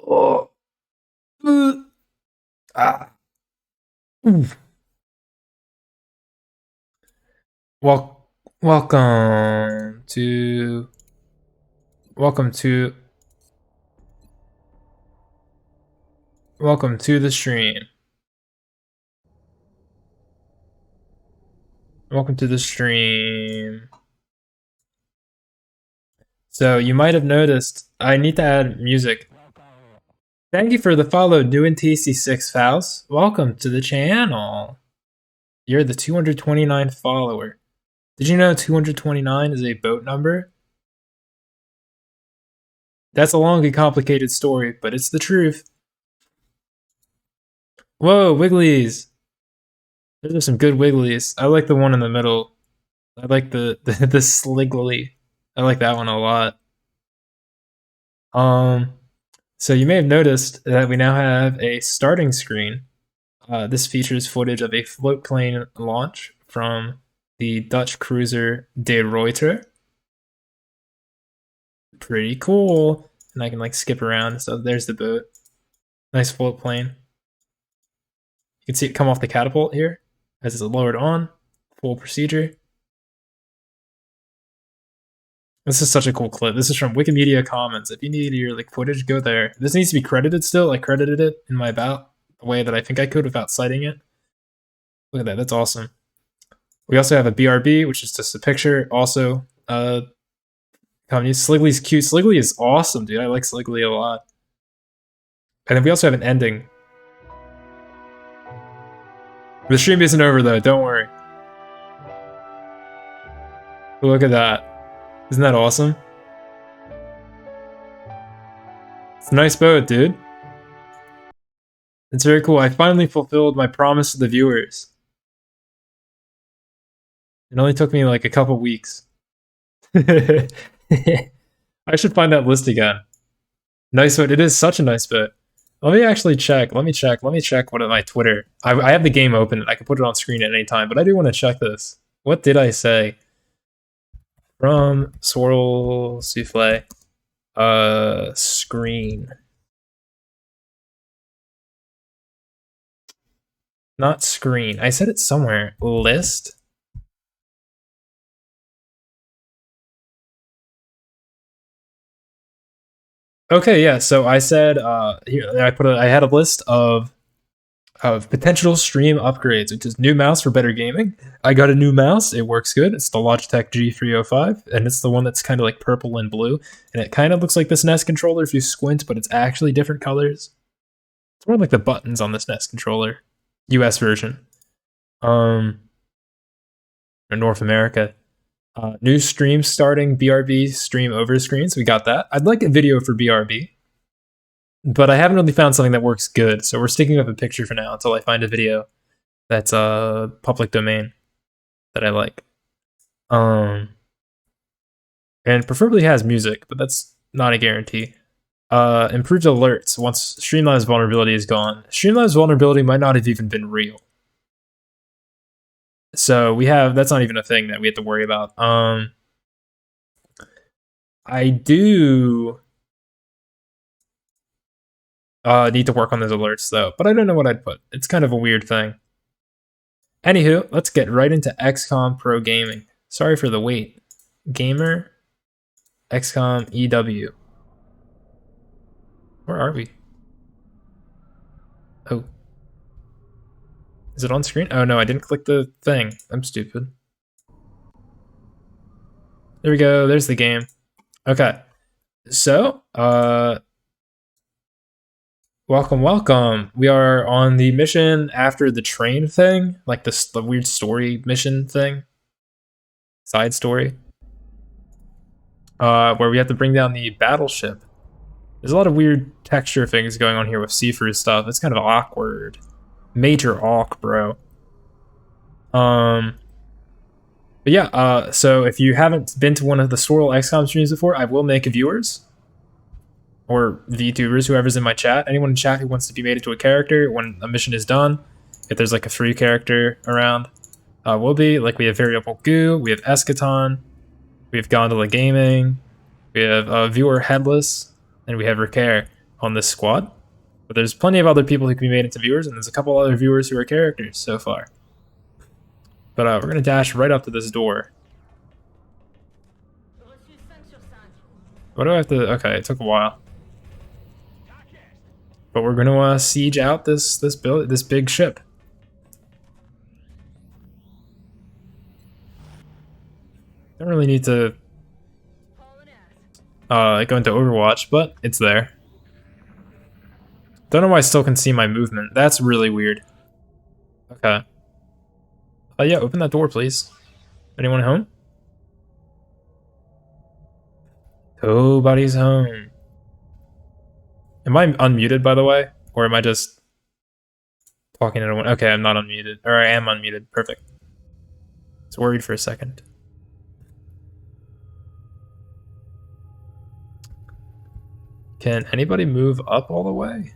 Oh, ah. Oof. Well, welcome to welcome to welcome to the stream. Welcome to the stream. So you might have noticed I need to add music. Thank you for the follow, new in TC6 Faust. Welcome to the channel. You're the 229th follower. Did you know 229 is a boat number? That's a long and complicated story, but it's the truth. Whoa, Wigglies! Those are some good Wigglies. I like the one in the middle. I like the Sliggly. I like that one a lot. Um, so you may have noticed that we now have a starting screen. This features footage of a float plane launch from the Dutch cruiser De Ruyter. Pretty cool. And I can like skip around. So there's the boat. Nice float plane. You can see it come off the catapult here as it's lowered on. Full procedure. This is such a cool clip. This is from Wikimedia Commons. If you need your like footage, go there. This needs to be credited still. I credited it in my about the way that I think I could without citing it. Look at that. That's awesome. We also have a BRB, which is just a picture. Also, Sliggly's cute. Sliggly is awesome, dude. I like Sliggly a lot. And then we also have an ending. The stream isn't over though. Don't worry. Look at that. Isn't that awesome? It's a nice boat, dude. It's very cool. I finally fulfilled my promise to the viewers. It only took me like a couple weeks. I should find that list again. Nice boat. It is such a nice boat. Let me actually check. Let me check what my Twitter. I have the game open. I can put it on screen at any time, but I do want to check this. What did I say? From Sorrel Souffle. Screen. Not screen. I said it somewhere. List. Okay, yeah. So I said here I had a list of potential stream upgrades, which is new mouse for better gaming. I got a new mouse. It works good. It's the Logitech G305, and it's the one that's kind of like purple and blue, and it kind of looks like this NES controller if you squint, but it's actually different colors. It's more like the buttons on this NES controller, US version. Or North America. New stream starting, BRB stream over screens. We got that. I'd like a video for BRB, but I haven't really found something that works good. So we're sticking with a picture for now until I find a video that's public domain that I like. And preferably has music, but that's not a guarantee. Improved alerts once Streamlabs vulnerability is gone. Streamlabs vulnerability might not have even been real. So that's not even a thing that we have to worry about. I do need to work on those alerts though, but I don't know what I'd put. It's kind of a weird thing. Anywho, let's get right into XCOM Pro Gaming. Sorry for the wait. Gamer, XCOM EW. Where are we? Oh. Is it on screen? Oh no, I didn't click the thing. I'm stupid. There we go, there's the game. Okay. So, welcome. We are on the mission after the train thing, like the weird story mission thing. Side story. Where we have to bring down the battleship. There's a lot of weird texture things going on here with see-through stuff. It's kind of awkward. Major awk, bro. But yeah, so if you haven't been to one of the Sorrel XCOM streams before, I will make viewers. Or VTubers, whoever's in my chat. Anyone in chat who wants to be made into a character when a mission is done. If there's like a free character around. Will be. Like we have Variable Goo, we have Eschaton, we have Gondola Gaming, we have Viewer Headless, and we have Recair on this squad. But there's plenty of other people who can be made into viewers, and there's a couple other viewers who are characters so far. But we're going to dash right up to this door. What do I have to... Okay, it took a while. But we're going to siege out this big ship. Don't really need to go into Overwatch, but it's there. Don't know why I still can see my movement. That's really weird. Okay. Yeah, open that door, please. Anyone home? Nobody's home. Am I unmuted, by the way? Or am I just talking to anyone? Okay, I'm not unmuted. Or I am unmuted. Perfect. I was worried for a second. Can anybody move up all the way?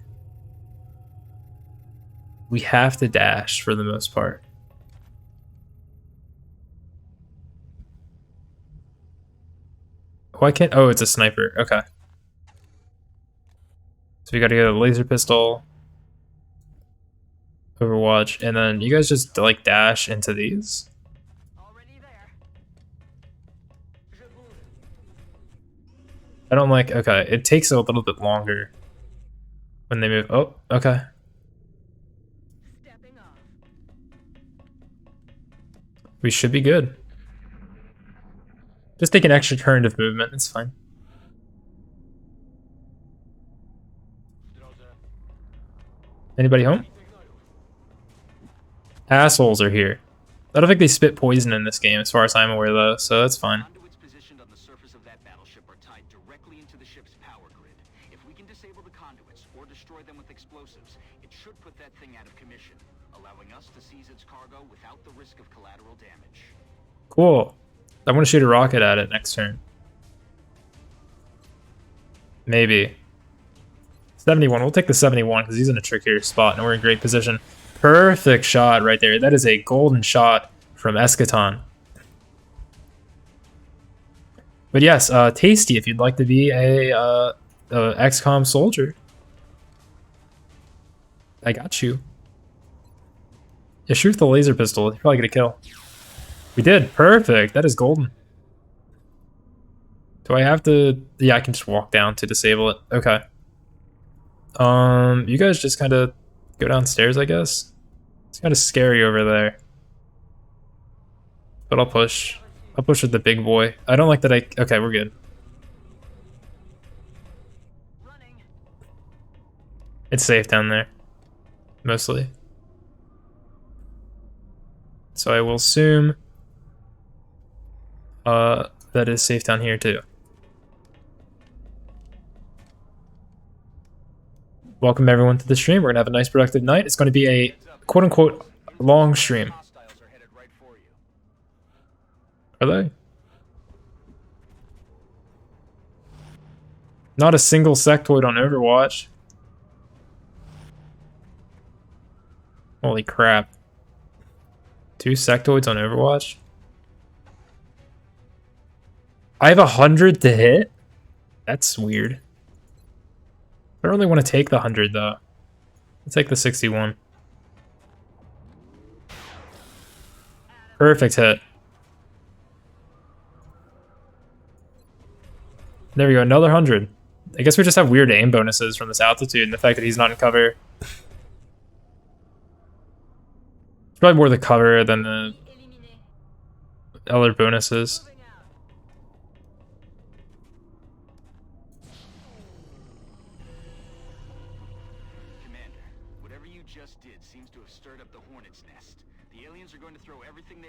We have to dash for the most part. Why can't... Oh, it's a sniper. Okay. So we gotta get a laser pistol. Overwatch. And then you guys just like dash into these. I don't like... Okay, it takes a little bit longer when they move. Oh, okay. We should be good. Just take an extra turn of movement, it's fine. Anybody home? Assholes are here. I don't think they spit poison in this game, as far as I'm aware, though, so that's fine. Conduits positioned on the surface of that battleship are tied directly into the ship's power grid. If we can disable the conduits or destroy them with explosives, it should put that thing out of commission, allowing us to seize its cargo without the risk of collateral damage. Cool. I want to shoot a rocket at it next turn. Maybe. 71. We'll take the 71 because he's in a trickier spot and we're in great position. Perfect shot right there. That is a golden shot from Eschaton. But yes, Tasty, if you'd like to be a XCOM soldier. I got you. Yeah, shoot the laser pistol. You're probably gonna kill. We did. Perfect. That is golden. Do I have to... Yeah, I can just walk down to disable it. Okay. You guys just kind of go downstairs, I guess. It's kind of scary over there. But I'll push. I'll push with the big boy. I don't like that I... Okay, we're good. It's safe down there. Mostly. So I will assume... that is safe down here too. Welcome everyone to the stream. We're gonna have a nice productive night. It's gonna be a quote-unquote long stream. Are they? Not a single sectoid on Overwatch. Holy crap. 2 sectoids on Overwatch? I have 100 to hit? That's weird. I don't really want to take the 100 though. I'll take the 61. Perfect hit. There we go, another 100. I guess we just have weird aim bonuses from this altitude and the fact that he's not in cover. It's probably more the cover than the other bonuses.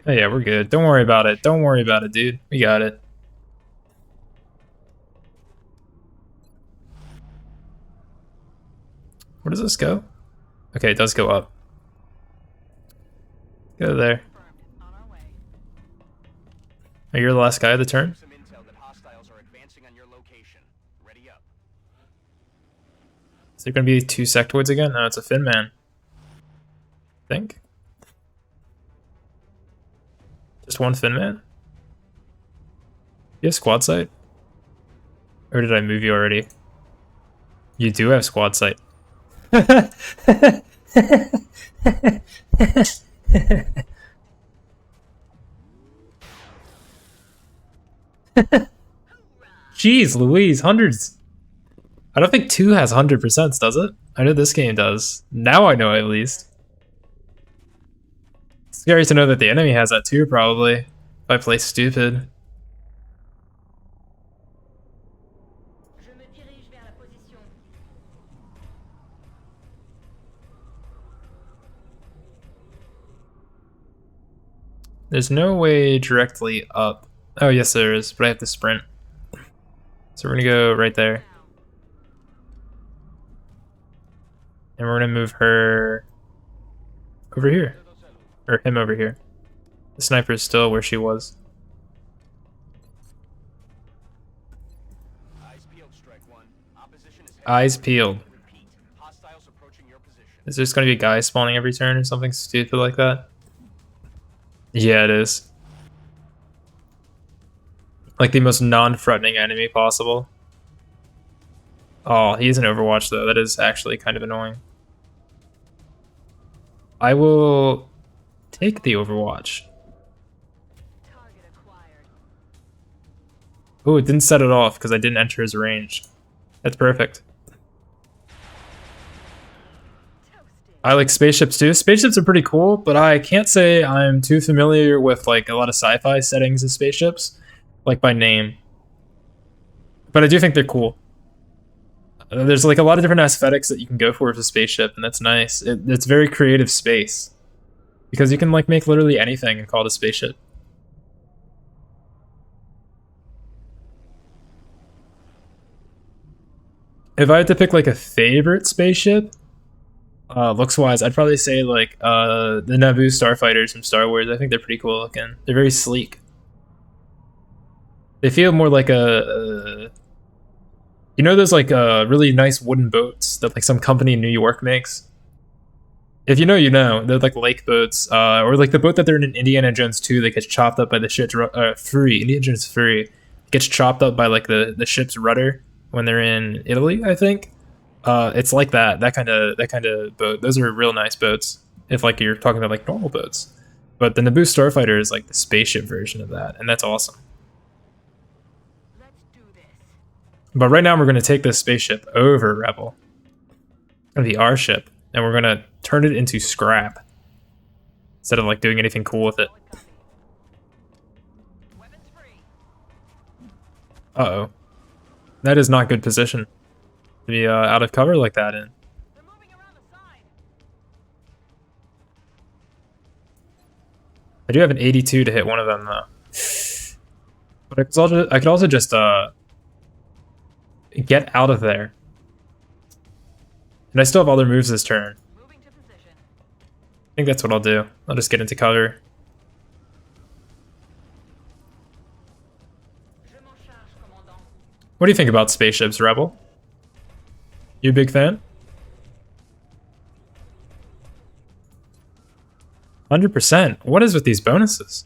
Oh yeah, we're good. Don't worry about it. Don't worry about it, dude. We got it. Where does this go? Okay, it does go up. Go there. Oh, you're the last guy of the turn? Is there gonna be 2 sectoids again? No, it's a Fin Man. I think. Just 1 Fin Man? You have squad sight? Or did I move you already? You do have squad sight. Jeez Louise, hundreds. I don't think 2 has 100%, does it? I know this game does. Now I know at least. It's scary to know that the enemy has that too, probably. If I play stupid. There's no way directly up. Oh, yes there is, but I have to sprint. So we're gonna go right there. And we're gonna move her over here. Or him over here. The sniper is still where she was. Eyes peeled. Is there just gonna be a guy spawning every turn or something stupid like that? Yeah, it is. Like the most non-threatening enemy possible. Oh, he's in Overwatch though. That is actually kind of annoying. I will take the Overwatch. Oh, it didn't set it off because I didn't enter his range. That's perfect. I like spaceships too. Spaceships are pretty cool, but I can't say I'm too familiar with like a lot of sci-fi settings of spaceships, like by name. But I do think they're cool. There's like a lot of different aesthetics that you can go for with a spaceship, and that's nice. It's very creative space. Because you can like make literally anything and call it a spaceship. If I had to pick like a favorite spaceship, looks wise, I'd probably say like the Naboo starfighters from Star Wars. I think they're pretty cool looking. They're very sleek. They feel more like a you know those like really nice wooden boats that like some company in New York makes. If you know, you know. They're like lake boats, or like the boat that they're in Indiana Jones 2 that gets chopped up by the ship's Fury. Indiana Jones Fury gets chopped up by like the ship's rudder when they're in Italy, I think. It's like that kind of boat. Those are real nice boats. If like you're talking about like normal boats, but the Naboo Starfighter is like the spaceship version of that, and that's awesome. Let's do this. But right now we're gonna take this spaceship over Rebel. It's gonna be our ship, and we're gonna turn it into scrap instead of like doing anything cool with it. Weapons free. Uh-oh. That is not good position to be out of cover like that in. They're moving around the side. I do have an 82 to hit one of them though. But I could also just get out of there. And I still have other moves this turn. Moving to position. I think that's what I'll do. I'll just get into cover. Je m'en charge, commandant. What do you think about spaceships, Rebel? You a big fan? 100%. What is with these bonuses?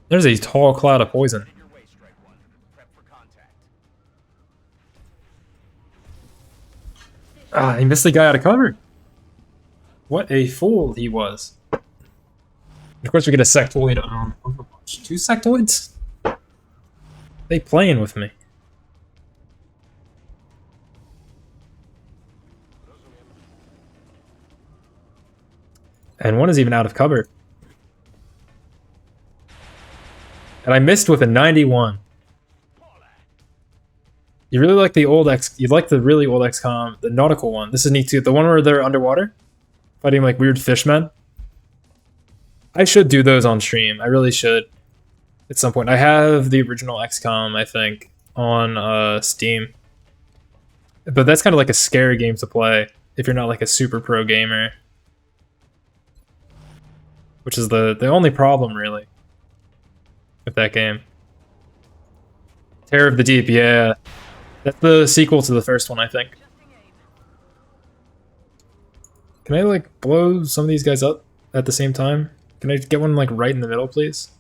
There's a tall cloud of poison. Make your way, Strike One. Prep for contact. Ah, he missed the guy out of cover. What a fool he was. And of course we get a sectoid on Overwatch. 2 sectoids? They playing with me. And one is even out of cover. And I missed with a 91. You really like the old you like the really old XCOM, the nautical one. This is neat too. The one where they're underwater, fighting like weird fishmen. I should do those on stream. I really should. At some point, I have the original XCOM, I think, on Steam. But that's kind of like a scary game to play if you're not like a super pro gamer. Which is the only problem, really, with that game. Terror of the Deep, yeah. That's the sequel to the first one, I think. Adjusting aim. Can I, like, blow some of these guys up at the same time? Can I get one, like, right in the middle, please?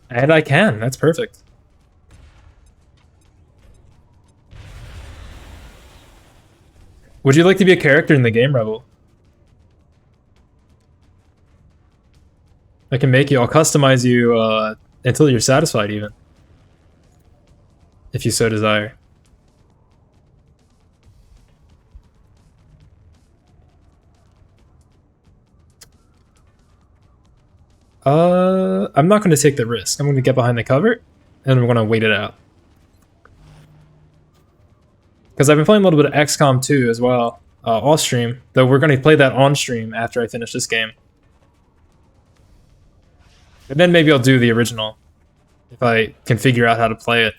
And I can. That's perfect. Would you like to be a character in the game, Rebel? I can make you. I'll customize you until you're satisfied, even. If you so desire. I'm not going to take the risk. I'm going to get behind the cover, and I'm going to wait it out. Because I've been playing a little bit of XCOM 2 as well, off stream. Though we're going to play that on stream after I finish this game. And then maybe I'll do the original, if I can figure out how to play it.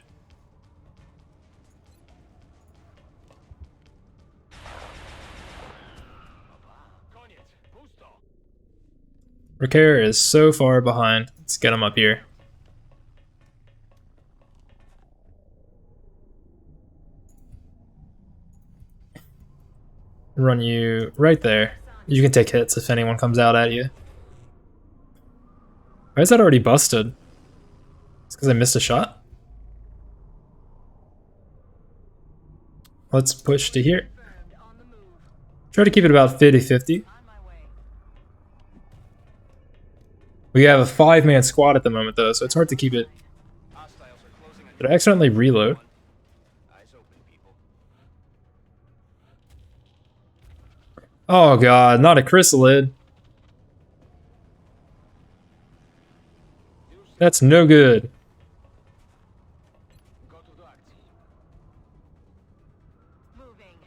Ricare is so far behind. Let's get him up here. Run you right there. You can take hits if anyone comes out at you. Why is that already busted? It's because I missed a shot? Let's push to here. Confirmed on the move. Try to keep it about 50-50. On my way. We have a 5-man squad at the moment though, so it's hard to keep it. Hostiles are closing on Did I accidentally reload? Eyes open, people. Oh god, not a chrysalid. That's no good. Go to the moving.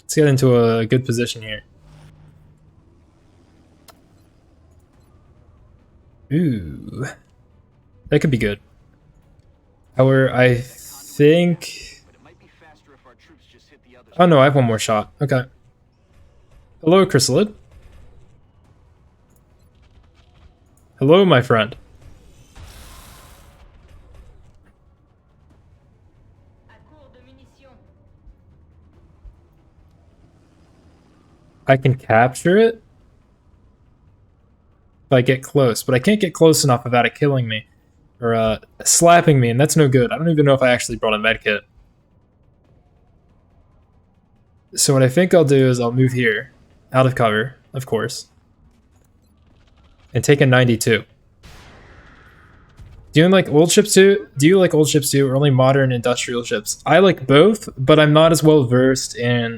Let's get into a good position here. Ooh. That could be good. However, I think... But it might be faster if our troops just hit the others. Oh no, I have one more shot. Okay. Hello, Chrysalid. Hello, my friend. À court de munitions. I can capture it if I get close, but I can't get close enough without it killing me. Or slapping me, and that's no good. I don't even know if I actually brought a medkit. So what I think I'll do is I'll move here, out of cover, of course, and take a 92. Do you like old ships too? Do you like old ships too, or only modern industrial ships? I like both, but I'm not as well versed in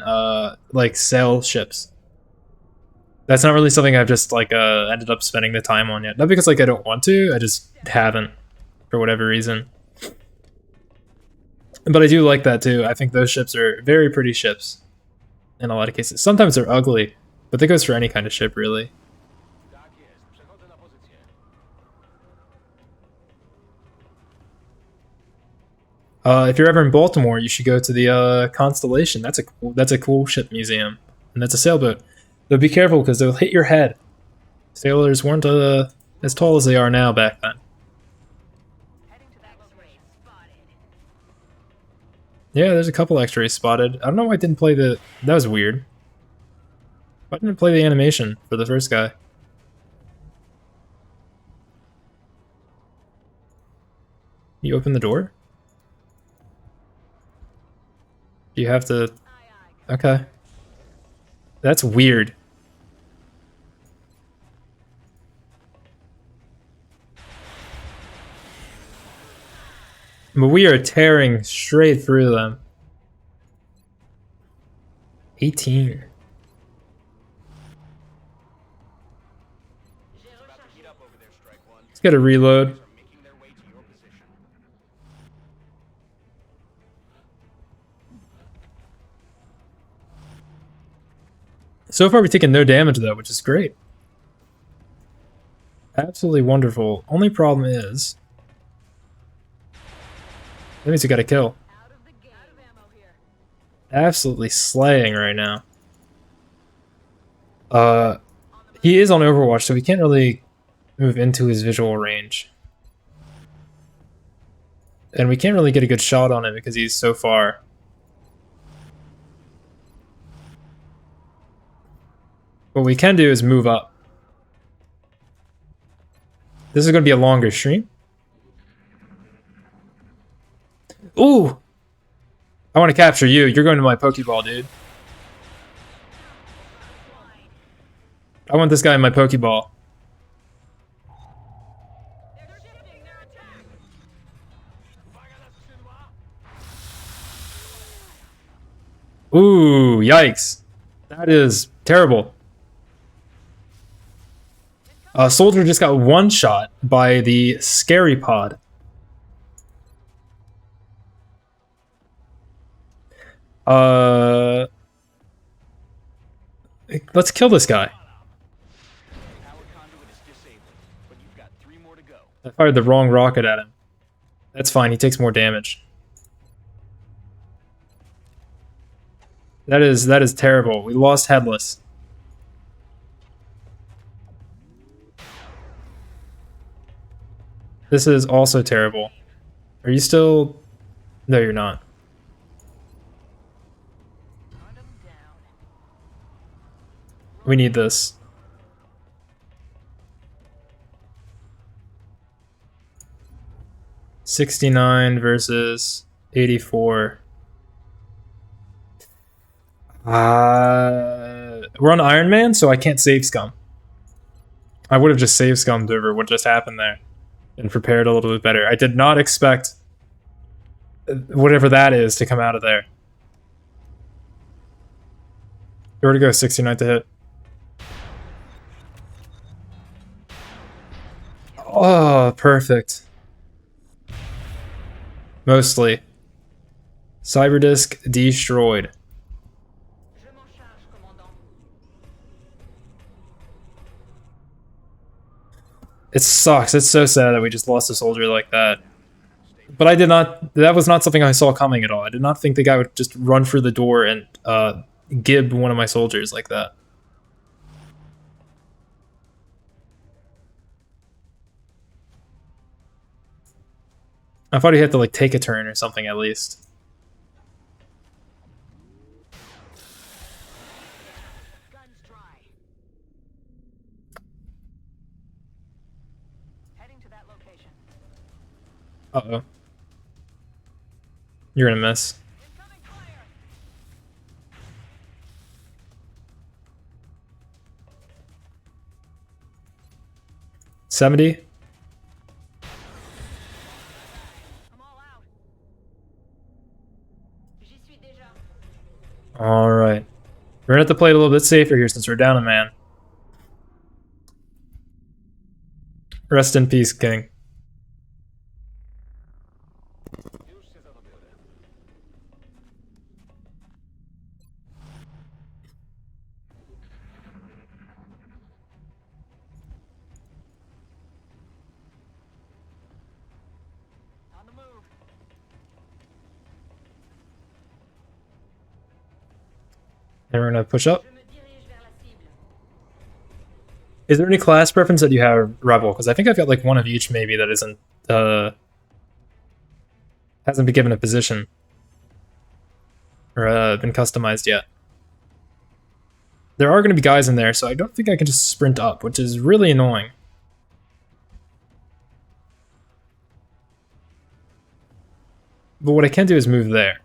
like sail ships. That's not really something I've just like ended up spending the time on yet. Not because like I don't want to, I just haven't for whatever reason. But I do like that too. I think those ships are very pretty ships in a lot of cases. Sometimes they're ugly, but that goes for any kind of ship really. If you're ever in Baltimore, you should go to the Constellation. That's a cool ship museum, and that's a sailboat. But be careful because they'll hit your head. Sailors weren't as tall as they are now back then. Heading to that X-ray spotted. Yeah, there's a couple X-rays spotted. I don't know why I didn't play the... That was weird. Why didn't I play the animation for the first guy? You open the door? You have to... Aye, aye. Okay. That's weird. But we are tearing straight through them. 18. Heat up over there, Strike One. Let's get a reload. Are making their way to your position. So far we've taken no damage though, which is great. Absolutely wonderful. Only problem is... That means we got to kill. Out of the game. Out of ammo here. Absolutely slaying right now. He is on Overwatch, so we can't really move into his visual range. And we can't really get a good shot on him because he's so far. What we can do is move up. This is going to be a longer stream. Ooh! I want to capture you. You're going to my Pokeball, dude. I want this guy in my Pokeball. They're shifting their attack. Ooh, yikes. That is terrible. Soldier just got one shot by the scary pod. Let's kill this guy. Power conduit is disabled, but you've got 3 more to go. I fired the wrong rocket at him. That's fine, he takes more damage. That is terrible. We lost Headless. This is also terrible. Are you still... No, you're not. Hunt 'em down. We need this. $69 versus 84. We're on Iron Man, so I can't save scum. I would have just saved scummed over what just happened there and prepared a little bit better. I did not expect whatever that is to come out of there. Where to go? 69 to hit. Oh, perfect. Mostly. Cyber disk destroyed. Je m'en charge, commandant. It sucks. It's so sad that we just lost a soldier like that. But I did not. That was not something I saw coming at all. I did not think the guy would just run through the door and gib one of my soldiers like that. I thought he had to like take a turn or something at least. Guns dry. Heading to that location. Uh-oh. You're gonna miss. Incoming fire. 70. I'm all out. J'y suis déjà. Alright. We're gonna have to play it a little bit safer here since we're down a man. Rest in peace, King. On the move. And we're gonna push up. Je me dirige vers la cible. Is there any class preference that you have, Rebel? Because I think I've got like one of each maybe that isn't hasn't been given a position or been customized yet. There are going to be guys in there, so I don't think I can just sprint up, which is really annoying. But what I can do is move there.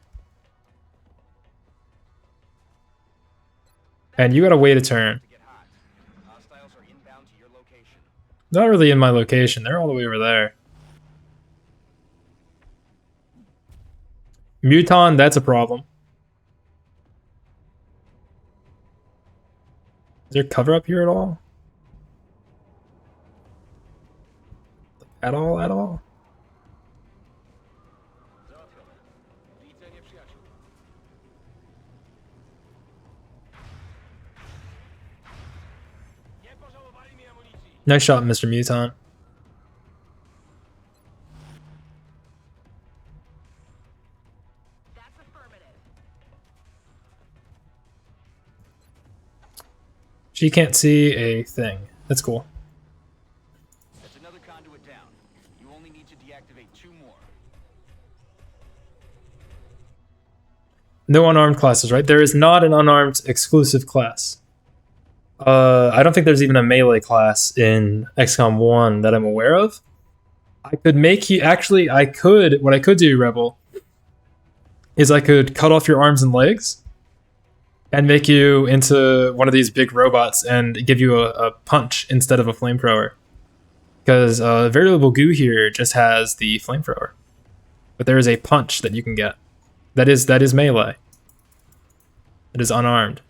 And you gotta wait a turn. Get hot. Hostiles are inbound to your location. Not really in my location, they're all the way over there. Muton, that's a problem. Is there cover up here at all? At all, at all? Nice shot, Mr. Muton. That's affirmative. She can't see a thing. That's cool. That's another conduit down. You only need to deactivate 2 more. No unarmed classes, right? There is not an unarmed exclusive class. I don't think there's even a melee class in XCOM 1 that I'm aware of. I could make you... Actually, I could... What I could do, Rebel, is I could cut off your arms and legs and make you into one of these big robots and give you a punch instead of a flamethrower. Because Variable Goo here just has the flamethrower. But there is a punch that you can get. That is melee. It is unarmed.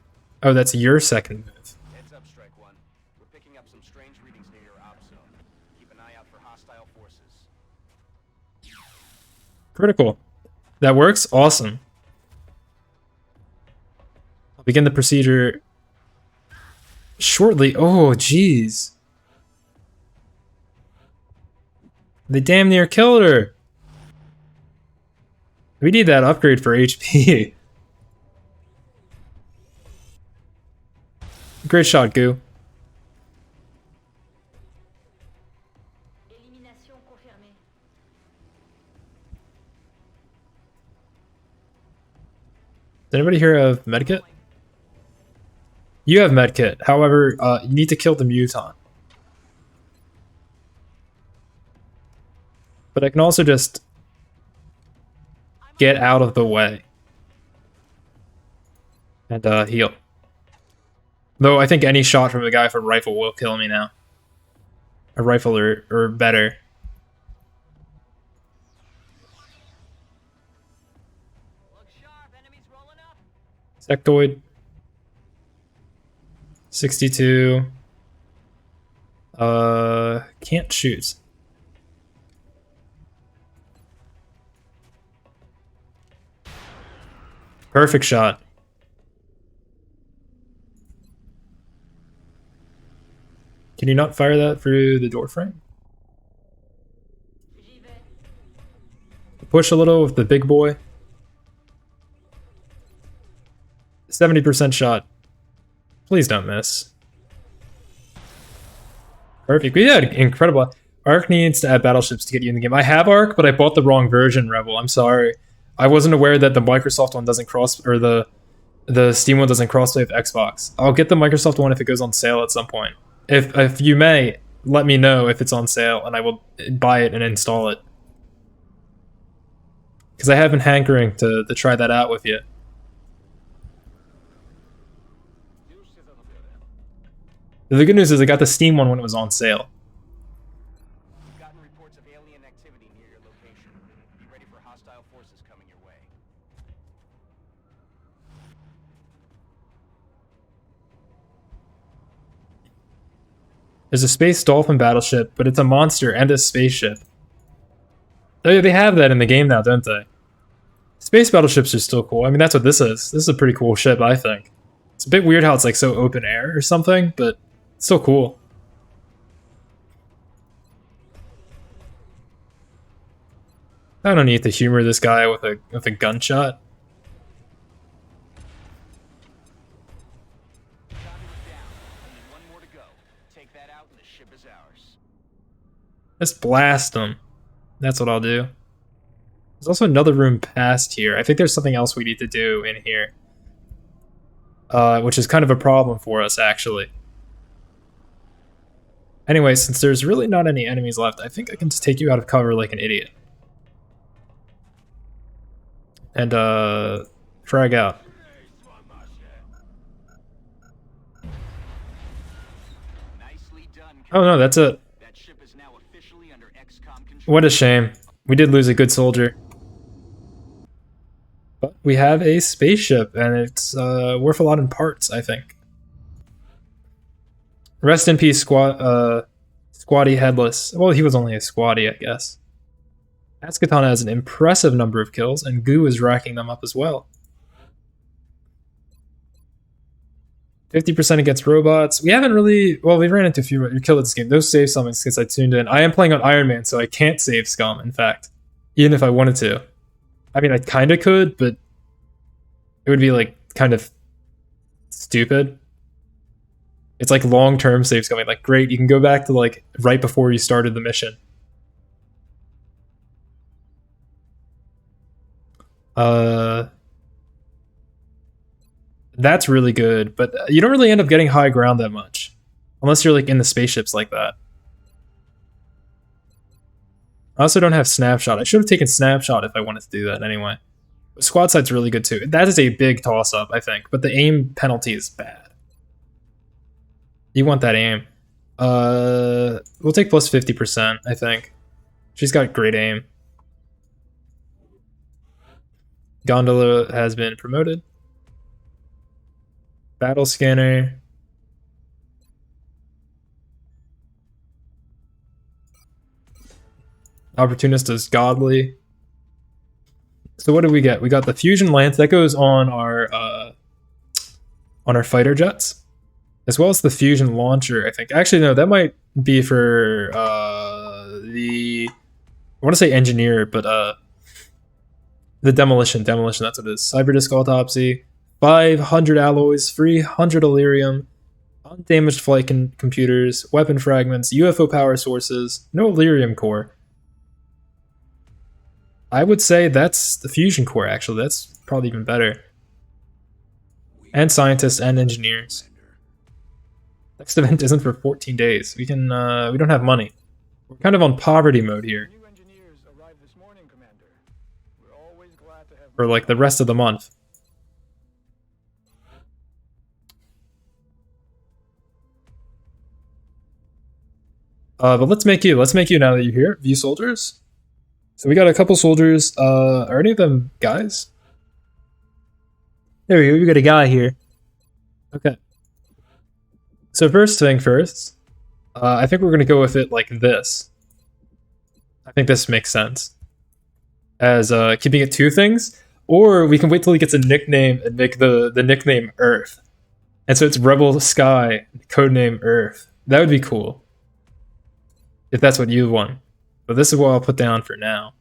Oh, that's your second move. Heads up, Strike One. We're picking up some strange readings near your op zone. Keep an eye out for hostile forces. Critical. That works? Awesome. I'll begin the procedure shortly. Oh, jeez. They damn near killed her. We need that upgrade for HP. Great shot, Goo. Élimination confirmée. Did anybody hear of medkit? You have medkit. However, you need to kill the muton. But I can also just get out of the way and heal. Though I think any shot from a guy with a rifle will kill me now. A rifle or better. Look sharp, enemies rolling up. Sectoid. 62. Can't shoot. Perfect shot. Can you not fire that through the door frame? J'y vais. Push a little with the big boy. 70% shot. Please don't miss. Perfect. We had incredible. Arc needs to add battleships to get you in the game. I have Arc, but I bought the wrong version, Rebel. I'm sorry. I wasn't aware that the Microsoft one doesn't cross, or the Steam one doesn't crossplay with Xbox. I'll get the Microsoft one if it goes on sale at some point. If you may, let me know if it's on sale, and I will buy it and install it. Because I have been hankering to try that out with you. The good news is I got the Steam one when it was on sale. We've gotten reports of alien activity near your location. Be ready for hostile forces coming your way. There's a space dolphin battleship, but it's a monster and a spaceship. They have that in the game now, don't they? Space battleships are still cool. I mean, that's what this is. This is a pretty cool ship, I think. It's a bit weird how it's like so open air or something, but it's still cool. I don't need to humor this guy with a gunshot. Target is down. Only one more to go. Take that out and the ship is ours. Let's blast them. That's what I'll do. There's also another room past here. I think there's something else we need to do in here. Which is kind of a problem for us, actually. Anyway, since there's really not any enemies left, I think I can just take you out of cover like an idiot. And, frag out. Nicely done. Oh no, that's it. That ship is now officially under XCOM control. What a shame. We did lose a good soldier. But we have a spaceship, and it's worth a lot in parts, I think. Rest in peace, Squatty Headless. Well, he was only a Squatty, I guess. Ascatana has an impressive number of kills, and Goo is racking them up as well. 50% against robots. We haven't really... Well, we ran into a few... You killed this game. Those save summons since I tuned in. I am playing on Iron Man, so I can't save scum, in fact. Even if I wanted to. I mean, I kind of could, but... It would be, like, kind of... stupid. It's like long-term save scumming. Like, great, you can go back to, like, right before you started the mission. That's really good, but you don't really end up getting high ground that much. Unless you're like in the spaceships like that. I also don't have snapshot. I should have taken snapshot if I wanted to do that anyway. But squad sight's really good too. That is a big toss-up, I think, but the aim penalty is bad. You want that aim. We'll take plus 50%, I think. She's got great aim. Gondola has been promoted. Battle scanner. Opportunist is godly. So what did we get? We got the fusion lance that goes on our fighter jets, as well as the fusion launcher. I think. Actually, no, that might be for the. I want to say engineer, but the demolition. Demolition. That's what it is. Cyber disc autopsy. 500 alloys, 300 Illyrium, undamaged flight computers, weapon fragments, UFO power sources, no Illyrium core. I would say that's the fusion core, actually. That's probably even better. And scientists and engineers. Next event isn't for 14 days. We don't have money. We're kind of on poverty mode here. New engineers arrived this morning, Commander. We're always glad to have For like the rest of the month. But let's make you now that you're here. View soldiers. So we got a couple soldiers. Are any of them guys? There we go. We got a guy here. Okay. So first thing first, I think we're gonna go with it like this. I think this makes sense. As keeping it two things. Or we can wait till he gets a nickname and make the nickname Earth. And so it's Rebel Sky, codename Earth. That would be cool. If that's what you want. But this is what I'll put down for now.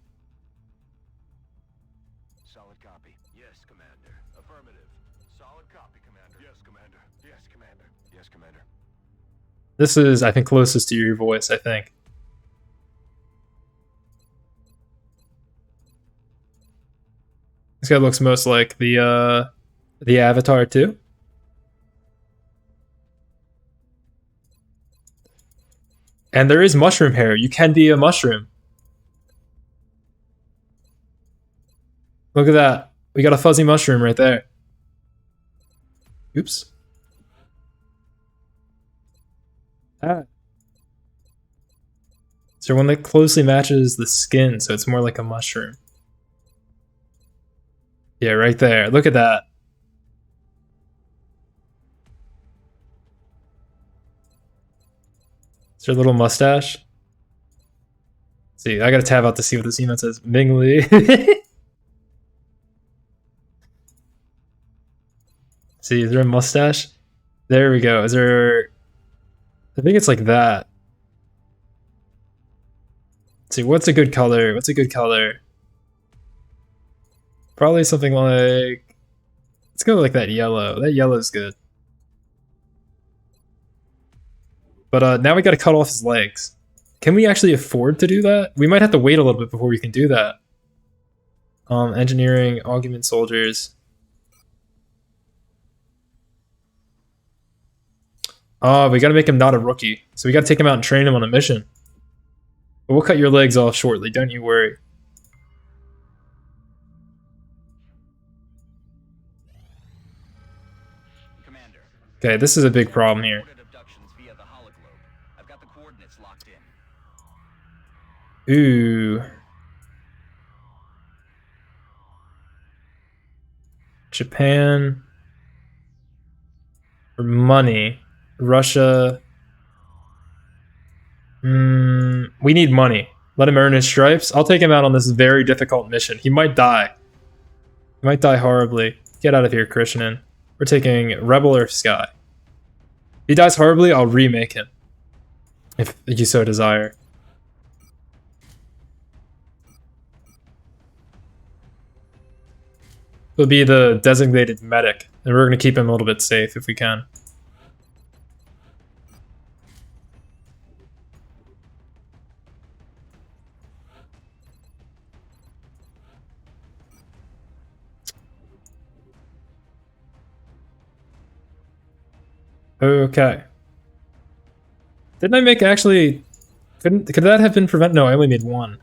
Solid copy. Yes, Commander. Affirmative. Solid copy, Commander. Yes, Commander. Yes, Commander. Yes, Commander. This is, I think, closest to your voice, I think. This guy looks most like the Avatar too. And there is mushroom hair. You can be a mushroom. Look at that. We got a fuzzy mushroom right there. Oops. Ah. So one that closely matches the skin, so it's more like a mushroom. Yeah, right there. Look at that. Is there a little mustache? See, I gotta tab out to see what this email says. Mingly. See, is there a mustache? There we go. Is there... I think it's like that. Let's see, what's a good color? What's a good color? Probably something like... Let's go like that yellow. That yellow's good. But now we gotta cut off his legs. Can we actually afford to do that? We might have to wait a little bit before we can do that. Engineering, augment soldiers. Oh, we gotta make him not a rookie. So we gotta take him out and train him on a mission. But we'll cut your legs off shortly, don't you worry. Commander. Okay, this is a big problem here. Ordered abductions via the hologlobe. I've got the coordinates locked in. Ooh. Japan. For money. Russia. We need money. Let him earn his stripes. I'll take him out on this very difficult mission. He might die. He might die horribly. Get out of here, Krishnan. We're taking Rebel Earth Sky. If he dies horribly, I'll remake him. If you so desire. He'll be the designated medic, and we're going to keep him a little bit safe if we can. Okay. Didn't I make actually... Could that have been prevented? No, I only made one.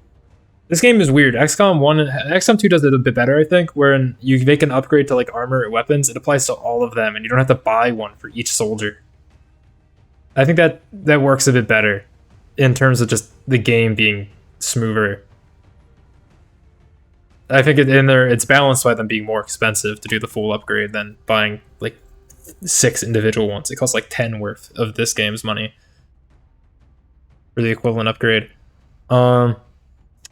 This game is weird. XCOM 1 and XCOM 2 does it a bit better, I think, wherein you make an upgrade to like armor or weapons, it applies to all of them, and you don't have to buy one for each soldier. I think that works a bit better in terms of just the game being smoother. I think it's balanced by them being more expensive to do the full upgrade than buying like 6 individual ones. It costs like 10 worth of this game's money for the equivalent upgrade.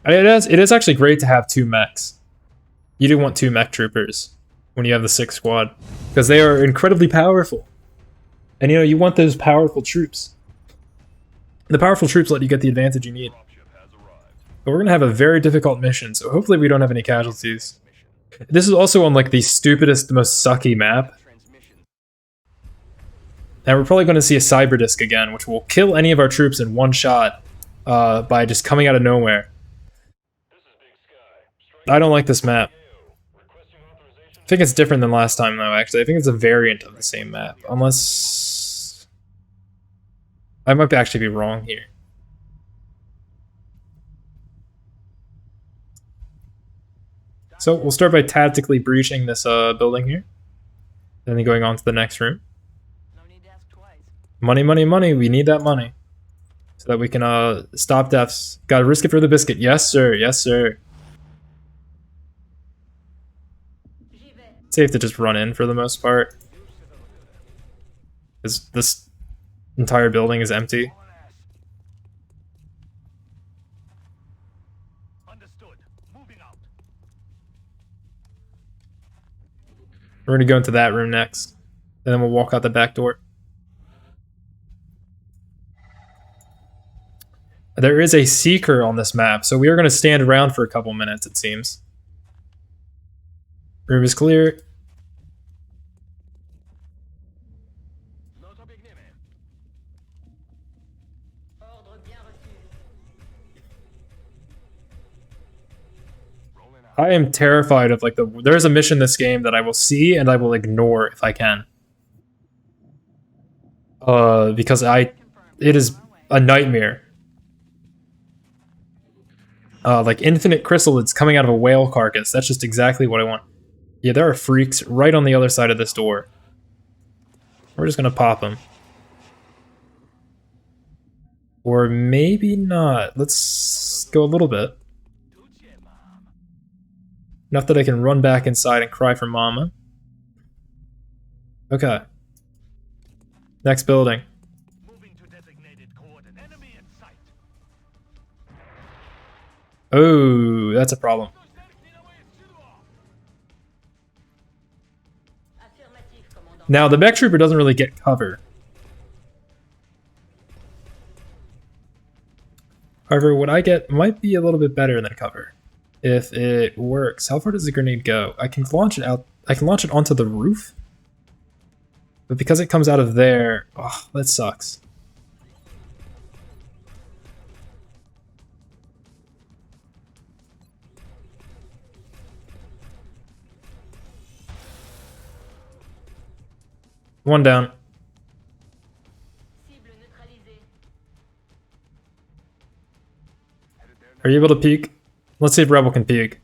It is actually great to have 2 mechs. You do want 2 mech troopers when you have the 6 squad, because they are incredibly powerful. And you know, you want those powerful troops. The powerful troops let you get the advantage you need. But we're going to have a very difficult mission, so hopefully we don't have any casualties. This is also on like the stupidest, most sucky map. And we're probably going to see a cyber disc again, which will kill any of our troops in one shot by just coming out of nowhere. I don't like this map. I think it's different than last time, though, actually. I think it's a variant of the same map. Unless... I might actually be wrong here. So we'll start by tactically breaching this building here. Then going on to the next room. No need to ask twice. Money, money, money. We need that money. So that we can stop deaths. Gotta risk it for the biscuit. Yes, sir. Yes, sir. J'y vais. Safe to just run in for the most part. This entire building is empty. Understood. Moving out. We're gonna go into that room next. And then we'll walk out the back door. There is a seeker on this map, so we are gonna stand around for a couple minutes, it seems. Room is clear. Ordre bien reçu. I am terrified of like there's a mission in this game that I will see and I will ignore if I can. Because it is a nightmare. Like infinite chrysalids coming out of a whale carcass. That's just exactly what I want. Yeah, there are freaks right on the other side of this door. We're just gonna pop them. Or maybe not. Let's go a little bit. Enough that I can run back inside and cry for mama. Okay. Next building. Moving to designated coordinate. Enemy in sight. Oh, that's a problem. Affirmatif, commandant. Now, the mech trooper doesn't really get cover. However, what I get might be a little bit better than cover. If it works. How far does the grenade go? I can launch it out. I can launch it onto the roof. But because it comes out of there, oh, that sucks. One down. Cible neutralisée. Are you able to peek? Let's see if Rebel can peek.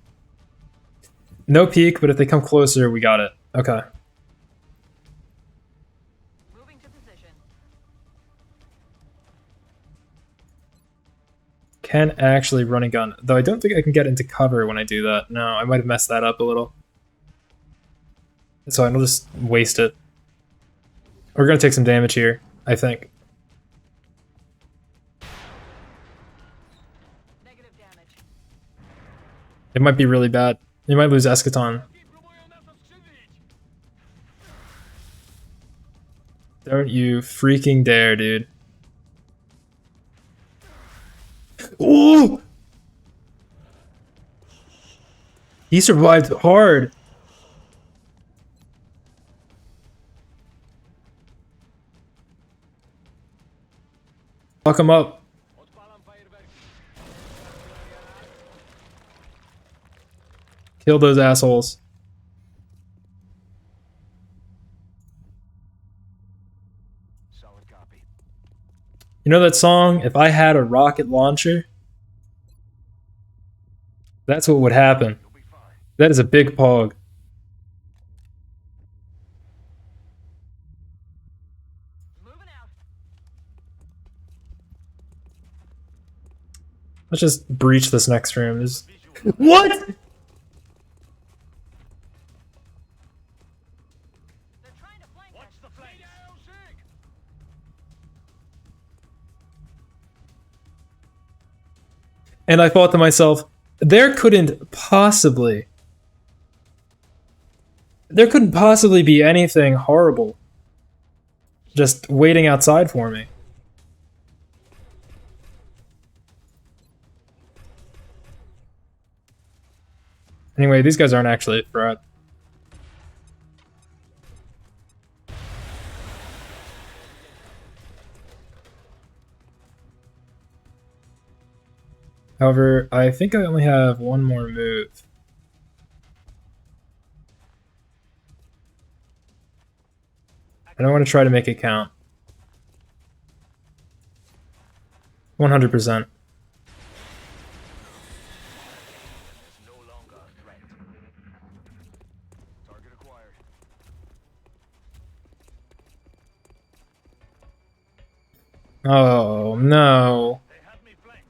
No peek, but if they come closer, we got it. Okay. Moving to position. Can actually run a gun. Though I don't think I can get into cover when I do that. No, I might have messed that up a little. So I'll just waste it. We're gonna take some damage here, I think. Negative damage. It might be really bad. You might lose Eschaton. Don't you freaking dare, dude. Ooh! He survived hard. Fuck him up. Kill those assholes. Solid copy. You know that song, If I Had a Rocket Launcher? That's what would happen. You'll be fine. That is a big pog. Moving out. Let's just breach this next room. What? They're trying to flank Watch us. the flanks. And I thought to myself, there couldn't possibly be anything horrible just waiting outside for me. Anyway, these guys aren't actually a threat. However, I think I only have one more move. I don't want to try to make it count. 100%. It's no longer a threat. Target acquired. Oh, no. They have me flanked.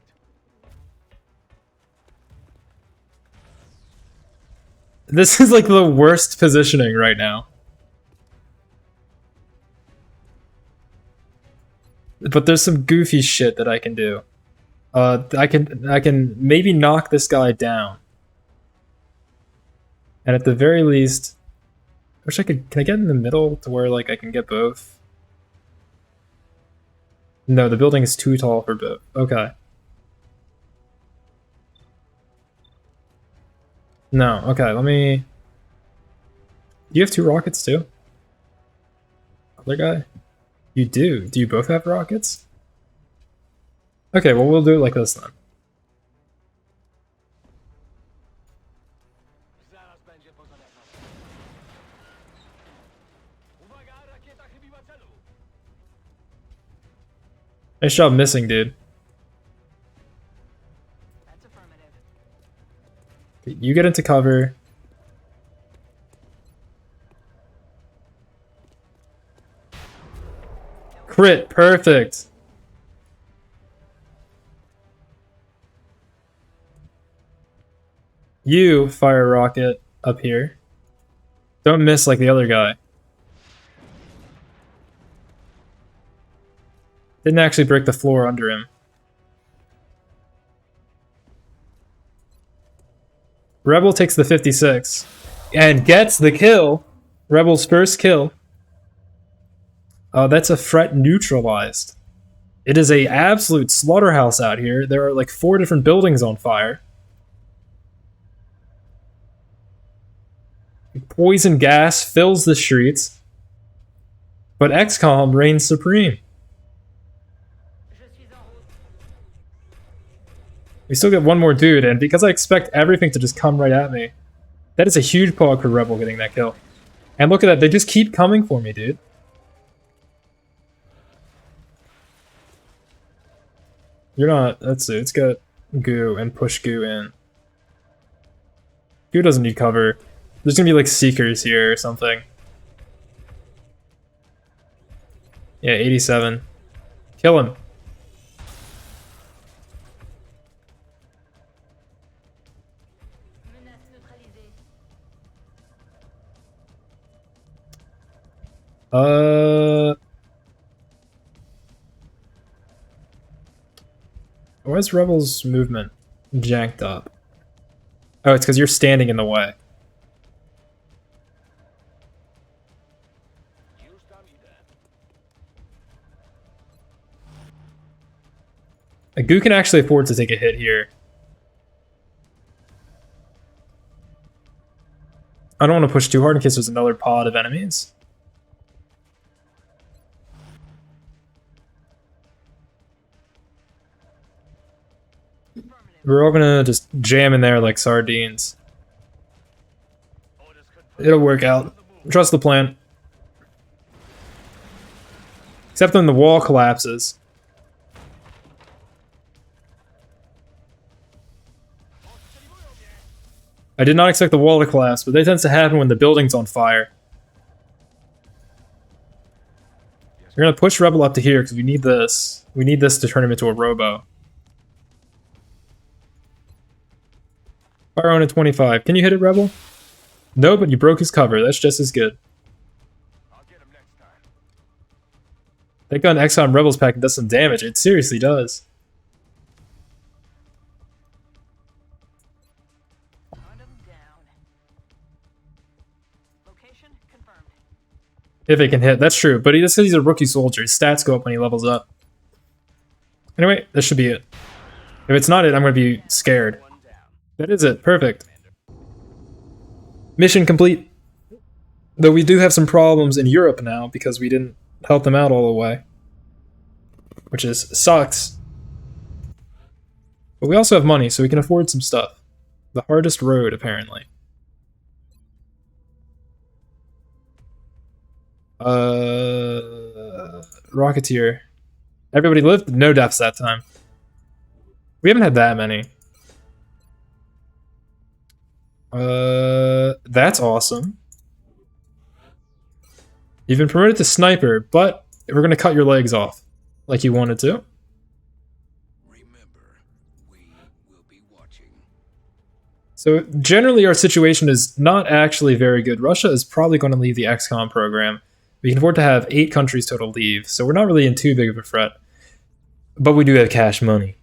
This is like the worst positioning right now. But there's some goofy shit that I can do. I can maybe knock this guy down. And at the very least, wish I could. Can I get in the middle to where like I can get both? No, the building is too tall for both. Okay. No, okay, let me... Do you have 2 rockets too? Other guy? You do. Do you both have rockets? Okay, well we'll do it like this then. Zaraz będzie po zalewach. Uwaga, rakieta chybiła celu. Nice job missing, dude. That's affirmative. You get into cover. Crit, perfect. You fire a rocket up here. Don't miss like the other guy. Didn't actually break the floor under him. Rebel takes the 56 and gets the kill. Rebel's first kill. That's a threat neutralized. It is a absolute slaughterhouse out here. There are like 4 different buildings on fire. Poison gas fills the streets. But XCOM reigns supreme. Je suis en route. We still get one more dude, and because I expect everything to just come right at me, that is a huge pog for Rebel getting that kill. And look at that, they just keep coming for me, dude. You're not, that's it, it's got goo and push goo in. Goo doesn't need cover. There's gonna be like seekers here or something. Yeah, 87. Kill him. Menace neutralisée. Where's Rebel's movement jacked up? Oh, it's because you're standing in the way. Już tam idę. A Goo can actually afford to take a hit here. I don't want to push too hard in case there's another pod of enemies. We're all gonna just jam in there like sardines. Orders confirmed. It'll work out. Trust the plan. Except when the wall collapses. I did not expect the wall to collapse, but that tends to happen when the building's on fire. We're gonna push Rebel up to here because we need this. We need this to turn him into a robo. Fire on at 25. Can you hit it, Rebel? No, but you broke his cover. That's just as good. I'll get him next time. That gun XCOM Rebels pack does some damage. It seriously does. Hunt 'em down. Location confirmed. If it can hit. That's true. But just because he's a rookie soldier, his stats go up when he levels up. Anyway, that should be it. If it's not it, I'm going to be scared. One down. That is it. Perfect. Mission complete. Though we do have some problems in Europe now because we didn't help them out all the way. Which is sucks. But we also have money, so we can afford some stuff. The hardest road, apparently. Rocketeer. Everybody lived? No deaths that time. We haven't had that many. That's awesome. You've been promoted to sniper, but we're gonna cut your legs off, like you wanted to. Remember, we will be watching. So generally our situation is not actually very good. Russia is probably going to leave the XCOM program. We can afford to have 8 countries total leave, so we're not really in too big of a threat. But we do have cash money.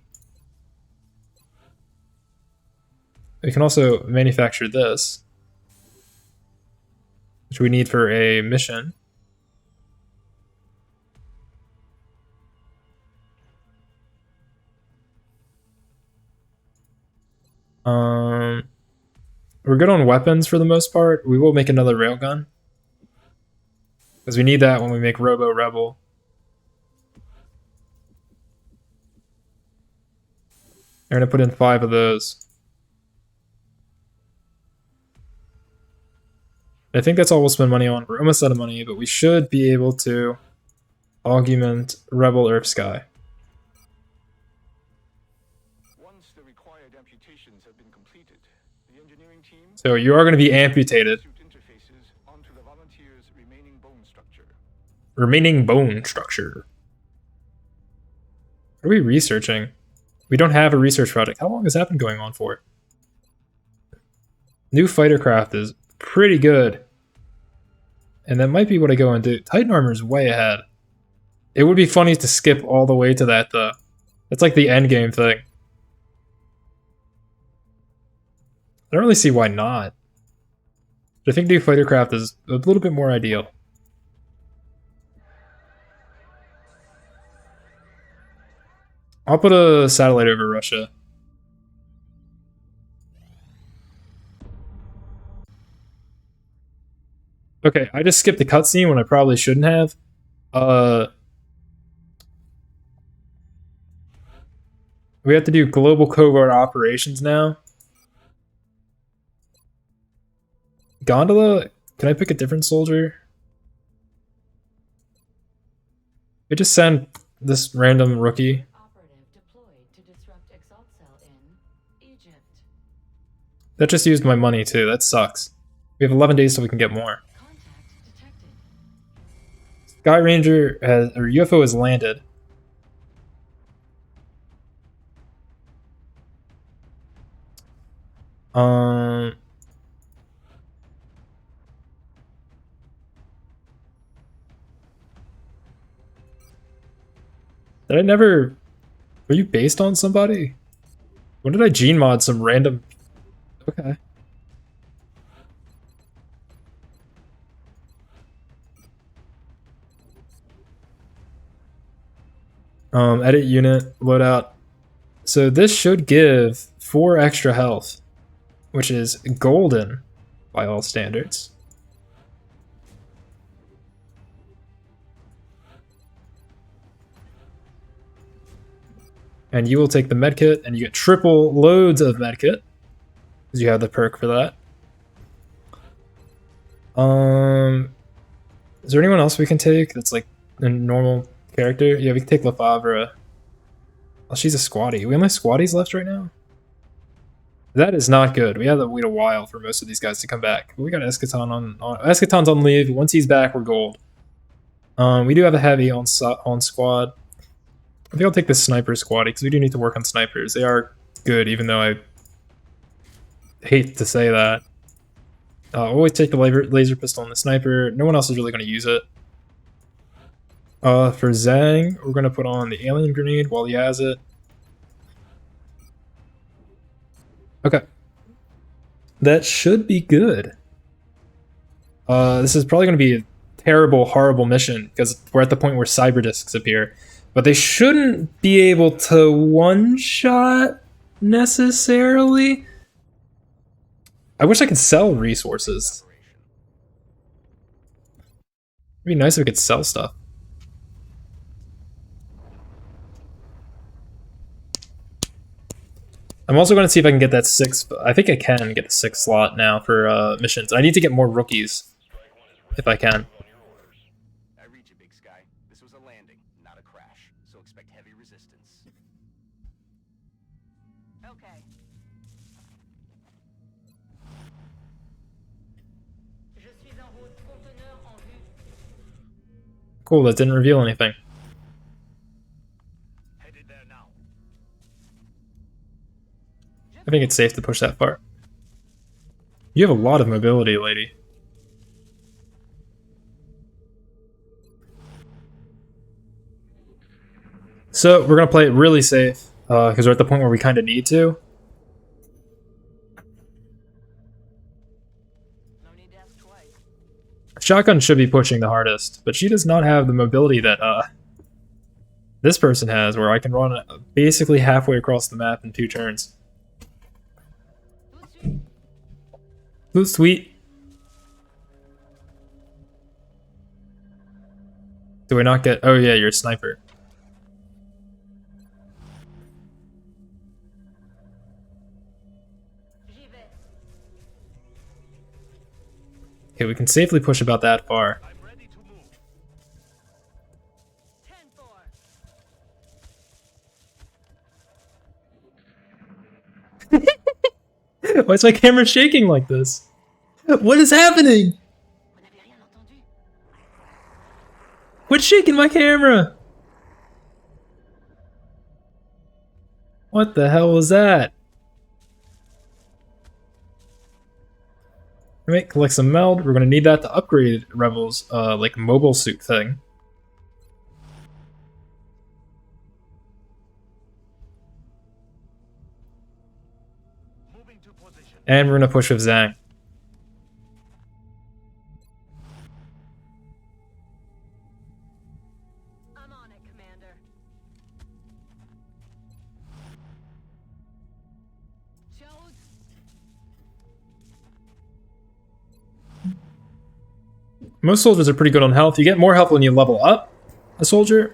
We can also manufacture this. which we need for a mission. We're good on weapons for the most part. We will make another railgun, because we need that when we make Robo Rebel. We're gonna put in 5 of those. I think that's all we'll spend money on. We're almost out of money, but we should be able to augment Rebel Earth Sky. Once the required amputations have been completed, the engineering team So you are going to be amputated. suit interfaces onto the volunteer's remaining bone structure. Remaining bone structure. What are we researching? We don't have a research project. How long has that been going on for? New fighter craft is pretty good. And that might be what I go and do. Titan armor is way ahead. It would be funny to skip all the way to that, though. That's like the end game thing. I don't really see why not. But I think new fighter craft is a little bit more ideal. I'll put a satellite over Russia. Okay, I just skipped the cutscene when I probably shouldn't have. We have to do global covert operations now. Gondola? Can I pick a different soldier? I just send this random rookie. Operative deployed to disrupt Exalt Cell in Egypt. That just used my money too. That sucks. We have 11 days so we can get more. Contact detected. Sky Ranger has, or UFO has landed. Did I never... Were you based on somebody? When did I gene mod some random... Okay. Edit unit, loadout. So this should give 4 extra health, which is golden by all standards. And you will take the medkit, and you get triple loads of medkit, because you have the perk for that. Is there anyone else we can take that's like a normal character? Yeah, we can take LaFavra. Oh, she's a squatty. We have my squatties left right now? That is not good. We had to wait a while for most of these guys to come back. But we got Eschaton on Eschaton's on leave. Once he's back, we're gold. We do have a heavy on squad. I think I'll take the sniper squad because we do need to work on snipers. They are good, even though I hate to say that. Always take the laser pistol on the sniper. No one else is really going to use it. For Zhang, we're going to put on the alien grenade while he has it. Okay. That should be good. This is probably going to be a terrible, horrible mission because we're at the point where cyber discs appear. But they shouldn't be able to one-shot necessarily. I wish I could sell resources. It'd be nice if we could sell stuff. I'm also going to see if I can get that 6. I think I can get a 6 slot now for missions. I need to get more rookies if I can. I read you, Big Sky. This was a landing, not a crash. So expect heavy resistance. Okay. Je suis en route. Conteneur en vue. Cool, that didn't reveal anything. Headed there now. I think it's safe to push that far. You have a lot of mobility, lady. So we're gonna play it really safe because we're at the point where we kind of need to. No need to ask twice. Shotgun should be pushing the hardest, but she does not have the mobility that this person has, where I can run basically halfway across the map in 2 turns. Ooh, sweet. Do I not get... Oh yeah, you're a sniper. Okay, we can safely push about that far. I'm ready to move. 10-4. Why is my camera shaking like this? What is happening? Vous n'avez rien entendu? Quit shaking my camera! What the hell was that? Alright, collect some meld. We're gonna need that to upgrade Rebel's like mobile suit thing. Moving to position. And we're gonna push with Zhang. I'm on it, Commander. Shows. Most soldiers are pretty good on health. You get more health when you level up a soldier.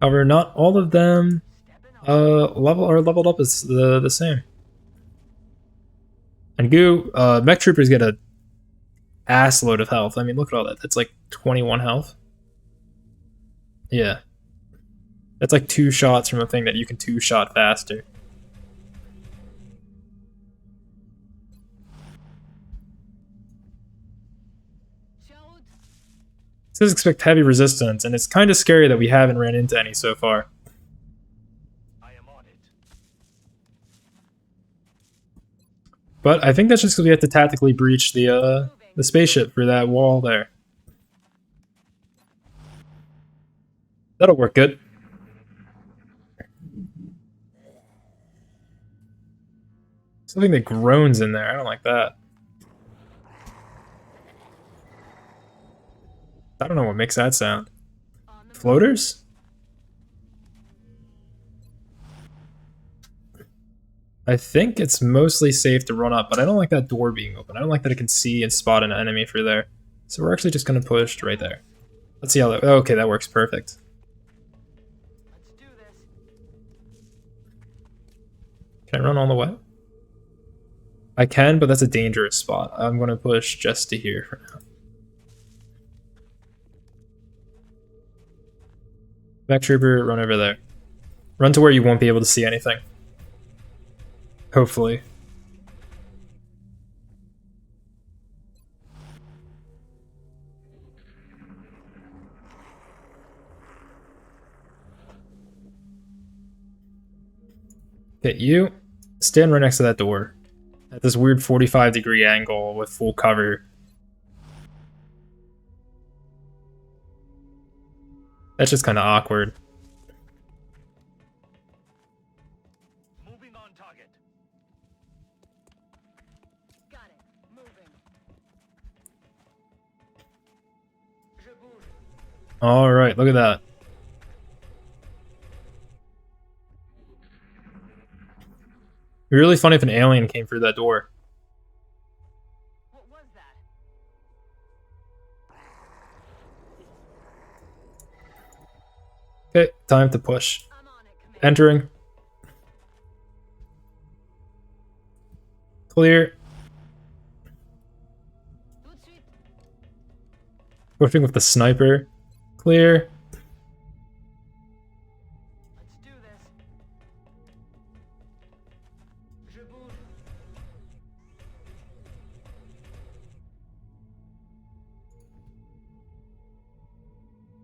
However, not all of them leveled up is the same. And mech troopers get a ass load of health. I mean, look at all that. That's like 21 health. Yeah. That's like 2 shots from a thing that you can 2-shot faster. Shows. It says expect heavy resistance, and it's kind of scary that we haven't ran into any so far. I am on it. But I think that's just because we have to tactically breach the spaceship for that wall there. That'll work good. Something that groans in there. I don't like that. I don't know what makes that sound. On the Floaters? I think it's mostly safe to run up, but I don't like that door being open. I don't like that it can see and spot an enemy for there. So we're actually just going to push right there. Let's see how that... Okay, that works perfect. Let's do this. Can I run all the way? I can, but that's a dangerous spot. I'm going to push just to here for now. Back trooper, run over there. Run to where you won't be able to see anything. Hopefully. Okay, you stand right next to that door. At this weird 45-degree angle with full cover. That's just kind of awkward. Moving on target. Got it. Moving. Je bouge. Alright, look at that. It'd be really funny if an alien came through that door. What was that? Okay, time to push. I'm on it, Commander. Entering. Clear. Tout de suite. Pushing with the sniper. Clear. Let's do this. Je bouge.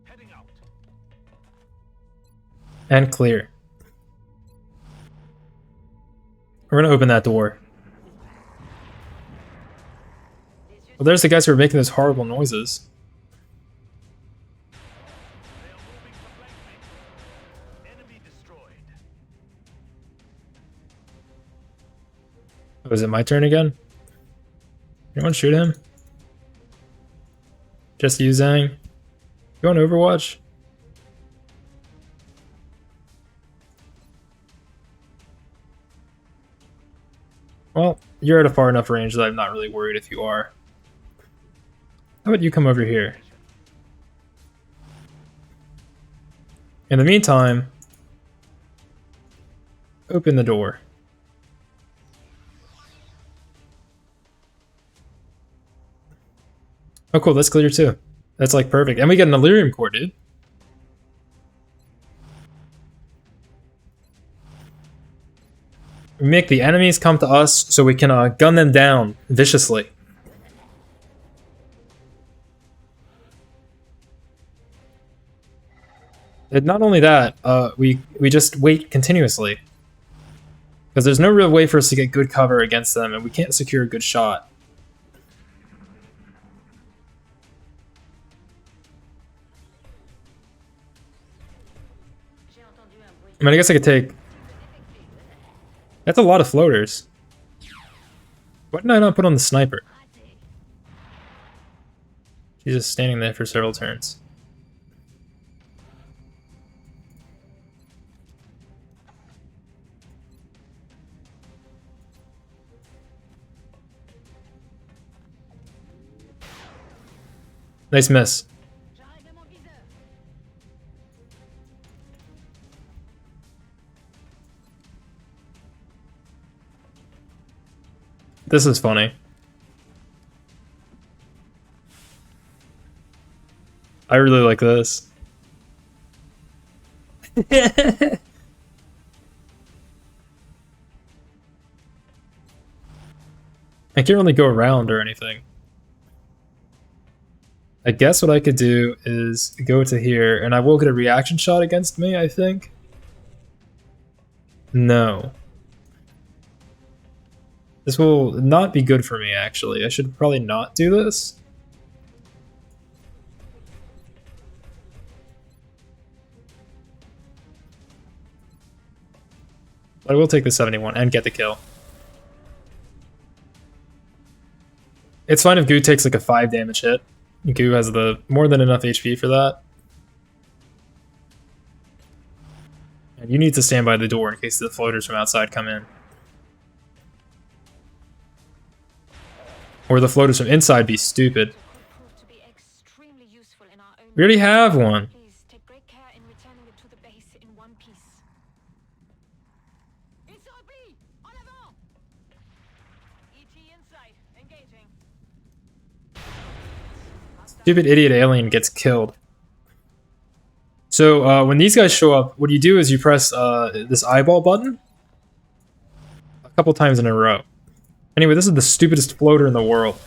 Heading out. And clear. We're gonna open that door. Well, there's the guys who are making those horrible noises. They are moving to flank me. Enemy destroyed. Oh, is it my turn again? Anyone shoot him? Just you, Zhang? You on Overwatch? Well, you're at a far enough range that I'm not really worried if you are. How about you come over here? In the meantime, open the door. Oh cool, that's clear too. That's like perfect. And we get an Illyrium core, dude. We make the enemies come to us so we can gun them down viciously. And not only that, we just wait continuously. Because there's no real way for us to get good cover against them, and we can't secure a good shot. I mean, I guess I could take... That's a lot of floaters. Why didn't I not put on the sniper? She's just standing there for several turns. Nice miss. This is funny. I really like this. I can't really go around or anything. I guess what I could do is go to here, and I will get a reaction shot against me, I think. No. This will not be good for me, actually. I should probably not do this. But I will take the 71 and get the kill. It's fine if Goo takes like a 5 damage hit. Goo has the more than enough HP for that. And you need to stand by the door in case the floaters from outside come in. Or the floaters from inside be stupid. We already have one. Please take great care in returning it to the base in one piece. Stupid idiot alien gets killed. So when these guys show up, what you do is you press this eyeball button a couple times in a row. Anyway, this is the stupidest floater in the world.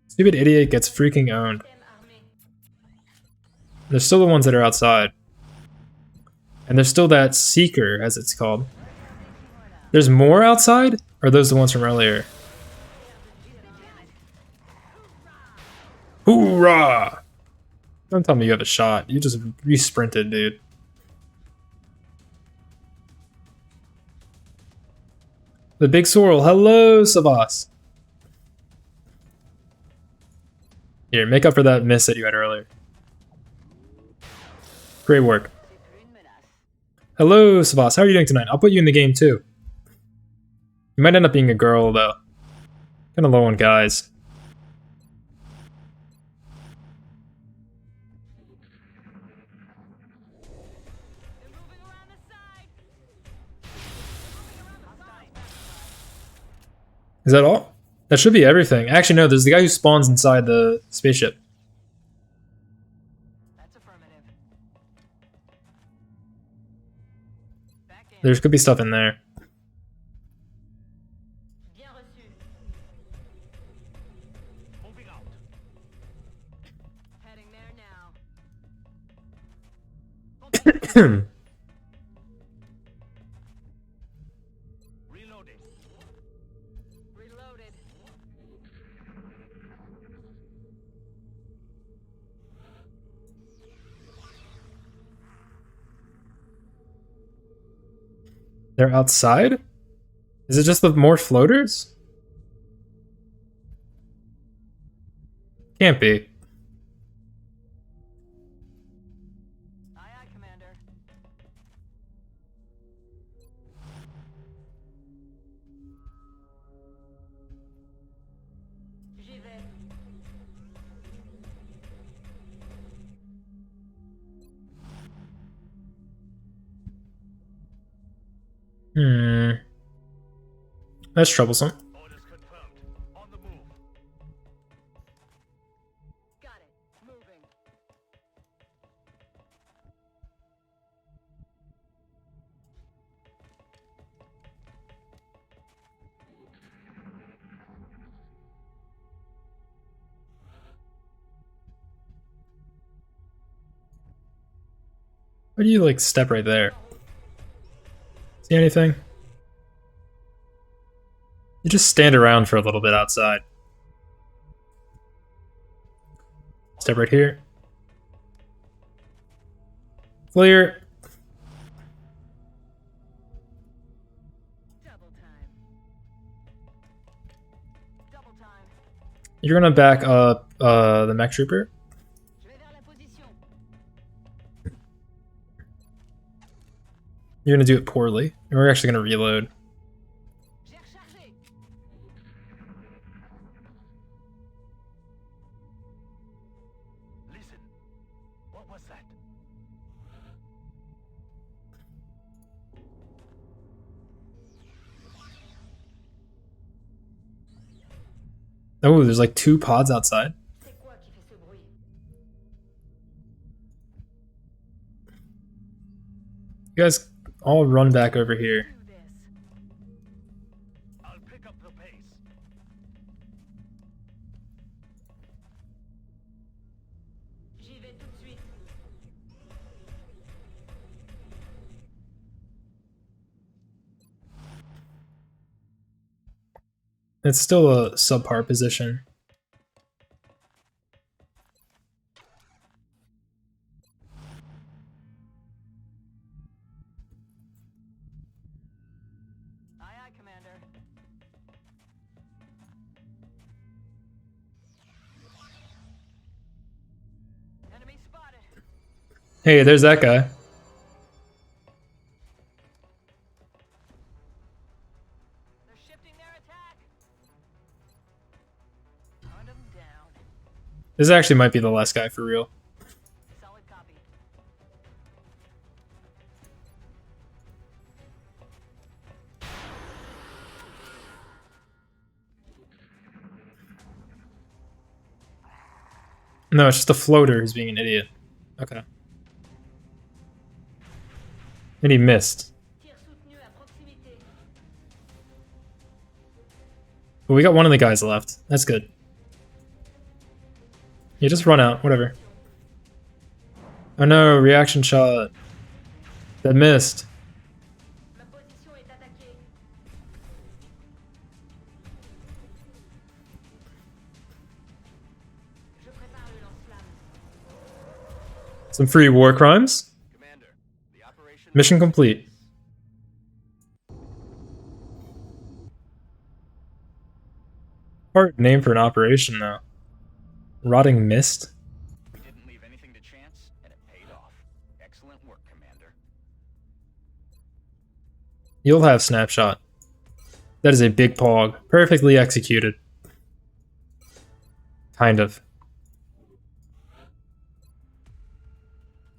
Stupid idiot gets freaking owned. There's still the ones that are outside. And there's still that Seeker, as it's called. There's more outside? Or are those the ones from earlier? Hoorah! Don't tell me you have a shot. You just re-sprinted, dude. The big Sorrel. Hello, Savas. Here, make up for that miss that you had earlier. Great work. Hello, Savas. How are you doing tonight? I'll put you in the game, too. You might end up being a girl, though. Kind of low on guys. Is that all? That should be everything. Actually, no, there's the guy who spawns inside the spaceship. That's affirmative. There could be stuff in there. Bien reçu. Moving out. Heading there now. Reloading. Reloaded. They're outside? Is it just the more floaters? Can't be. Aye, aye, Commander. J'y vais. That's troublesome. Orders confirmed. On the move. Got it. Moving. Why do you like step right there? See anything? You just stand around for a little bit outside. Step right here. Clear. Double time. Double time. You're gonna back up the mech trooper. Je vais vers la position. You're gonna do it poorly. And we're actually gonna reload. J'ai rechargé. Listen. What was that? Oh, there's like 2 pods outside. C'est quoi qui fait ce bruit? You guys all run back over here. Do this. I'll pick up the pace. J'y vais tout de suite. It's still a subpar position. Aye, aye, Commander. Enemy spotted. Hey, there's that guy. They're shifting their attack. Hunt them down. This actually might be the last guy for real. Solid copy. No, it's just a floater who's being an idiot. Okay. And he missed. Tir soutenu à proximité. But we got one of the guys left. That's good. You just run out, whatever. Oh no, reaction shot. That missed. Ma position est attaquée. Je prépare le lance-flamme. Some free war crimes. Commander, the operation... Mission complete. Hard name for an operation, though. Rotting Mist? We didn't leave anything to chance, and it paid off. Excellent work, Commander. You'll have Snapshot. That is a big pog. Perfectly executed. Kind of.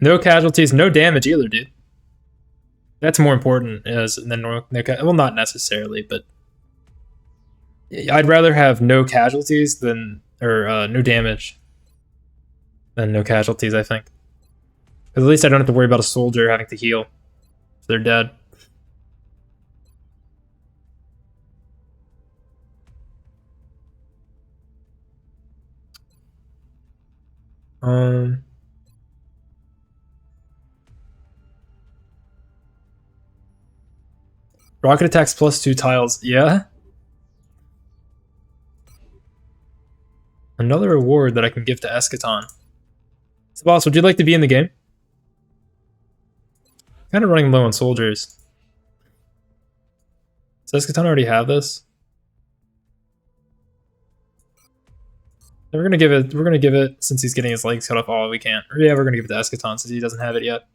No casualties, no damage either, dude. That's more important than well, not necessarily, but I'd rather have no casualties than no damage than no casualties. I think, because at least I don't have to worry about a soldier having to heal if they're dead. Rocket attacks +2 tiles. Yeah. Another reward that I can give to Eschaton. So, boss, would you like to be in the game? Kind of running low on soldiers. Does Eschaton already have this? We're gonna give it. We're gonna give it since he's getting his legs cut off. Oh, we can't. Or yeah, we're gonna give it to Eschaton since he doesn't have it yet.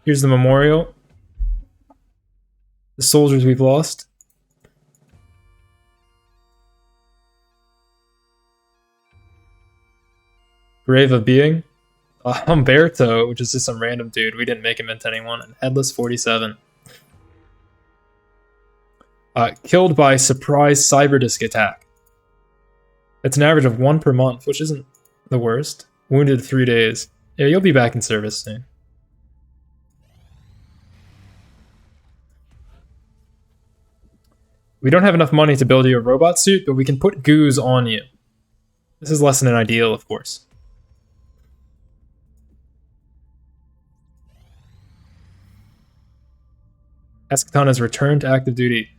Here's the memorial. The soldiers we've lost. Grave of Being. Humberto, which is just some random dude. We didn't make him into anyone. And Headless 47. Killed by surprise cyber disc attack. That's an average of 1 per month, which isn't the worst. Wounded 3 days. Yeah, you'll be back in service soon. We don't have enough money to build you a robot suit, but we can put goos on you. This is less than an ideal, of course. Eschaton has returned to active duty.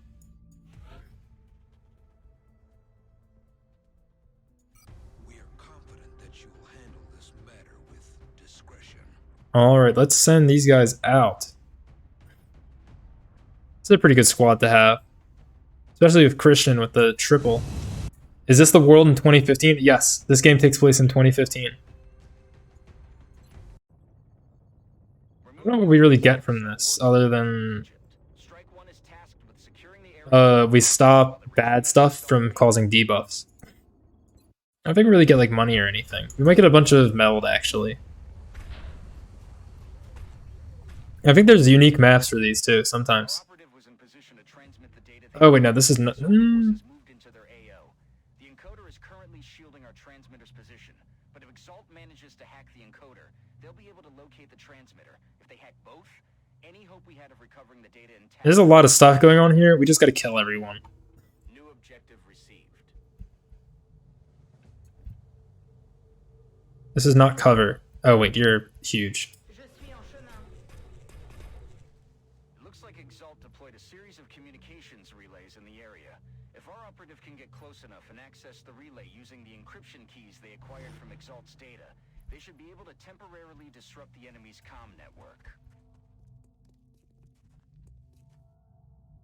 We are confident that you will handle this matter with discretion. Alright, let's send these guys out. It's a pretty good squad to have. Especially with Christian with the triple. Is this the world in 2015? Yes, this game takes place in 2015. I don't know what we really get from this, other than we stop bad stuff from causing debuffs. I don't think we really get like money or anything. We might get a bunch of meld actually. I think there's unique maps for these too sometimes. Oh wait, no, this is not. The encoder is currently shielding our transmitter's position, but if Exalt manages to hack the encoder, they'll be able to locate the transmitter. If they hack both, any hope we had of recovering the data intact. There's a lot of stuff going on here. We just gotta kill everyone. New objective received. This is not cover. Oh wait, you're huge. Je suis en chemin. It looks like Exalt deployed a series of communications relays in the area. If our operative can get close enough and access the relay using the encryption keys they acquired from Exalt's data, they should be able to temporarily disrupt the enemy's comm network.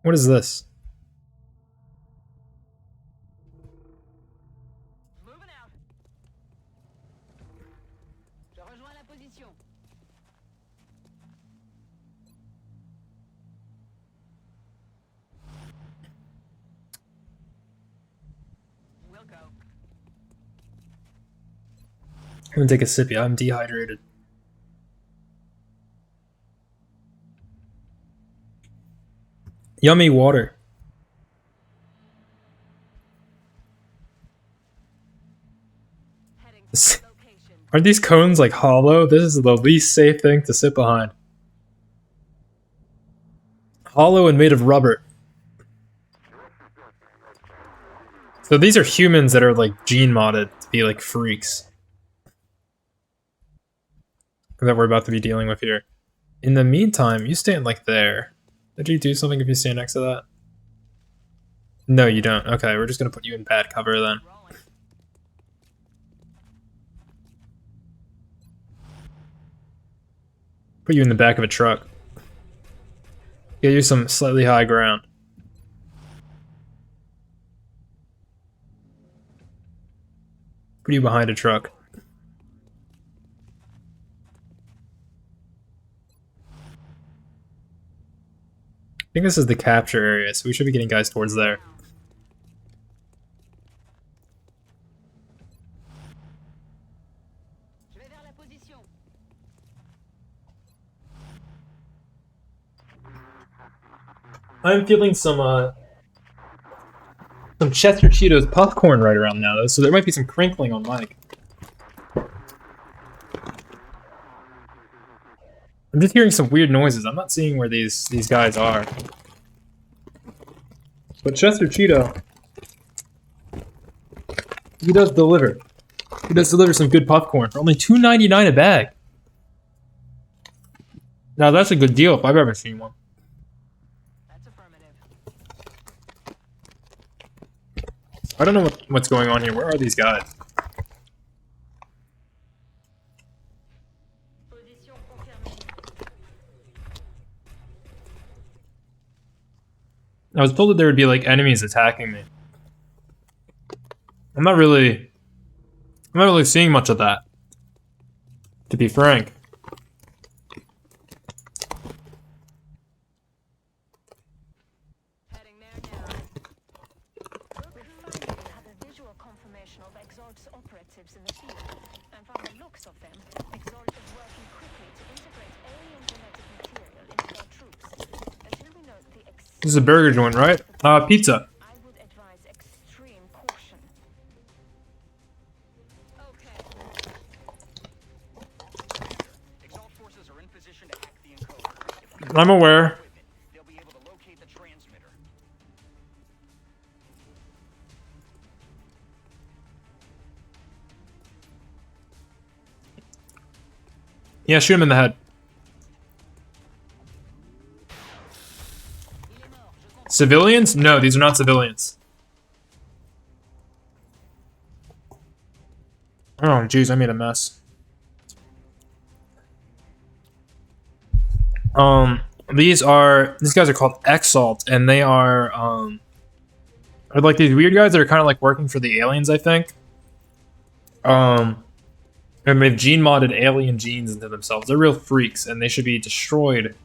What is this? Moving out. Je rejoins la position. We'll go. I'm gonna take a sip. Yeah, I'm dehydrated. Yummy water. Heading to location. Are these cones like hollow? This is the least safe thing to sit behind. Hollow and made of rubber. So these are humans that are like gene modded to be like freaks. That we're about to be dealing with here. In the meantime, you stand like there. Did you do something if you stand next to that? No, you don't. Okay, we're just gonna put you in bad cover then. Rolling. Put you in the back of a truck. Get you some slightly high ground. Put you behind a truck. I think this is the capture area, so we should be getting guys towards there. Je vais vers la position. I'm feeling some Chester Cheetos popcorn right around now, though, so there might be some crinkling on mic. I'm just hearing some weird noises. I'm not seeing where these guys are. But Chester Cheeto, he does deliver. He does deliver some good popcorn for only $2.99 a bag. Now that's a good deal if I've ever seen one. That's affirmative. I don't know what's going on here. Where are these guys? Position confirmée. I was told that there would be like enemies attacking me. I'm not really seeing much of that, to be frank. Heading there now. We finally have a visual confirmation of Exalt's operatives in the field. And from the looks of them, Exalt is working quickly to integrate alien genetic material into their troops. Until we know the exact This is a burger joint, right? Pizza. I would advise extreme caution. Okay. Exalt forces are in position to hack the encoder. If we I'm aware. equipment, they'll be able to locate the transmitter. Yeah, shoot him in the head. Civilians? No, these are not civilians. Oh, jeez, I made a mess. These guys are called Exalt, and they are like these weird guys that are kind of like working for the aliens, I think. And they've gene modded alien genes into themselves. They're real freaks, and they should be destroyed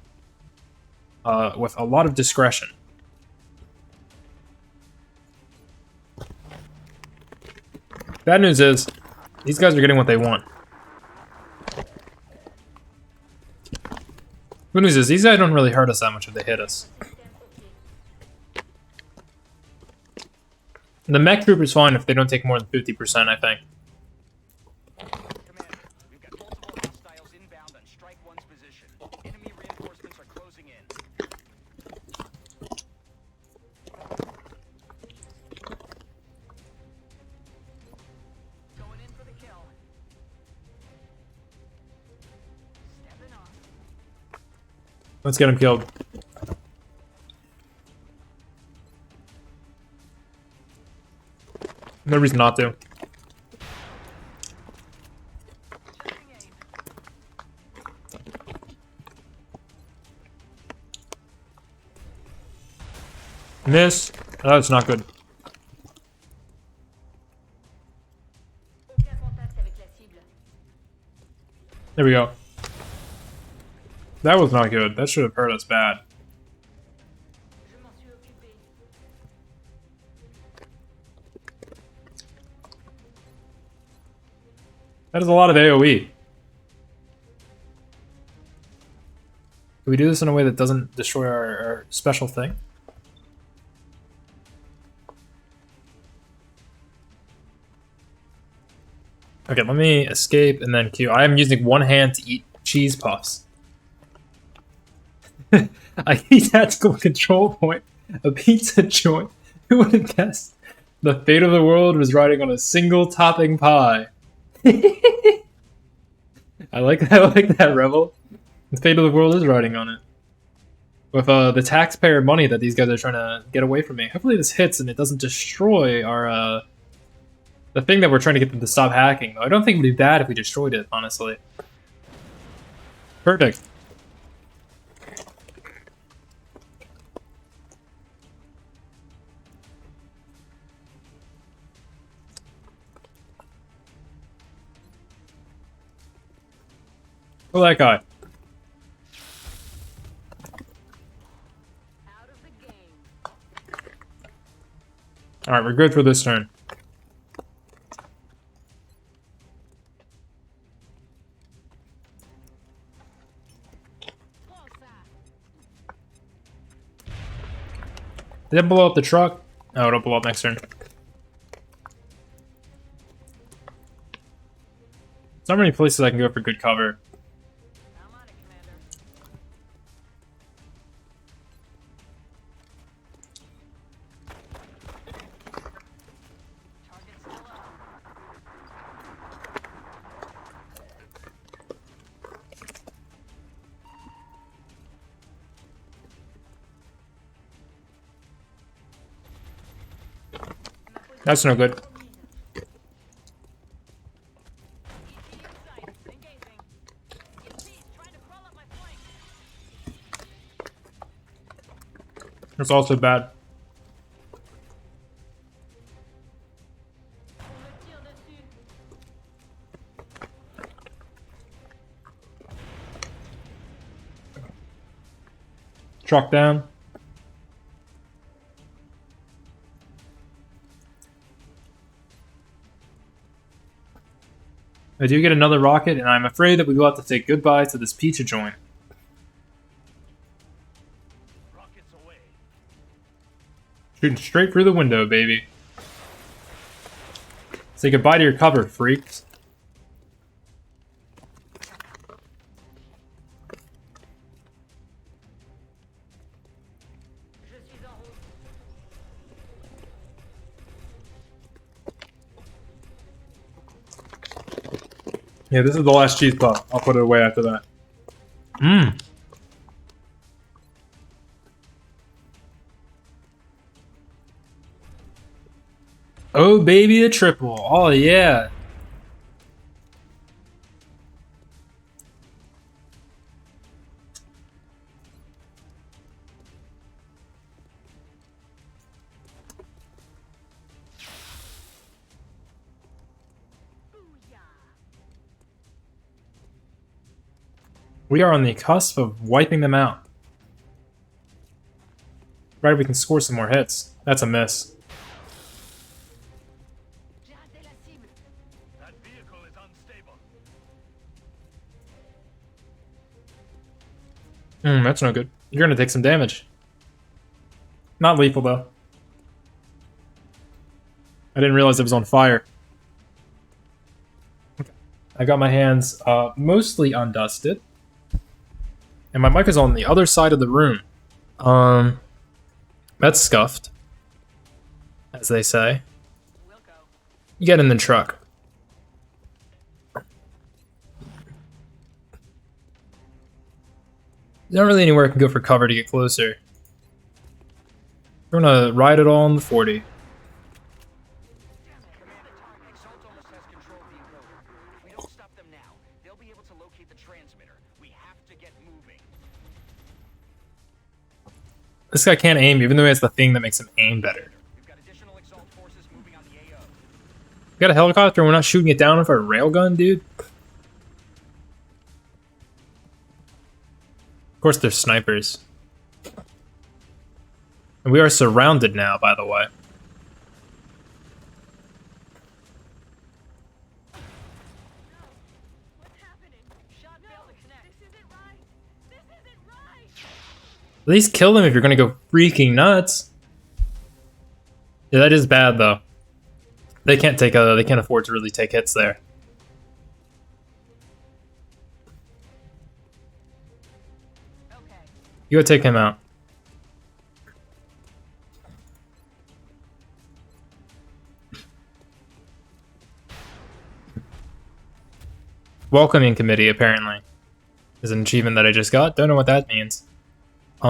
with a lot of discretion. Bad news is, these guys are getting what they want. Good news is, these guys don't really hurt us that much if they hit us. The mech troop is fine if they don't take more than 50%, I think. Commander, we've got multiple hostiles inbound on Strike One's position. Enemy reinforcements are closing in. Going in for the kill. Stepping off. Let's get him killed. No reason not to. Checking aim. Miss. Oh, that's not good. Aucun contact avec la cible. There we go. That was not good. That should have hurt us bad. Je m'en suis occupé. That is a lot of AoE. Can we do this in a way that doesn't destroy our special thing? Okay, let me escape and then Q. I am using one hand to eat cheese puffs. I eat tactical control point, a pizza joint. Who would have guessed? The fate of the world was riding on a single topping pie. I like that, Rebel. The fate of the world is riding on it. With the taxpayer money that these guys are trying to get away from me. Hopefully this hits and it doesn't destroy our the thing that we're trying to get them to stop hacking. I don't think it would be bad if we destroyed it, honestly. Perfect. Kill that guy. Out of the game. Alright, we're good for this turn. Prends ça. Did it blow up the truck? Oh, it'll blow up next turn. There's not many places I can go for good cover. I'm on it, Commander. Target still up. That's no good. ET in sight. Engaging. In peace. It's also bad. Truck down. I do get another rocket, and I'm afraid that we will have to say goodbye to this pizza joint. Rockets away. Shooting straight through the window, baby. Say goodbye to your cover, freaks. Yeah, this is the last cheese puff. I'll put it away after that. Mmm. Oh, baby, a triple. Oh, yeah. We are on the cusp of wiping them out. Right, we can score some more hits. That's a miss. That vehicle is unstable. That's no good. You're gonna take some damage. Not lethal, though. I didn't realize it was on fire. Okay. I got my hands mostly undusted. And my mic is on the other side of the room. That's scuffed, as they say. You get in the truck. There's not really anywhere I can go for cover to get closer. We're gonna ride it all on the 40. Exalt almost has control of the encoder. If we don't stop them now, they'll be able to locate the transmitter. We have to get moving. This guy can't aim, even though he has the thing that makes him aim better. We've got additional Exalt forces moving on the AO. We got a helicopter and we're not shooting it down with our railgun, dude? Of course they're snipers. And we are surrounded now, by the way. What's happening? Shot failed to connect. This isn't right. This isn't right. At least kill them if you're gonna go freaking nuts. Yeah, that is bad though. They can't afford to really take hits there. Okay. You go take him out. Welcoming committee, apparently, is an achievement that I just got. Don't know what that means. Je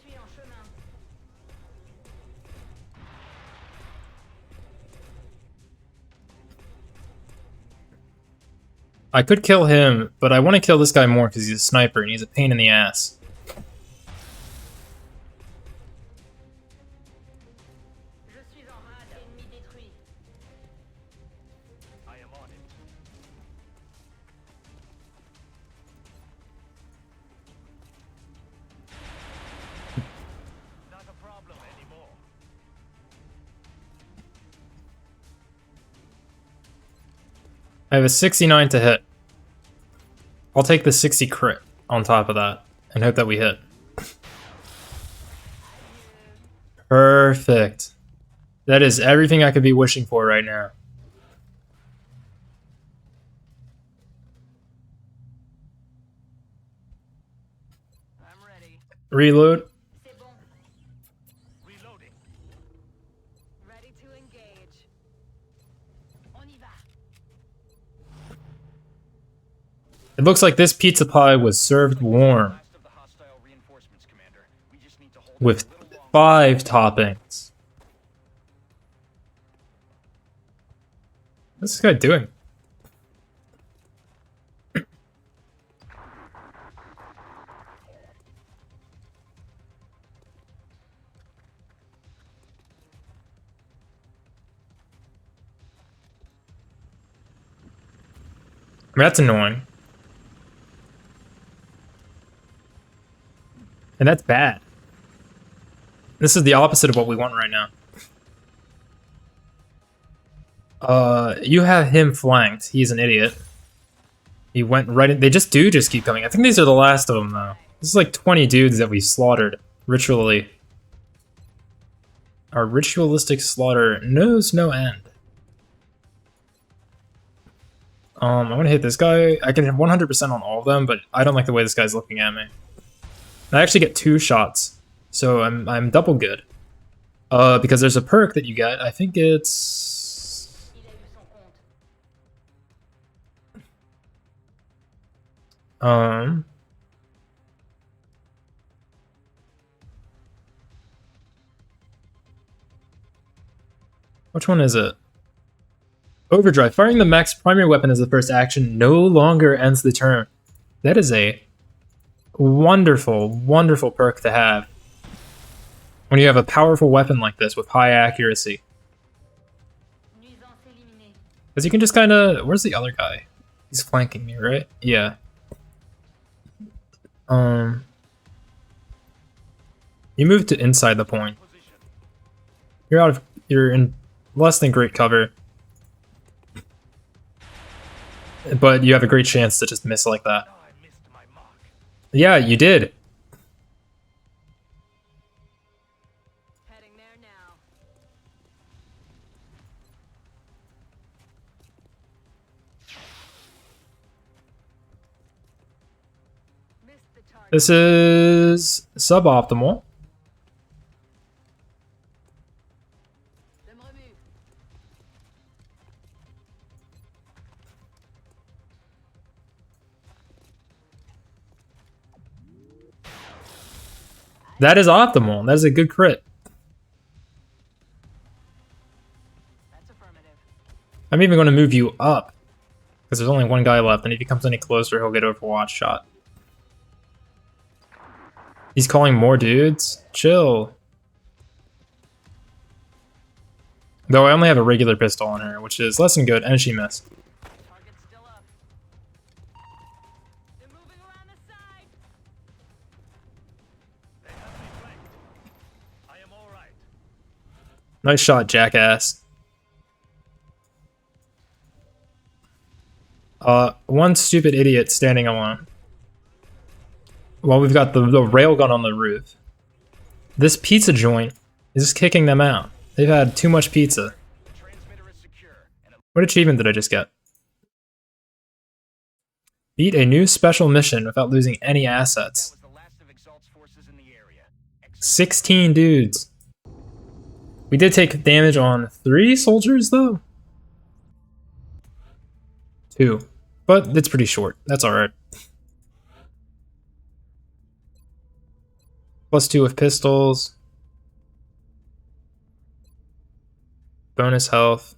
suis en chemin. I could kill him, but I want to kill this guy more because he's a sniper and he's a pain in the ass. Je suis en rade. Ennemi détruit. I am on it. Not a problem anymore. I have a 69 to hit. I'll take the 60 crit on top of that and hope that we hit. Perfect. That is everything I could be wishing for right now. I'm ready. Reload. C'est bon. Reloading. Ready to engage. On y va. It looks like this pizza pie was served warm Last of the hostile reinforcements, Commander. We just need to hold with it a little longer. 5 toppings. What's this guy doing? I mean, that's annoying. And that's bad. This is the opposite of what we want right now. You have him flanked. He's an idiot. He went right in. They just keep coming. I think these are the last of them, though. This is like 20 dudes that we slaughtered ritually. Our ritualistic slaughter knows no end. I'm gonna hit this guy. I can hit 100% on all of them, but I don't like the way this guy's looking at me. I actually get 2 shots, so I'm double good. Because there's a perk that you get. I think it's... Which one is it? Overdrive. Firing the max primary weapon as the first action no longer ends the turn. That is a wonderful, wonderful perk to have when you have a powerful weapon like this with high accuracy. Because you can just kind of... Where's the other guy? He's flanking me, right? Yeah. You move to inside the point. You're in less than great cover. But you have a great chance to just miss like that. Yeah, you did. Heading there now. Missed the target. This is suboptimal. That is optimal. That is a good crit. That's affirmative. I'm even going to move you up. Because there's only one guy left, and if he comes any closer, he'll get Overwatch shot. He's calling more dudes? Chill. Though I only have a regular pistol on her, which is less than good, and she missed. Target's still up. They're moving around the side. They have me flanked. I am all right. Nice shot, jackass. One stupid idiot standing alone. Well, we've got the railgun on the roof. This pizza joint is just kicking them out. They've had too much pizza. Transmitter is secure. And What achievement did I just get? Beat a new special mission without losing any assets. that was the last of Exalt's forces in the area. 16 dudes. We did take damage on 3 soldiers, though? 2. But it's pretty short. That's alright. +2 with pistols. Bonus health.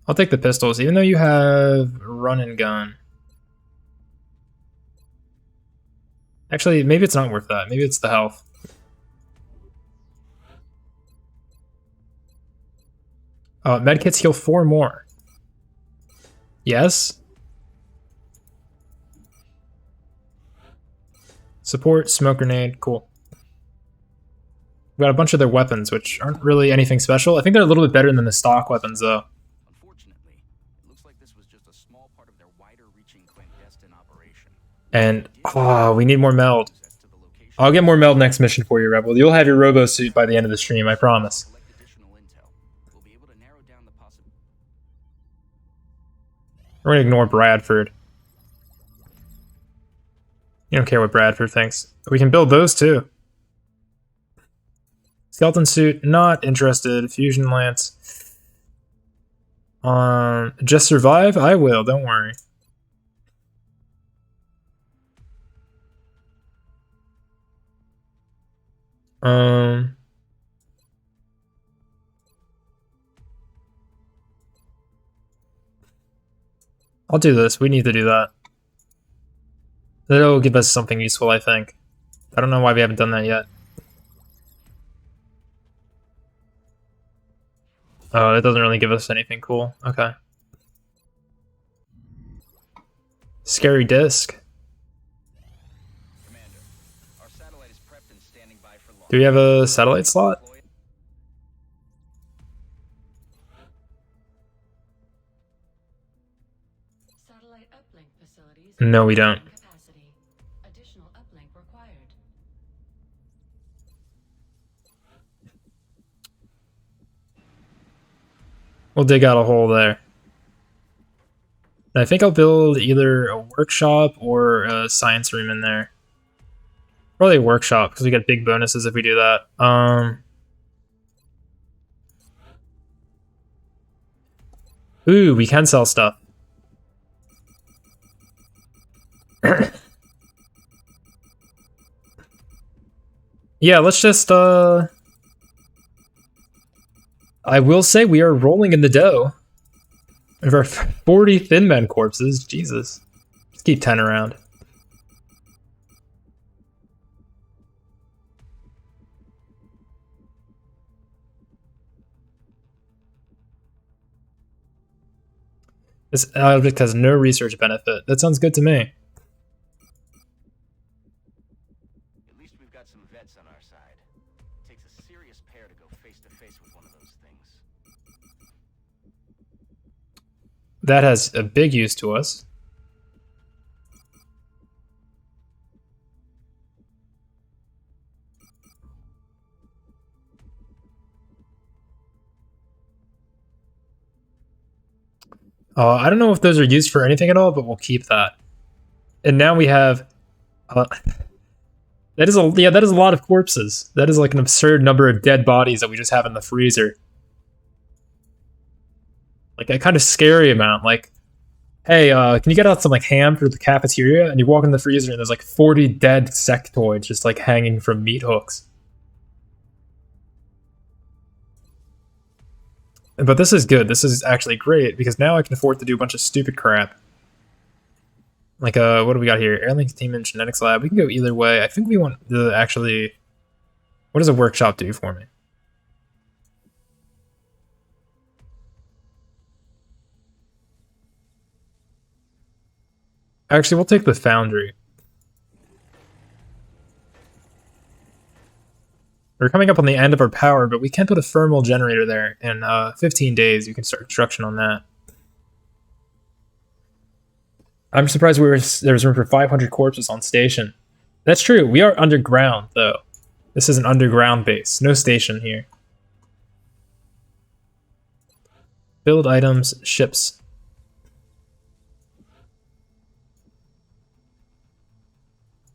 I'll take the pistols, even though you have run and gun. Actually, maybe it's not worth that. Maybe it's the health. Medkits heal 4 more. Yes? Support, smoke grenade, cool. We got a bunch of their weapons, which aren't really anything special. I think they're a little bit better than the stock weapons, though. Unfortunately, it looks like this was just a small part of their wider-reaching clandestine operation. And, we need more meld. I'll get more meld next mission for you, Rebel. You'll have your robo suit by the end of the stream, I promise. Collect additional intel. We'll be able to narrow down the possible. We're gonna ignore Bradford. You don't care what Bradford thinks. We can build those too. Skeleton suit, not interested. Fusion lance. Just survive? I will, don't worry. I'll do this. We need to do that. That'll give us something useful, I think. I don't know why we haven't done that yet. Oh, it doesn't really give us anything cool. Okay. Scary disc. Commander, our satellite is prepped and standing by for launch. Do we have a satellite slot? Satellite uplink facilities. No, we don't. Capacity. Additional uplink required. We'll dig out a hole there. And I think I'll build either a workshop or a science room in there. Probably a workshop, because we get big bonuses if we do that. Ooh, we can sell stuff. Yeah, let's just, I will say we are rolling in the dough. Of our 40 Thin Men corpses, Jesus. Just keep 10 around. This object has no research benefit. That sounds good to me. At least we've got some vets on our side. It takes a serious pair to go face to face with one of those things. That has a big use to us. I don't know if those are used for anything at all, but we'll keep that. And now we have... that is a lot of corpses. That is like an absurd number of dead bodies that we just have in the freezer. Like a kind of scary amount. Like, hey, can you get out some like ham for the cafeteria? And you walk in the freezer and there's like 40 dead sectoids just like hanging from meat hooks. But this is good. This is actually great because now I can afford to do a bunch of stupid crap. Like, what do we got here? Airlink Containment Genetics Lab. We can go either way. I think we want to actually... What does a workshop do for me? Actually, we'll take the Foundry. We're coming up on the end of our power, but we can put a thermal generator there. In 15 days, you can start construction on that. I'm surprised there was room for 500 corpses on station. That's true. We are underground, though. This is an underground base. No station here. Build items, ships.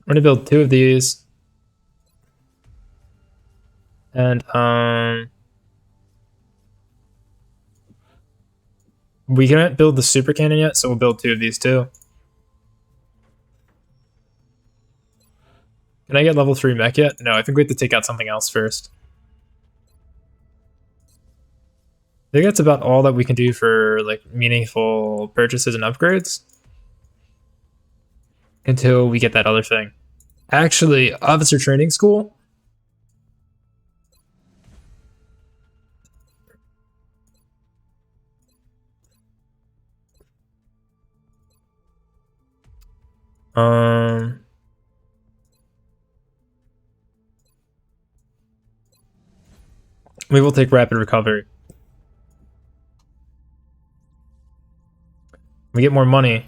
I'm going to build 2 of these. And, we can't build the super cannon yet, so we'll build 2 of these too. Can I get level 3 mech yet? No, I think we have to take out something else first. I think that's about all that we can do for like meaningful purchases and upgrades. Until we get that other thing. Actually, officer training school? We will take rapid recovery. We get more money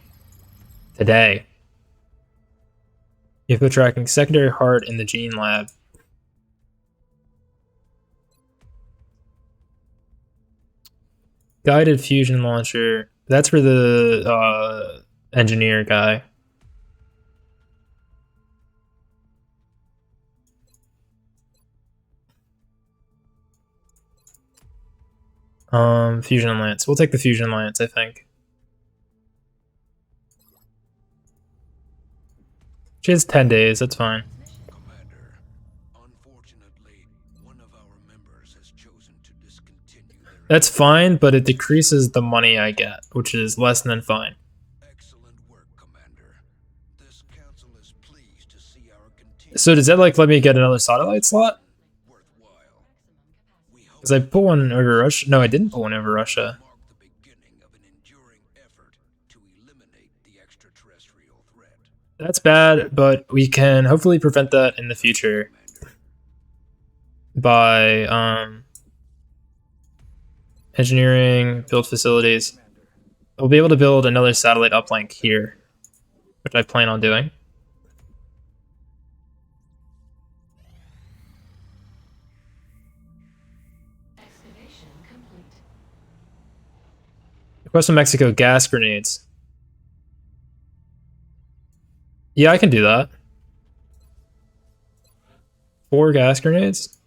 today. If we're tracking secondary heart in the gene lab. Guided fusion launcher. That's for the engineer guy. Fusion lance. We'll take the fusion lance, I think. She has 10 days, that's fine. Commander, unfortunately, one of our members has chosen to discontinue their... That's fine, but it decreases the money I get, which is less than fine. Excellent work, Commander. This council is pleased to see our continued So does that like let me get another satellite slot? worthwhile. We hope Because I put one over Russia. No, I didn't put one over Russia. mark the beginning of an enduring effort to eliminate the extraterrestrial That's bad, but we can hopefully prevent that in the future by engineering, build facilities. We'll be able to build another satellite uplink here, which I plan on doing. Excavation complete. Request from Mexico, gas grenades. Yeah, I can do that. 4 gas grenades.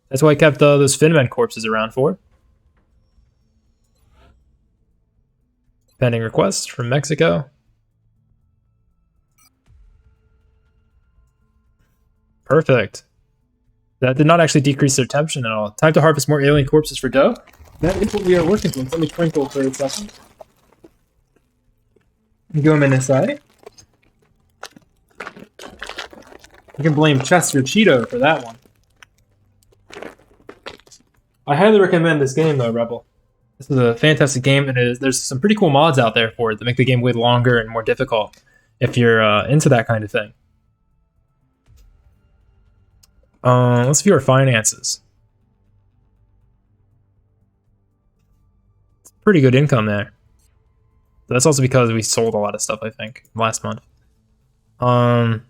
That's why I kept those Finmen corpses around for. Pending request from Mexico. Perfect. That did not actually decrease their tension at all. Time to harvest more alien corpses for dough. That is what we are working towards. Let me twinkle for a second. Go inside. You can blame Chester Cheeto for that one. I highly recommend this game though, Rebel. This is a fantastic game, and there's some pretty cool mods out there for it that make the game way longer and more difficult if you're into that kind of thing. Let's view our finances. It's pretty good income there. That's also because we sold a lot of stuff, I think, last month. I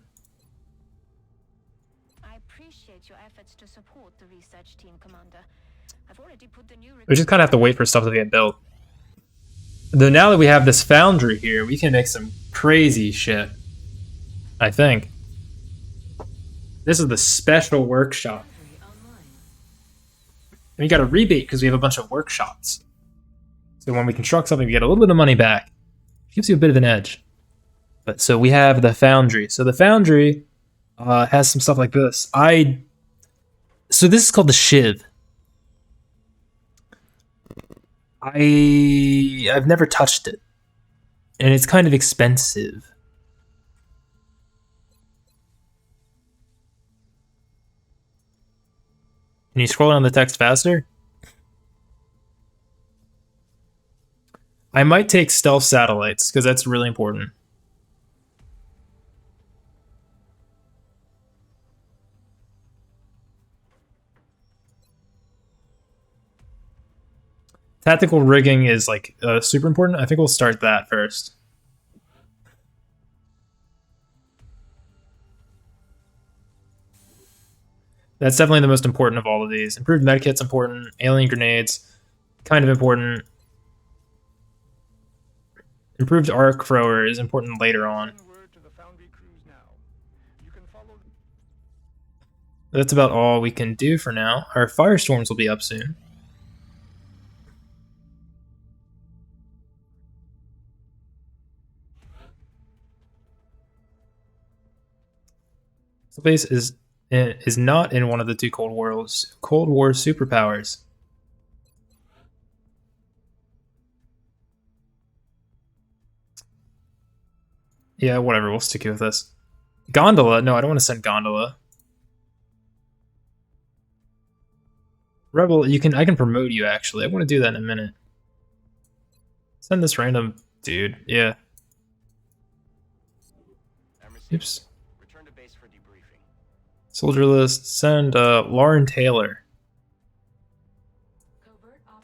appreciate your efforts to support the research team, Commander. I've already put the new We just kind of have to wait for stuff to get built. Though now that we have this foundry here, we can make some crazy shit. I think. This is the special workshop. And we got a rebate because we have a bunch of workshops. So when we construct something, we get a little bit of money back. It gives you a bit of an edge. But so we have the foundry. So the foundry has some stuff like this. So this is called the Shiv. I've never touched it. And it's kind of expensive. Can you scroll down the text faster? I might take stealth satellites, because that's really important. Tactical rigging is like super important. I think we'll start that first. That's definitely the most important of all of these. Improved medkit's important. Alien grenades, kind of important. Improved arc thrower is important later on. That's about all we can do for now. Our firestorms will be up soon. Space is not in one of the two Cold War superpowers. Yeah, whatever. We'll stick with this. Gondola? No, I don't want to send Gondola. Rebel, I can promote you actually. I want to do that in a minute. Send this random dude. Yeah. Oops. Return to base for debriefing. Soldier list. Send Lauren Taylor.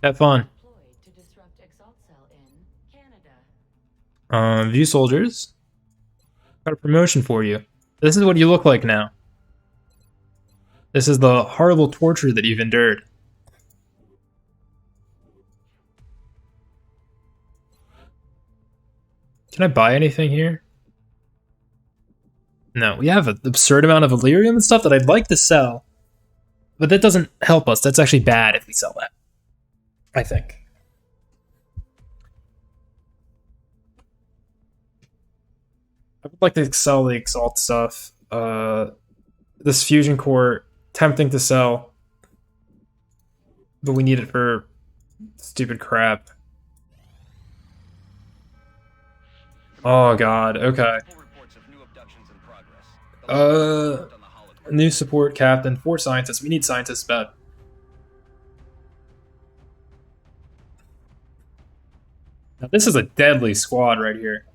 Have fun. Deployed to disrupt Exalt Cell in Canada. View soldiers. Got a promotion for you. This is what you look like now. This is the horrible torture that you've endured. Can I buy anything here? No, we have an absurd amount of Illyrium and stuff that I'd like to sell. But that doesn't help us. That's actually bad if we sell that. I think. I would like to sell the Exalt stuff. This fusion core, tempting to sell. But we need it for stupid crap. Oh god, okay. New support captain, 4 scientists. We need scientists bad. Now this is a deadly squad right here.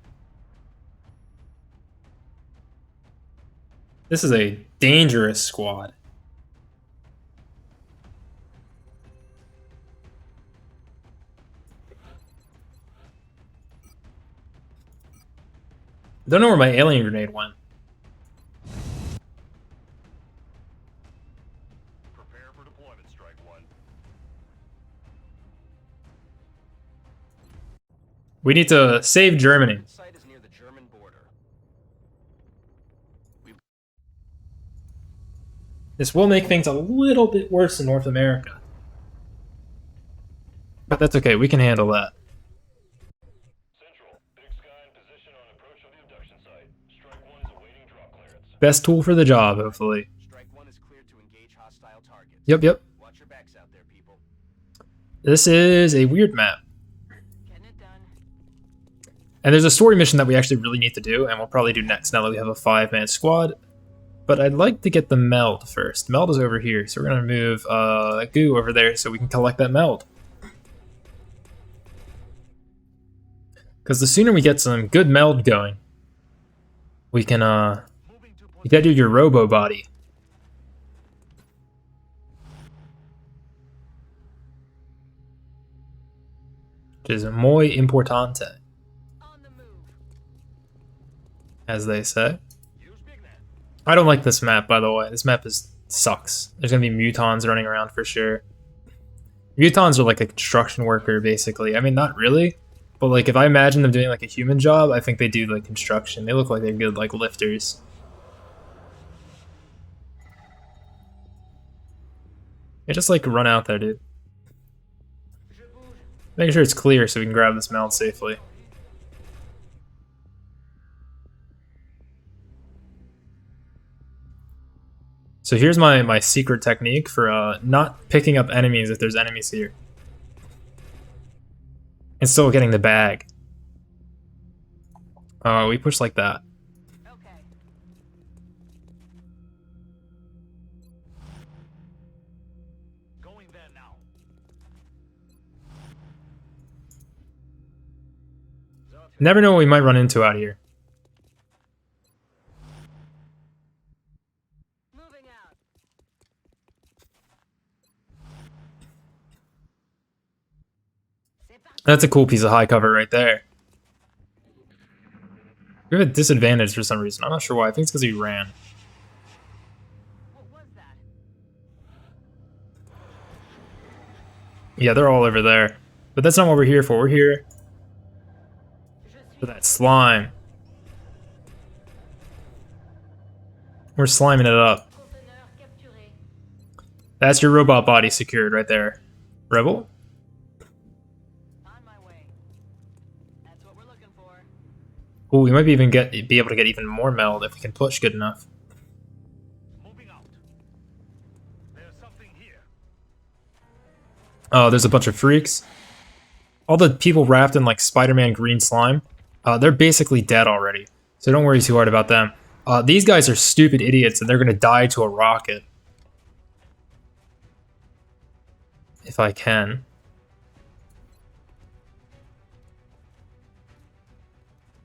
This is a dangerous squad. Don't know where my alien grenade went. Prepare for deployment, Strike One. We need to save Germany. Site is near the German border. This will make things a little bit worse in North America. But that's okay, we can handle that. Central, Big Sky in position on approach of the abduction site. Strike One is awaiting drop clearance. Best tool for the job, hopefully. Strike One is cleared to engage hostile targets. Yep. Watch your backs out there, people. This is a weird map. Getting it done. And there's a story mission that we actually really need to do, and we'll probably do next now that we have a 5-man squad. But I'd like to get the meld first. Meld is over here, so we're gonna move goo over there so we can collect that meld. Because the sooner we get some good meld going, we can you gotta do your robo body. Which is muy importante, On the move. as they say. Use Big Man. I don't like this map, by the way. This map sucks. There's gonna be mutons running around for sure. Mutons are like a construction worker, basically. I mean, not really, but like if I imagine them doing like a human job, I think they do like construction. They look like they're good like lifters. Yeah, just like run out there, dude. Making sure it's clear so we can grab this meld safely. So here's my secret technique for not picking up enemies if there's enemies here. And still getting the bag. We push like that. Okay. Going there now. Never know what we might run into out here. Moving out. C'est parti. That's a cool piece of high cover right there. We have a disadvantage for some reason. I'm not sure why. I think it's because we ran. What was that? Yeah, they're all over there. But that's not what we're here for. We're here for that slime. We're sliming it up. Conteneur capturé. That's your robot body secured right there. Rebel? On my way. That's what we're looking for. Ooh, we might even be able to get even more meld if we can push good enough. Moving out. There's something here. Oh, there's a bunch of freaks. All the people wrapped in like Spider-Man green slime, they're basically dead already. So don't worry too hard about them. These guys are stupid idiots and they're gonna die to a rocket. If I can.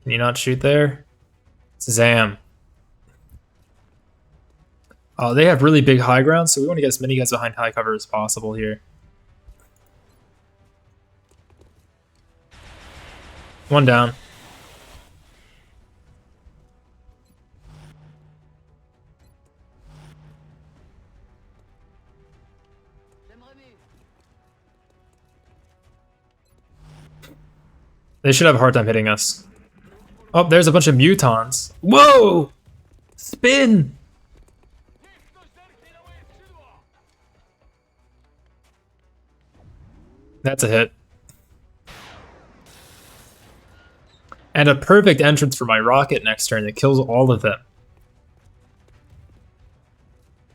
Can you not shoot there? Zam. They have really big high ground, so we want to get as many guys behind high cover as possible here. One down. Je me remue. They should have a hard time hitting us. Oh, there's a bunch of mutons. Whoa! Spin! That's a hit. And a perfect entrance for my rocket next turn that kills all of them.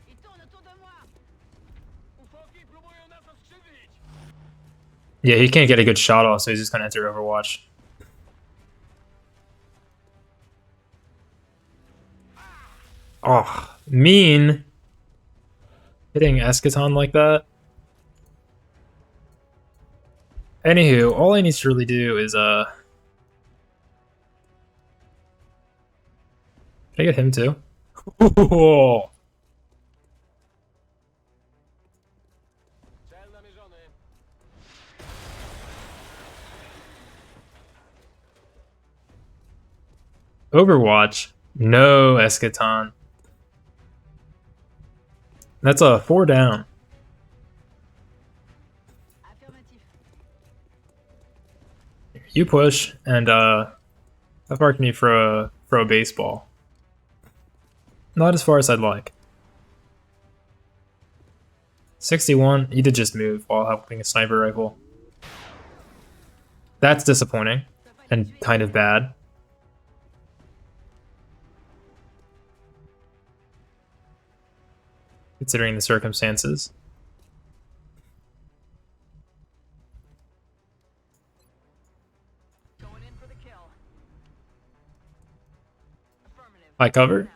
Il tourne autour de moi. Yeah, he can't get a good shot off, so he's just gonna enter Overwatch. Oh, mean. Hitting Eschaton like that. Anywho, all I need to really do is, Can I get him too? Oh. Cel namierzony. Overwatch. No, Eschaton. That's a 4 down. You push and that marked me for a baseball. Not as far as I'd like. 61. He did just move while helping a sniper rifle. That's disappointing and kind of bad. Considering the circumstances. Going in for the kill. Affirmative. High cover.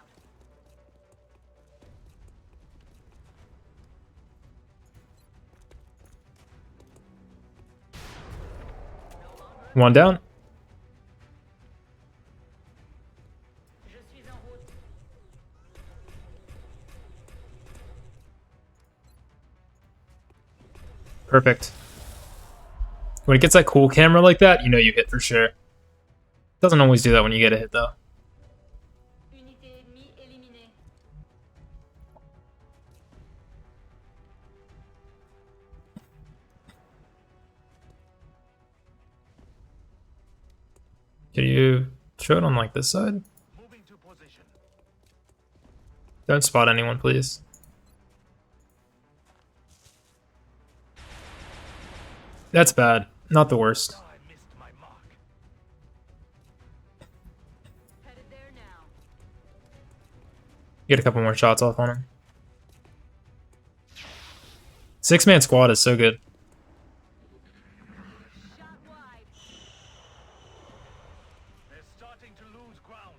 One down. Je suis en route. Perfect. When it gets that cool camera like that, you know you hit for sure. Doesn't always do that when you get a hit though. Unité ennemie éliminée. Can you show it on like this side? Moving to position. Don't spot anyone, please. That's bad. Not the worst. I missed my mark. Headed there now. Get a couple more shots off on him. 6-man squad is so good. Shot wide. They're starting to lose ground.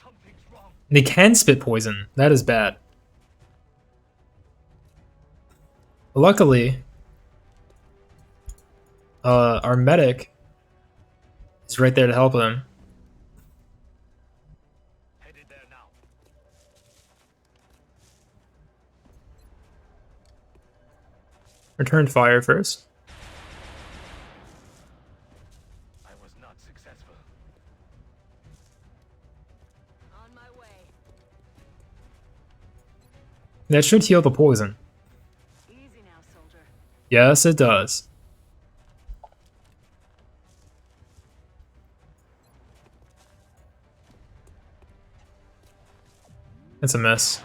Something's wrong. They can spit poison. That is bad. Luckily, our medic is right there to help him. Headed there now. Return fire first. I was not successful. On my way. That should heal the poison. Easy now, soldier. Yes, it does. It's a mess.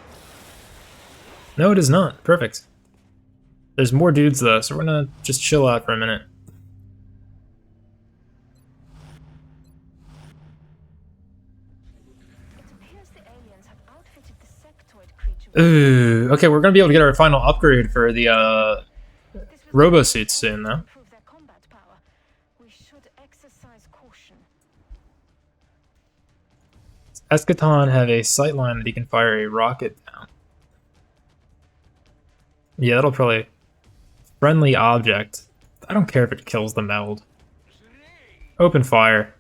No, it is not. Perfect. There's more dudes though, so we're gonna just chill out for a minute. It appears the aliens have outfitted the sectoid creature. Ooh, okay, we're gonna be able to get our final upgrade for the This was robo suits soon though. improve their combat power. We should exercise caution. Eschaton have a sightline that he can fire a rocket down. Yeah, that'll probably... Friendly object. I don't care if it kills the meld. Open fire.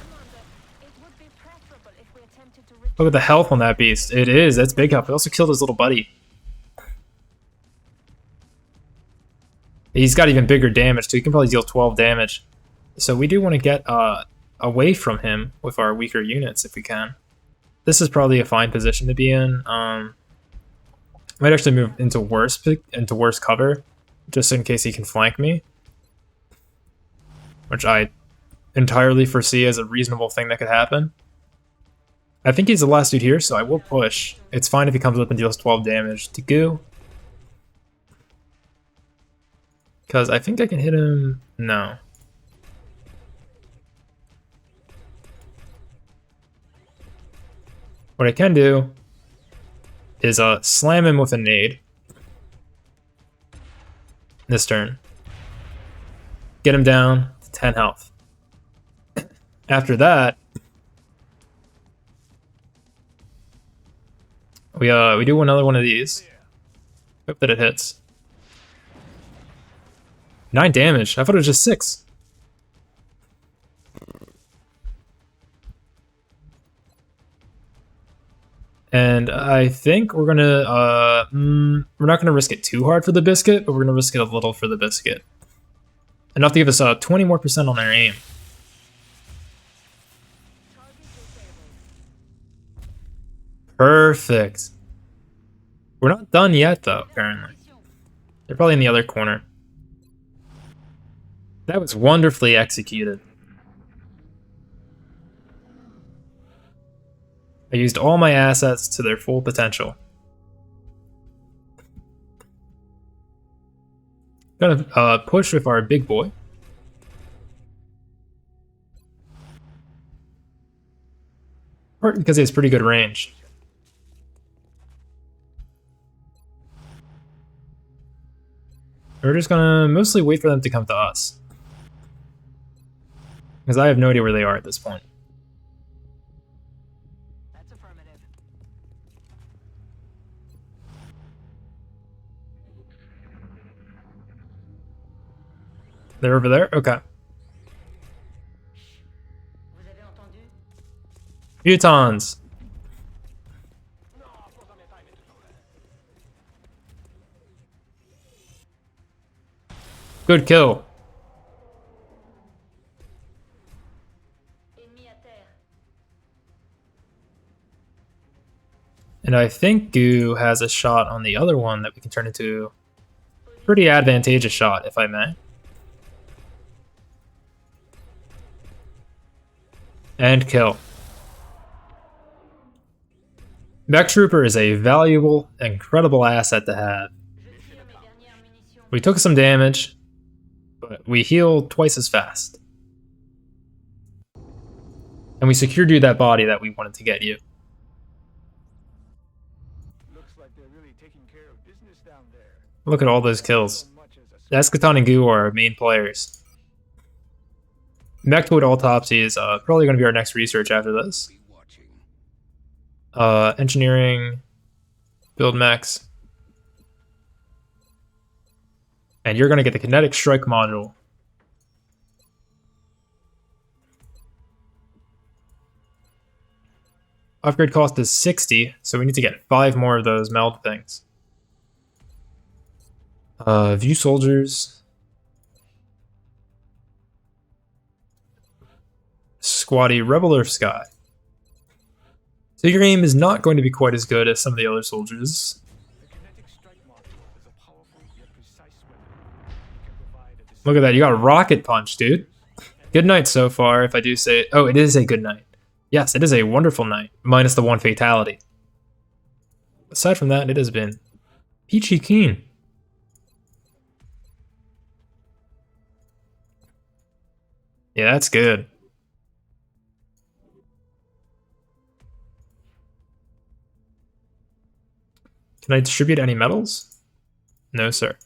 Commander, it would be preferable if we attempted to Look at the health on that beast. It is, that's big health. It also killed his little buddy. He's got even bigger damage too. He can probably deal 12 damage. So we do want to get away from him with our weaker units if we can. This is probably a fine position to be in. Might actually move into worse cover, just in case he can flank me, which I entirely foresee as a reasonable thing that could happen. I think he's the last dude here, so I will push. It's fine if he comes up and deals 12 damage to goo, because I think I can hit him. No. What I can do is slam him with a nade this turn. Get him down to 10 health. After that, we do another one of these. Hope that it hits. 9 damage. I thought it was just 6. And I think we're gonna we're not gonna risk it too hard for the biscuit, but we're gonna risk it a little for the biscuit. Enough to give us 20 more % on our aim. Perfect. We're not done yet though, apparently. They're probably in the other corner. That was wonderfully executed. I used all my assets to their full potential. Gonna push with our big boy. Partly because he has pretty good range. We're just gonna mostly wait for them to come to us. Because I have no idea where they are at this point. That's affirmative. They're over there? Okay. Vous avez entendu? Mutons! Good kill. Ennemi à terre. And I think Goo has a shot on the other one that we can turn into a pretty advantageous shot, if I may. And kill. Mech Trooper is a valuable, incredible asset to have. Je tire mes dernières munitions. We took some damage, but we healed twice as fast. And we secured you that body that we wanted to get you. Looks like they're really taking care of business down there. Look at all those kills. So much as a Eschaton and Goo are our main players. Mechtoid Autopsy is probably going to be our next research after this. Be watching. Engineering, build mechs. And you're going to get the kinetic strike module. Upgrade cost is 60, so we need to get 5 more of those meld things. View soldiers. Squatty Rebel Earth Sky. So your aim is not going to be quite as good as some of the other soldiers. The kinetic strike module is a powerful yet precise weapon. It can provide a Look at that, you got a rocket punch, dude. Good night so far, if I do say... Oh, it is a good night. Yes, it is a wonderful night, minus the one fatality. Aside from that, it has been peachy keen. Yeah, that's good. Can I distribute any metals? No, sir.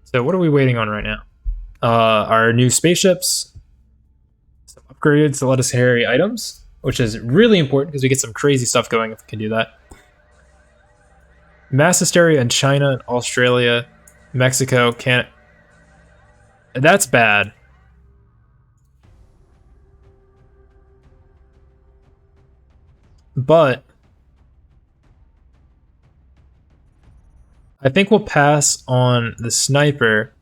So what are we waiting on right now? Our new spaceships, some upgrades to let us carry items, which is really important because we get some crazy stuff going if we can do that. Mass hysteria in China, Australia, Mexico, Canada. That's bad. But I think we'll pass on the sniper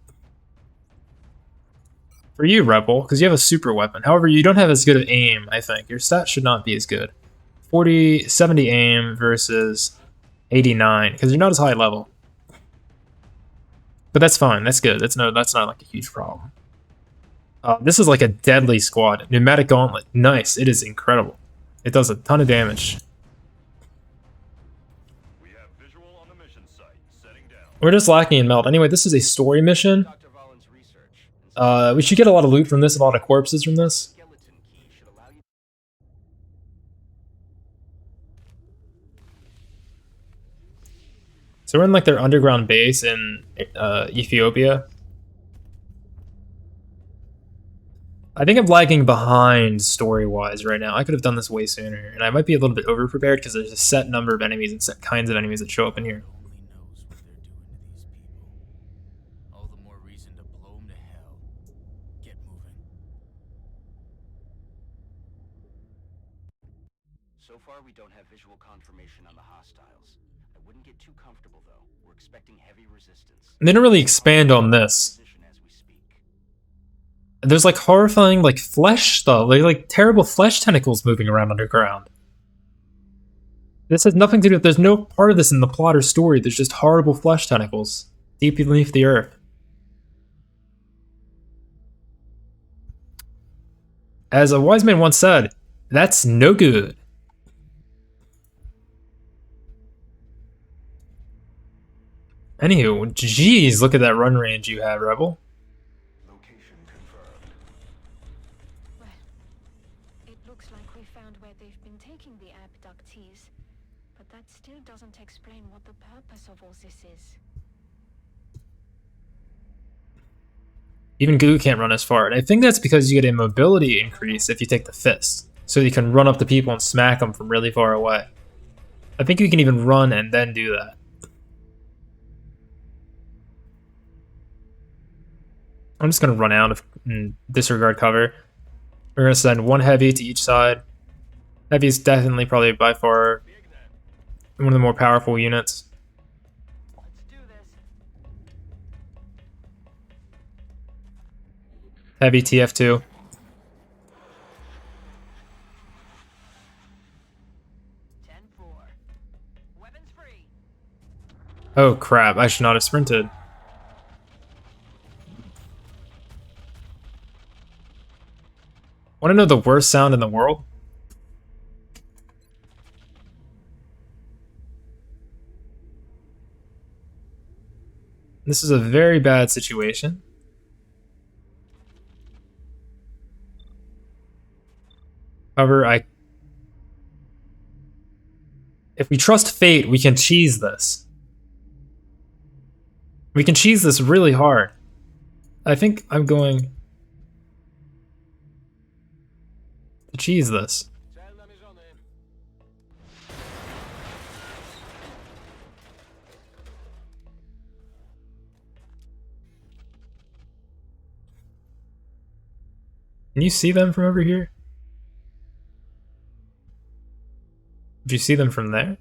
for you, Rebel, because you have a super weapon. However, you don't have as good of aim, I think. Your stats should not be as good. 70 aim versus 89, because you're not as high level. But that's fine. That's good. That's not like a huge problem. This is like a deadly squad. Pneumatic gauntlet. Nice. It is incredible. It does a ton of damage. We have visual on the mission site. Setting down. We're just lacking in meld. Anyway, this is a story mission. Dr. Valen's research. We should get a lot of loot from this, a lot of corpses from this. Skeleton key should allow you. So we're in like their underground base in Ethiopia. I think I'm lagging behind story-wise right now. I could have done this way sooner, and I might be a little bit over-prepared because there's a set number of enemies and set kinds of enemies that show up in here. Only knows what they're doing to these people. All the more reason to blow them to hell. Get moving. So far, We don't have visual confirmation on the hostiles. I wouldn't get too comfortable though. We're expecting heavy resistance. They don't really expand on this. Position as we speak. There's like horrifying like flesh stuff, like terrible flesh tentacles moving around underground. This has nothing to do with, there's no part of this in the plot or story, there's just horrible flesh tentacles deep beneath the earth. As a wise man once said, that's no good. Anywho, geez, look at that run range you have, Rebel. Location confirmed. Well, it looks like we found where they've been taking the abductees, but that still doesn't explain what the purpose of all this is. Even Goo can't run as far, and I think that's because you get a mobility increase if you take the fist, so you can run up to people and smack them from really far away. I think you can even run and then do that. I'm just gonna run out of disregard cover. We're gonna send one heavy to each side. Heavy is definitely probably by far one of the more powerful units. Let's do this. Heavy TF2. 10-4. Weapons free. Oh crap, I should not have sprinted. Want to know the worst sound in the world? This is a very bad situation. However, if we trust fate, we can cheese this. We can cheese this really hard. I think I'm going to cheese this. Can you see them from over here? Did you see them from there?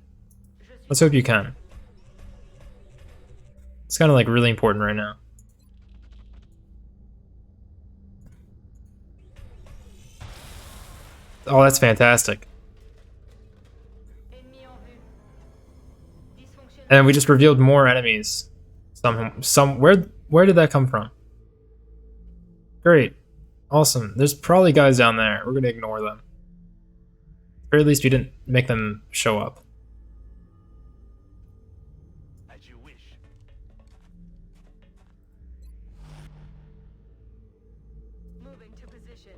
Let's hope you can. It's kind of like really important right now. Oh, that's fantastic. And we just revealed more enemies. Where did that come from? Great. Awesome. There's probably guys down there. We're gonna ignore them. Or at least we didn't make them show up. As you wish. Moving to position.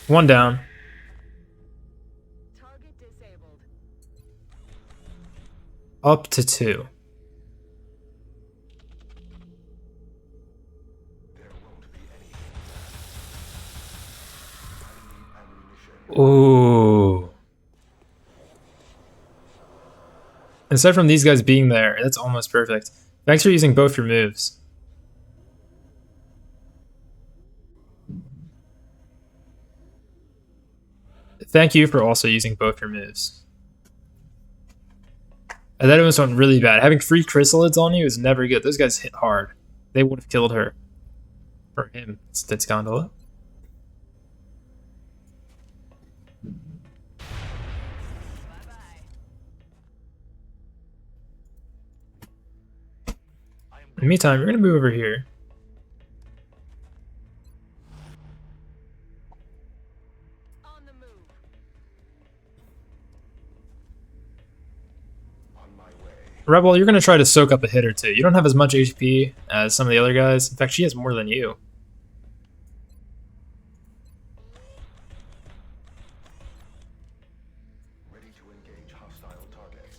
One down. Target disabled. Up to 2. Ooh. Aside from these guys being there, that's almost perfect. Thanks for using both your moves. Thank you for also using both your moves. And that almost went really bad. Having 3 chrysalids on you is never good. Those guys hit hard. They would have killed her. Or him. It's Gondola. In the meantime, we're gonna move over here. On the move. On my way. Rebel, you're gonna try to soak up a hit or two. You don't have as much HP as some of the other guys. In fact, she has more than you. Ready to engage hostile targets.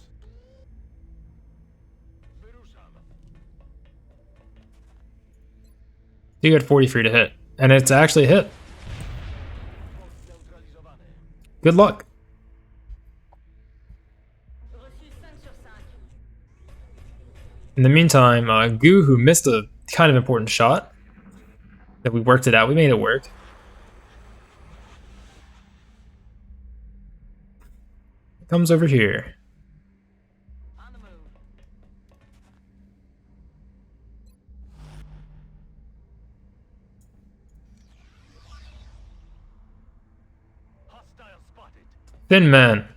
You got 43 to hit. And it's actually a hit. Good luck. Reçu 5 sur 5. In the meantime, Goo, who missed a kind of important shot, that we worked it out. We made it work. comes over here. On the move. Hostile spotted. Thin man.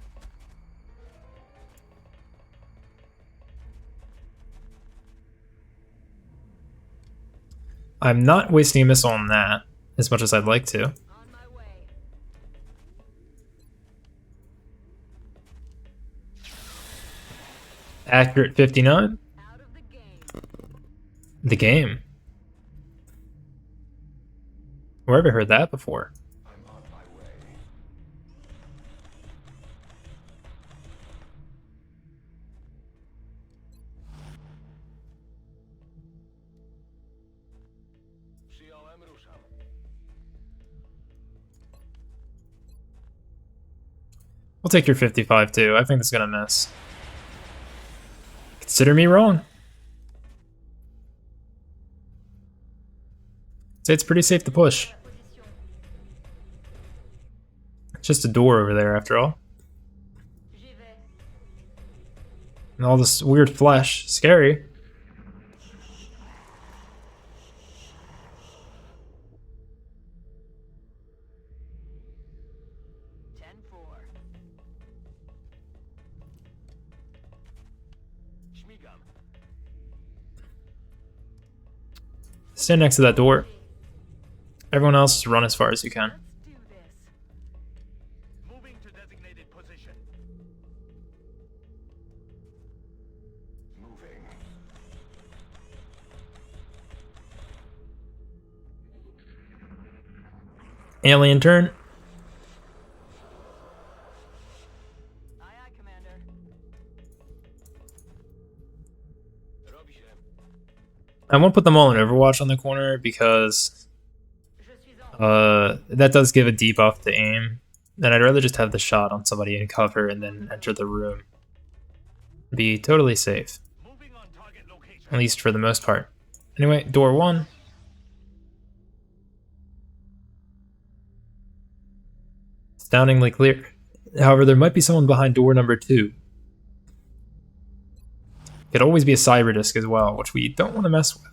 I'm not wasting a missile on that as much as I'd like to. On my way. Accurate 59. Out of the game. The game. Where have I heard that before? I'm on my way. Przyjąłem, ruszam. We'll take your 55 too. I think it's gonna miss. Consider me wrong. Say it's pretty safe to push. It's just a door over there after all. J'y vais. And all this weird flesh. Scary. Śmigam. Stand next to that door. Everyone else, run as far as you can. Let's do this. Moving to designated position. Moving. Alien turn. Aye, aye, Commander. Robi się. I won't put them all in Overwatch on the corner because Je suis en that does give a debuff to aim. And I'd rather just have the shot on somebody in cover and then enter the room. Be totally safe. Moving on target location. At least for the most part. Anyway, door 1. Astoundingly clear. However, there might be someone behind door number 2. Could always be a cyber disc as well, which we don't want to mess with.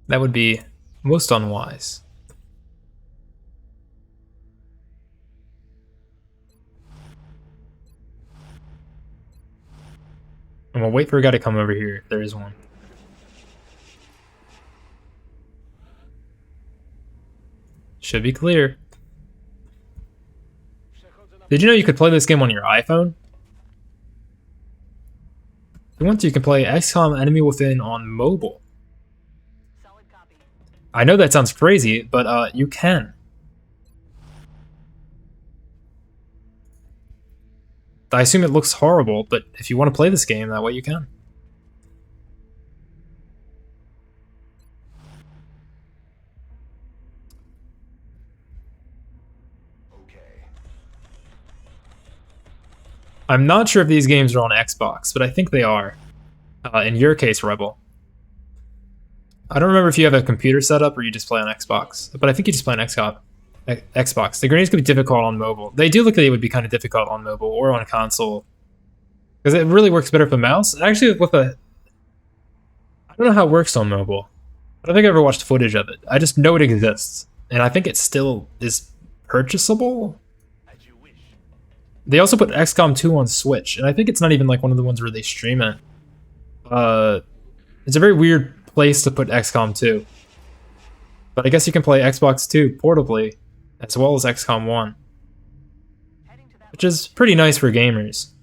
That would be most unwise. And we'll wait for a guy to come over here. There is one. Should be clear. Przechodzę na Did you know you could play this game on your iPhone? If you want to, you can play XCOM Enemy Within on mobile. Solid copy. I know that sounds crazy, but you can. I assume it looks horrible, but if you want to play this game that way, you can. Okay. I'm not sure if these games are on Xbox, but I think they are. In your case, Rebel. I don't remember if you have a computer setup or you just play on Xbox, but I think you just play on Xbox. The grenades could be difficult on mobile. They do look like they would be kind of difficult on mobile or on a console. Because it really works better with a mouse. Actually, with a... I don't know how it works on mobile. I don't think I ever watched footage of it. I just know it exists. And I think it still is purchasable. As you wish. They also put XCOM 2 on Switch, and I think it's not even like one of the ones where they stream it. It's a very weird place to put XCOM 2. But I guess you can play Xbox 2 portably, as well as XCOM 1. Heading to that. Which is pretty nice for gamers.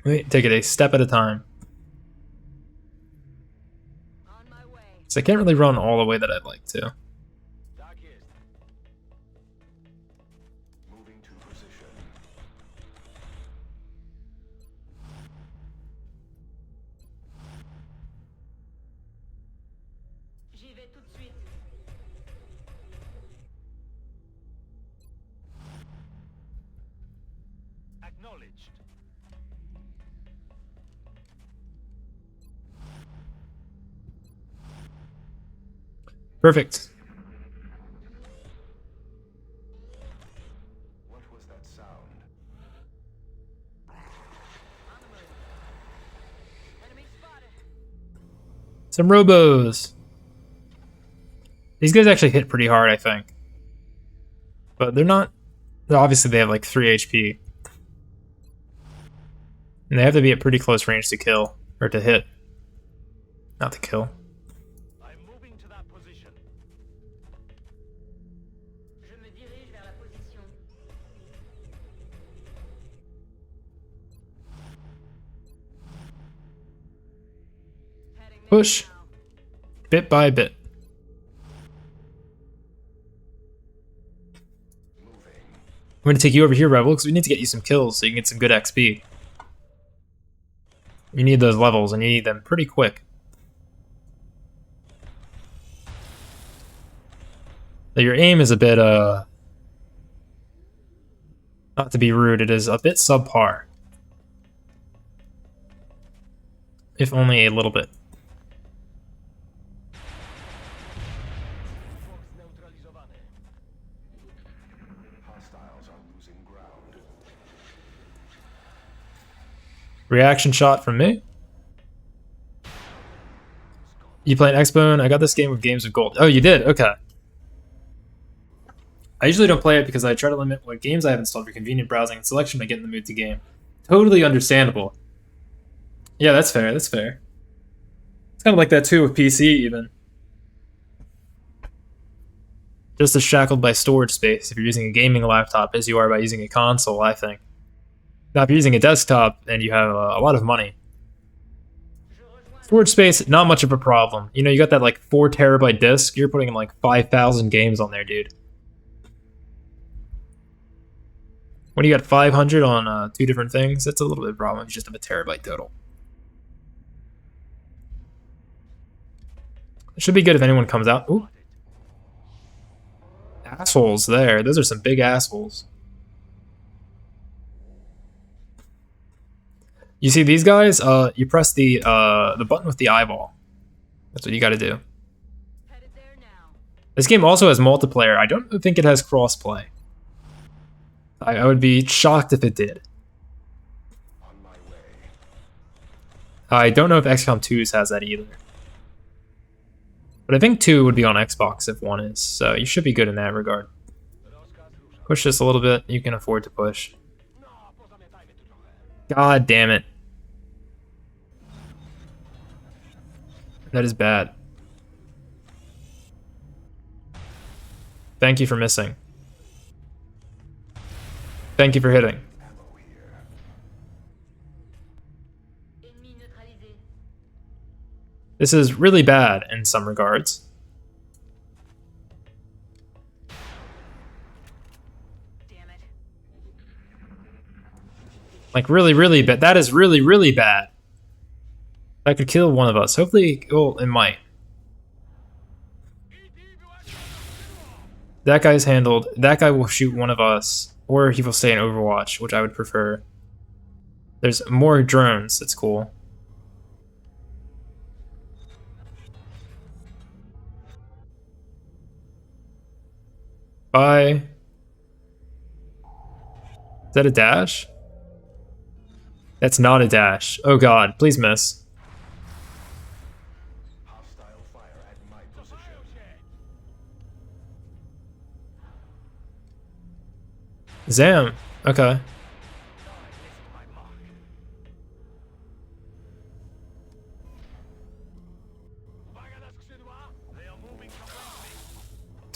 Wait, take it a step at a time. on my way. So I can't really run all the way that I'd like to. Tak jest. Moving to position. J'y vais tout de suite. Acknowledged. Perfect. Some robos. These guys actually hit pretty hard, I think. But they're not... Obviously, they have like 3 HP. And they have to be at pretty close range to kill. Or to hit. Not to kill. I'm moving to that position. Je me dirige vers la position. Push. Bit by bit. I'm going to take you over here, Rebel, because we need to get you some kills so you can get some good XP. You need those levels, and you need them pretty quick. So your aim is a bit, not to be rude, it is a bit subpar. If only a little bit. Hostiles are losing ground. Reaction shot from me. You playing X-Bone? I got this game with Games of Gold. Oh, you did? Okay. I usually don't play it because I try to limit what games I have installed for convenient browsing and selection to get in the mood to game. Totally understandable. Yeah, that's fair, that's fair. It's kind of like that too with PC even. Just as shackled by storage space if you're using a gaming laptop as you are by using a console, I think. Now, if you're using a desktop and you have a lot of money, storage space, not much of a problem. You know, you got that like 4 terabyte disk, you're putting in like 5,000 games on there, dude. When you got 500 on 2 different things, that's a little bit of a problem. You just have a terabyte total. It should be good if anyone comes out. Ooh. Assholes there. Those are some big assholes. You see these guys? You press the button with the eyeball. That's what you gotta do. This game also has multiplayer. I don't think it has crossplay. I would be shocked if it did. I don't know if XCOM 2's has that either. But I think 2 would be on Xbox if 1 is, so you should be good in that regard. Push this a little bit, you can afford to push. God damn it. That is bad. Thank you for missing. Thank you for hitting. This is really bad in some regards. Damn it. Like really, really bad. That is really, really bad. That could kill one of us. Hopefully, oh, it might. That guy's handled. That guy will shoot one of us, or he will stay in Overwatch, which I would prefer. There's more drones. That's cool. Bye. Is that a dash? That's not a dash. Oh god, please miss. Hostile fire at my position. Zam. Okay.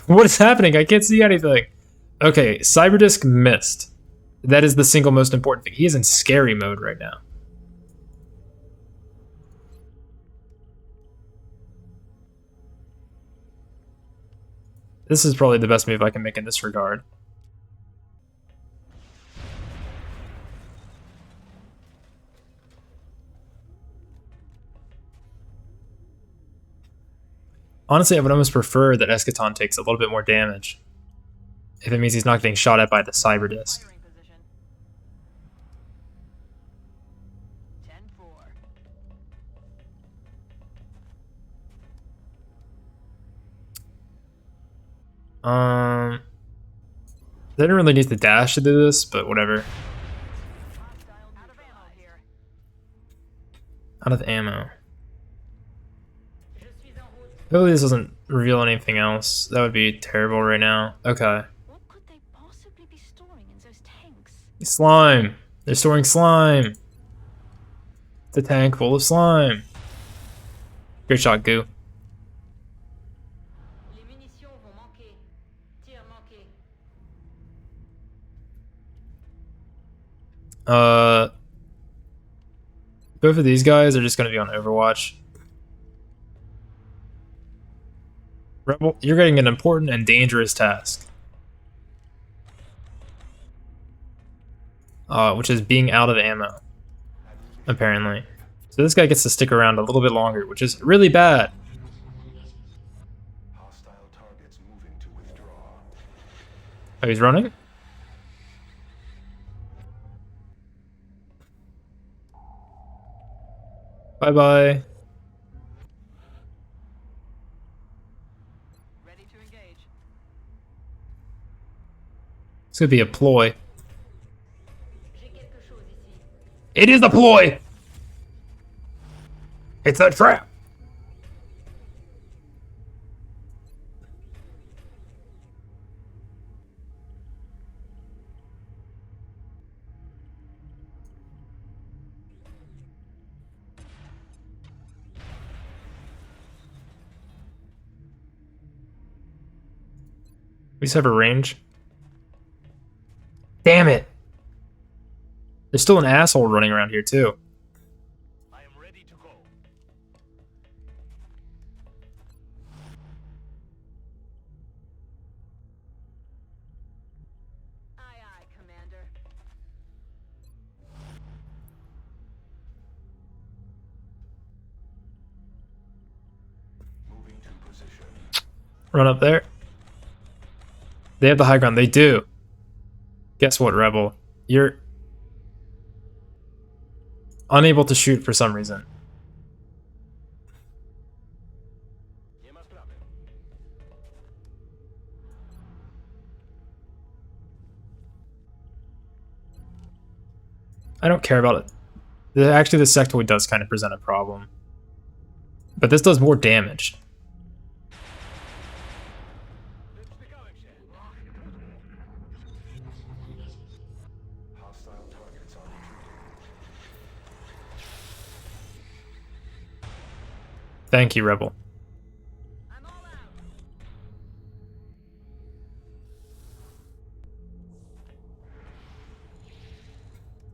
What is happening? I can't see anything. Okay, Cyberdisc missed. That is the single most important thing. He is in scary mode right now. This is probably the best move I can make in this regard. Honestly, I would almost prefer that Eschaton takes a little bit more damage. If it means he's not getting shot at by the Cyberdisc. Firing position. 10-4. They didn't really need to dash to do this, but whatever. Hostile out of ammo here. Out of ammo. Hopefully this doesn't reveal anything else. That would be terrible right now. Okay. What could they possibly be storing in those tanks? Slime. They're storing slime. It's a tank full of slime. Great shot, Goo. Les munitions vont manquer. Tir manqué. Both of these guys are just gonna be on Overwatch. Rebel, you're getting an important and dangerous task. Which is being out of ammo. Apparently. So this guy gets to stick around a little bit longer, which is really bad. Hostile targets moving to withdraw. Oh, he's running? Bye-bye. Ready to engage. This could be a ploy. J'ai quelque chose ici. It is a ploy! It's a trap! We just have a range. Damn it! There's still an asshole running around here too. I am ready to go. Aye, aye, Commander. Moving to position. Run up there. They have the high ground. They do. Guess what, Rebel? You're unable to shoot for some reason. Nie ma sprawy. I don't care about it. Actually, the sectoid does kind of present a problem. But this does more damage. Wzbygałem się. Hostile targets are retreating. Thank you, Rebel. I'm all out.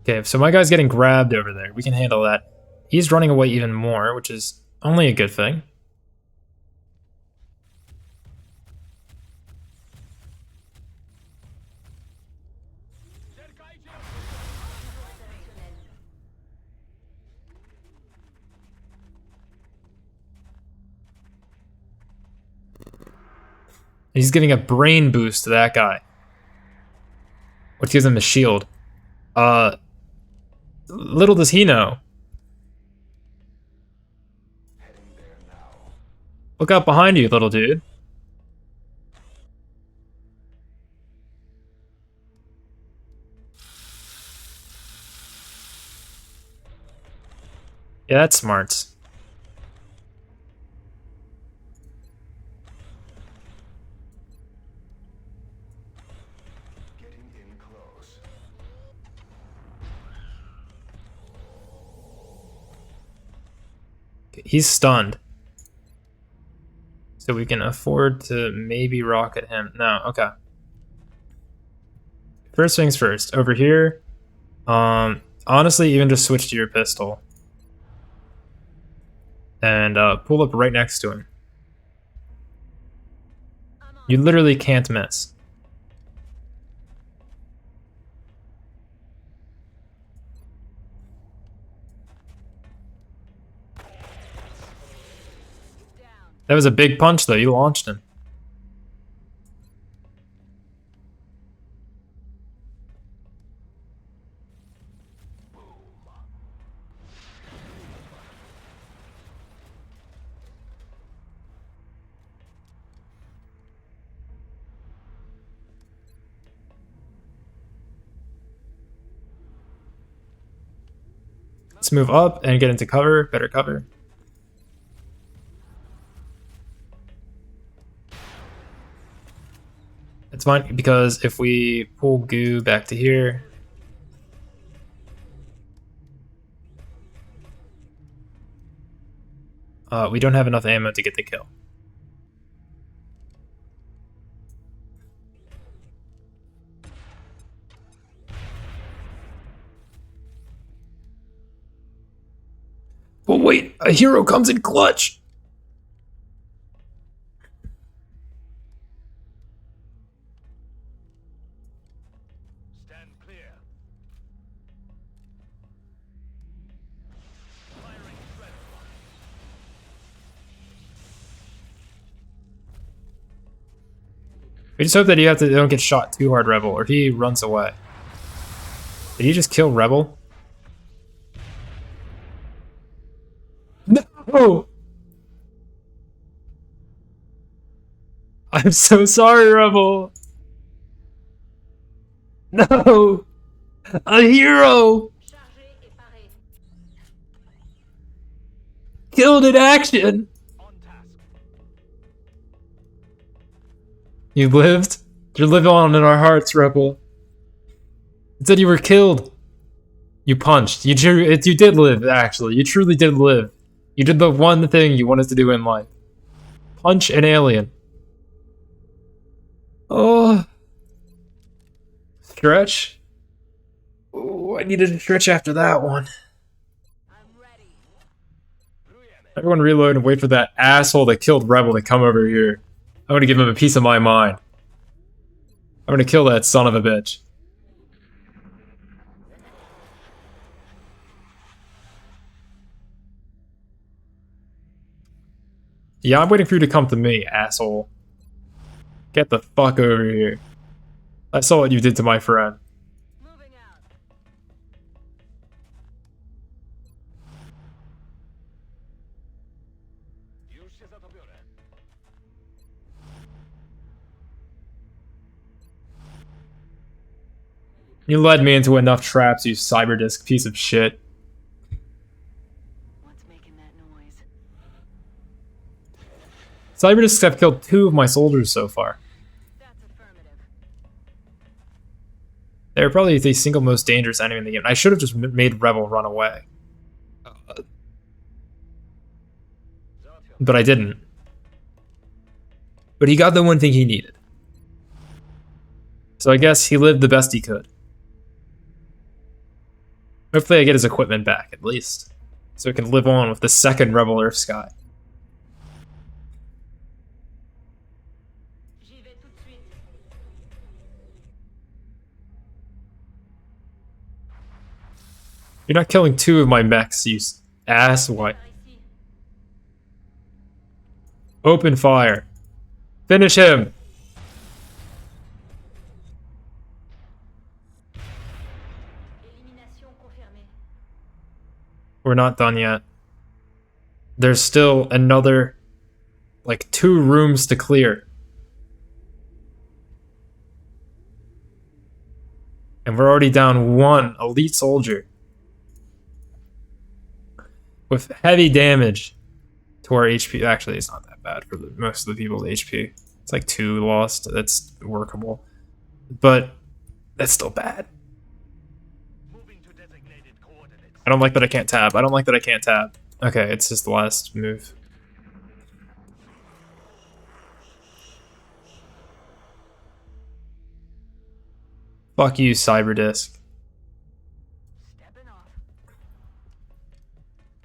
Okay, so my guy's getting grabbed over there. We can handle that. He's running away even more, which is only a good thing. He's giving a brain boost to that guy, which gives him a shield. Little does he know. Heading there now. Look out behind you, little dude. Yeah, that's smart. Getting in close. He's stunned. So we can afford to maybe rocket him. No, okay. First things first. Over here, honestly, even just switch to your pistol. And pull up right next to him. You literally can't miss. That was a big punch, though. You launched him. Let's move up and get into cover. Better cover. It's fine, because if we pull goo back to here... we don't have enough ammo to get the kill. But wait, a hero comes in clutch! Stand clear. Firing shredder. We just hope that they don't get shot too hard, Rebel, or he runs away. Did he just kill Rebel? No! I'm so sorry, Rebel! No! A hero! Killed in action! On task. You lived? You live on in our hearts, Rebel. It said you were killed. You punched. You did live, actually. You truly did live. You did the one thing you wanted to do in life. Punch an alien. Oh. Stretch. Oh, I needed a stretch after that one. Everyone reload and wait for that asshole that killed Rebel to come over here. I'm gonna give him a piece of my mind. I'm gonna kill that son of a bitch. Yeah, I'm waiting for you to come to me, asshole. Get the fuck over here. I saw what you did to my friend. Moving out. Już się za to biorę. You led me into enough traps, you cyberdisk piece of shit. What's making that noise? Cyberdisks have killed 2 of my soldiers so far. That's affirmative. They're probably the single most dangerous enemy in the game. I should have just made Rebel run away. But I didn't. But he got the one thing he needed. So I guess he lived the best he could. Hopefully I get his equipment back, at least. So he can live on with the second Rebel Earth Sky. J'y vais tout de suite. You're not killing 2 of my mechs, you ass white. Par ici. Open fire. Finish him! Élimination confirmée. We're not done yet. There's still another, like, 2 rooms to clear. And we're already down 1 elite soldier. With heavy damage to our HP. Actually, it's not that bad for most of the people's HP. It's like 2 lost. That's workable. But that's still bad. Moving to designated coordinates. I don't like that I can't tab. I don't like that I can't tab. Okay, it's just the last move. Fuck you, Cyberdisk. Stepping off.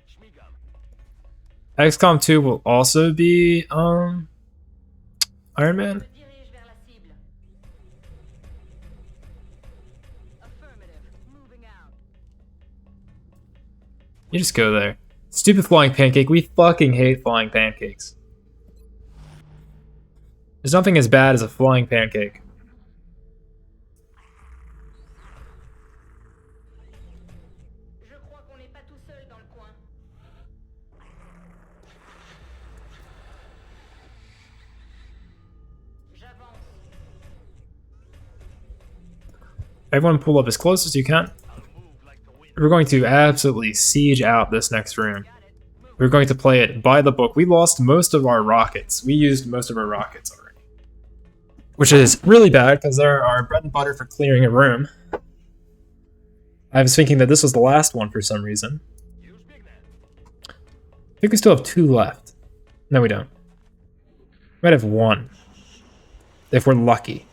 Schmigam. XCOM 2 will also be, Iron Man? Je dirige vers la cible. Affirmative. Moving out. You just go there. Stupid flying pancake. We fucking hate flying pancakes. There's nothing as bad as a flying pancake. Je crois qu'on n'est pas tout seul dans le coin. J'avance. Everyone pull up as close as you can. Move like the wind. We're going to absolutely siege out this next room. We're going to play it by the book. We lost most of our rockets. We used most of our rockets already. which is really bad because they're our bread and butter for clearing a room. I was thinking that this was the last one for some reason. I think we still have 2 left. No, we don't. We might have 1. If we're lucky.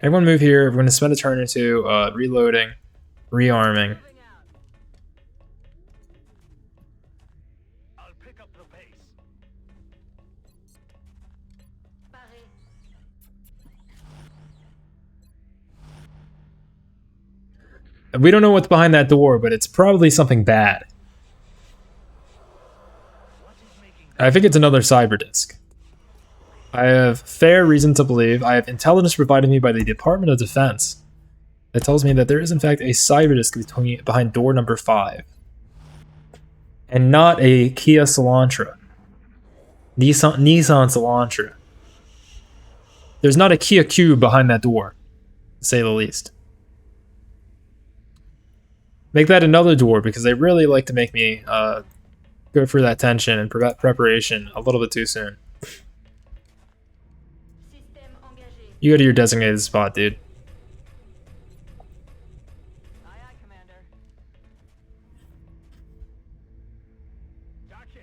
Everyone move here. We're going to spend a turn or 2 reloading, rearming. I'll pick up the pace. We don't know what's behind that door, but it's probably something bad. I think it's another cyber disk. I have fair reason to believe. I have intelligence provided me by the Department of Defense that tells me that there is in fact a cyber disk behind door number 5. And not a Kia Elantra. Nissan Elantra. There's not a Kia Cube behind that door, to say the least. Make that another door because they really like to make me go for that tension and preparation a little bit too soon. You go to your designated spot, dude. Aye, aye, Commander. Darkest.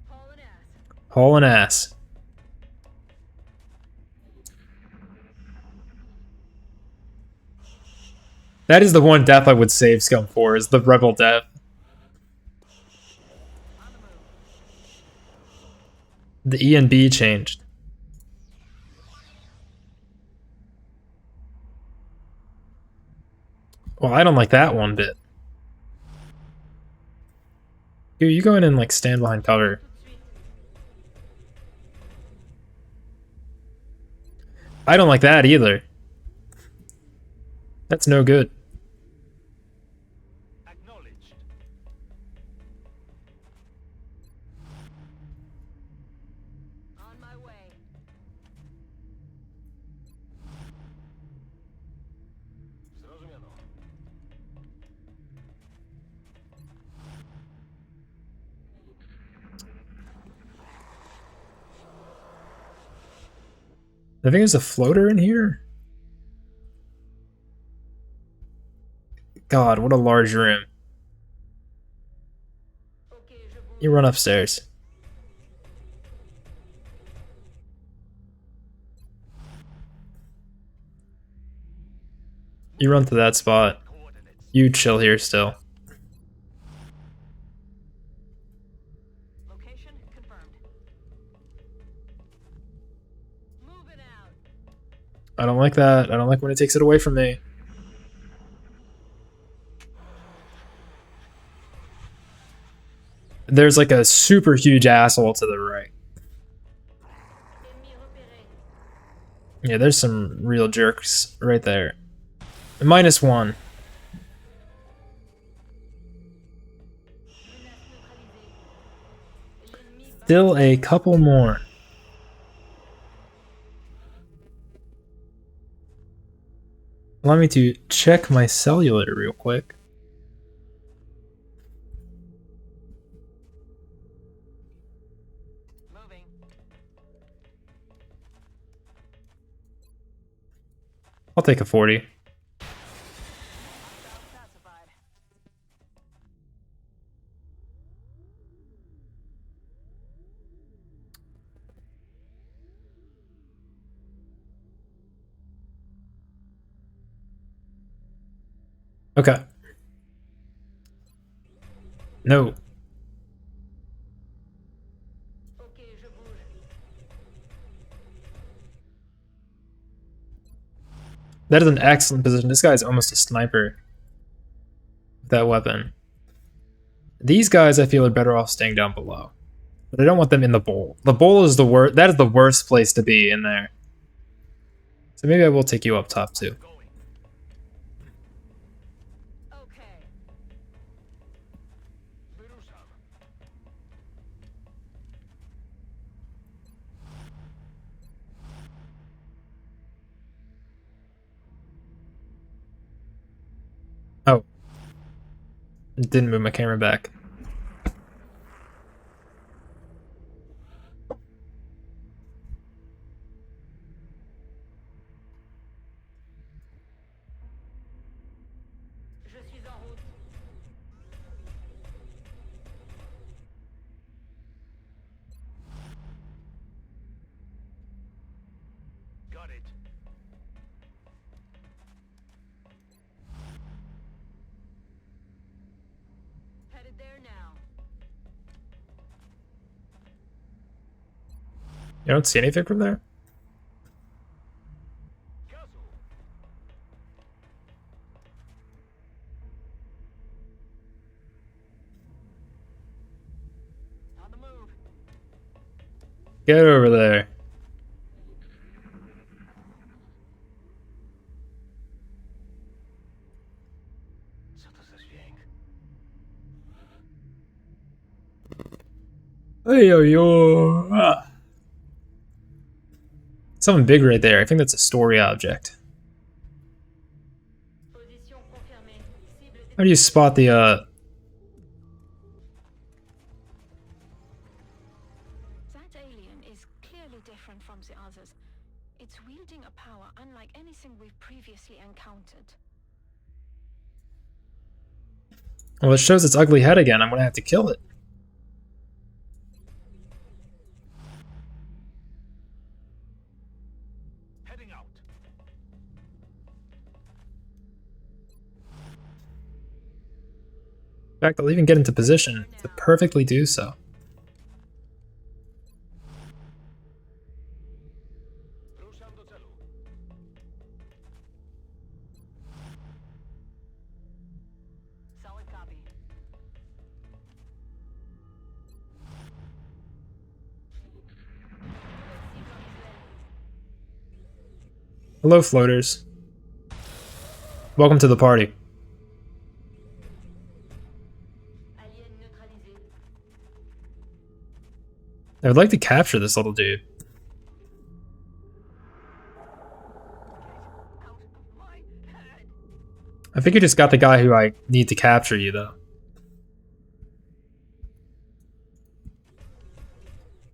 Hauling ass. Hauling ass. That is the one death I would save Scum for, is the rebel death. The E and B changed. Well, I don't like that one bit. Dude, you go in and like stand behind cover. I don't like that either. That's no good. Acknowledged. On my way. Zrozumiano. I think there's a floater in here. God, what a large room. You run upstairs. You run to that spot. Coordinates. You chill here still. Location confirmed. Moving out. I don't like that. I don't like when it takes it away from me. There's like a super huge asshole to the right. Ennemi repéré. Yeah, there's some real jerks right there. -1. Menace neutralisée. L'ennemi bat. Still a couple more. Allow me to check my cellular real quick. Moving. I'll take a 40. Classified. Okay. No. Ok, je bouge. That is an excellent position. This guy is almost a sniper. With that weapon. These guys, I feel, are better off staying down below. But I don't want them in the bowl. The bowl is the worst. That is the worst place to be in there. So maybe I will take you up top too. Going. Okay. Wyruszam. Oh, Didn't move my camera back. Je suis en route. Got it. Headed there now. You don't see anything from there? Guzzle. On the move. Get over there. Co to za dźwięk? Hey yo yo. Something big right there. I think that's a story object. Position confirmée. Cible How do you spot the That alien is clearly different from the others. It's wielding a power unlike anything we've previously encountered. Well, it shows its ugly head again. I'm gonna have to kill it. Heading out. In fact, I'll even get into position to perfectly do so. Ruszam do celu. Solid copy. Hello, floaters. Welcome to the party. alien neutralisé. I would like to capture this little dude. Out of my head. I think you just got the guy who I need to capture you, though.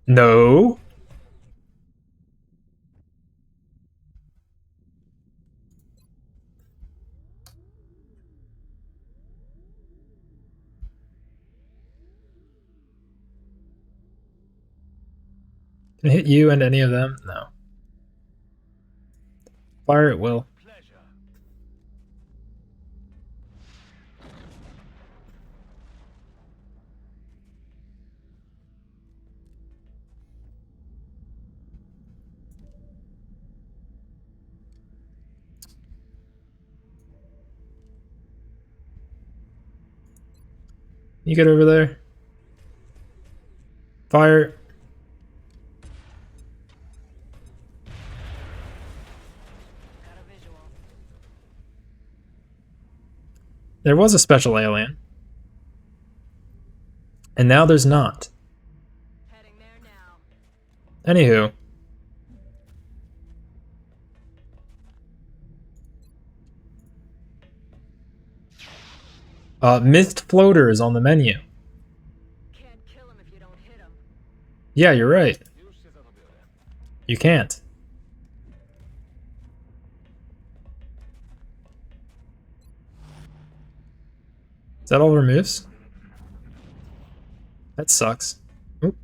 No. Can I hit you and any of them? No. Fire at will. Pleasure. You get over there. Fire. Got a visual. There was a special alien. And now there's not. Heading there now. Anywho. Mist floater is on the menu. Can't kill him if you don't hit him. Yeah, you're right. Już się za to biorę. You can't. Is that all of our moves? That sucks. Oop.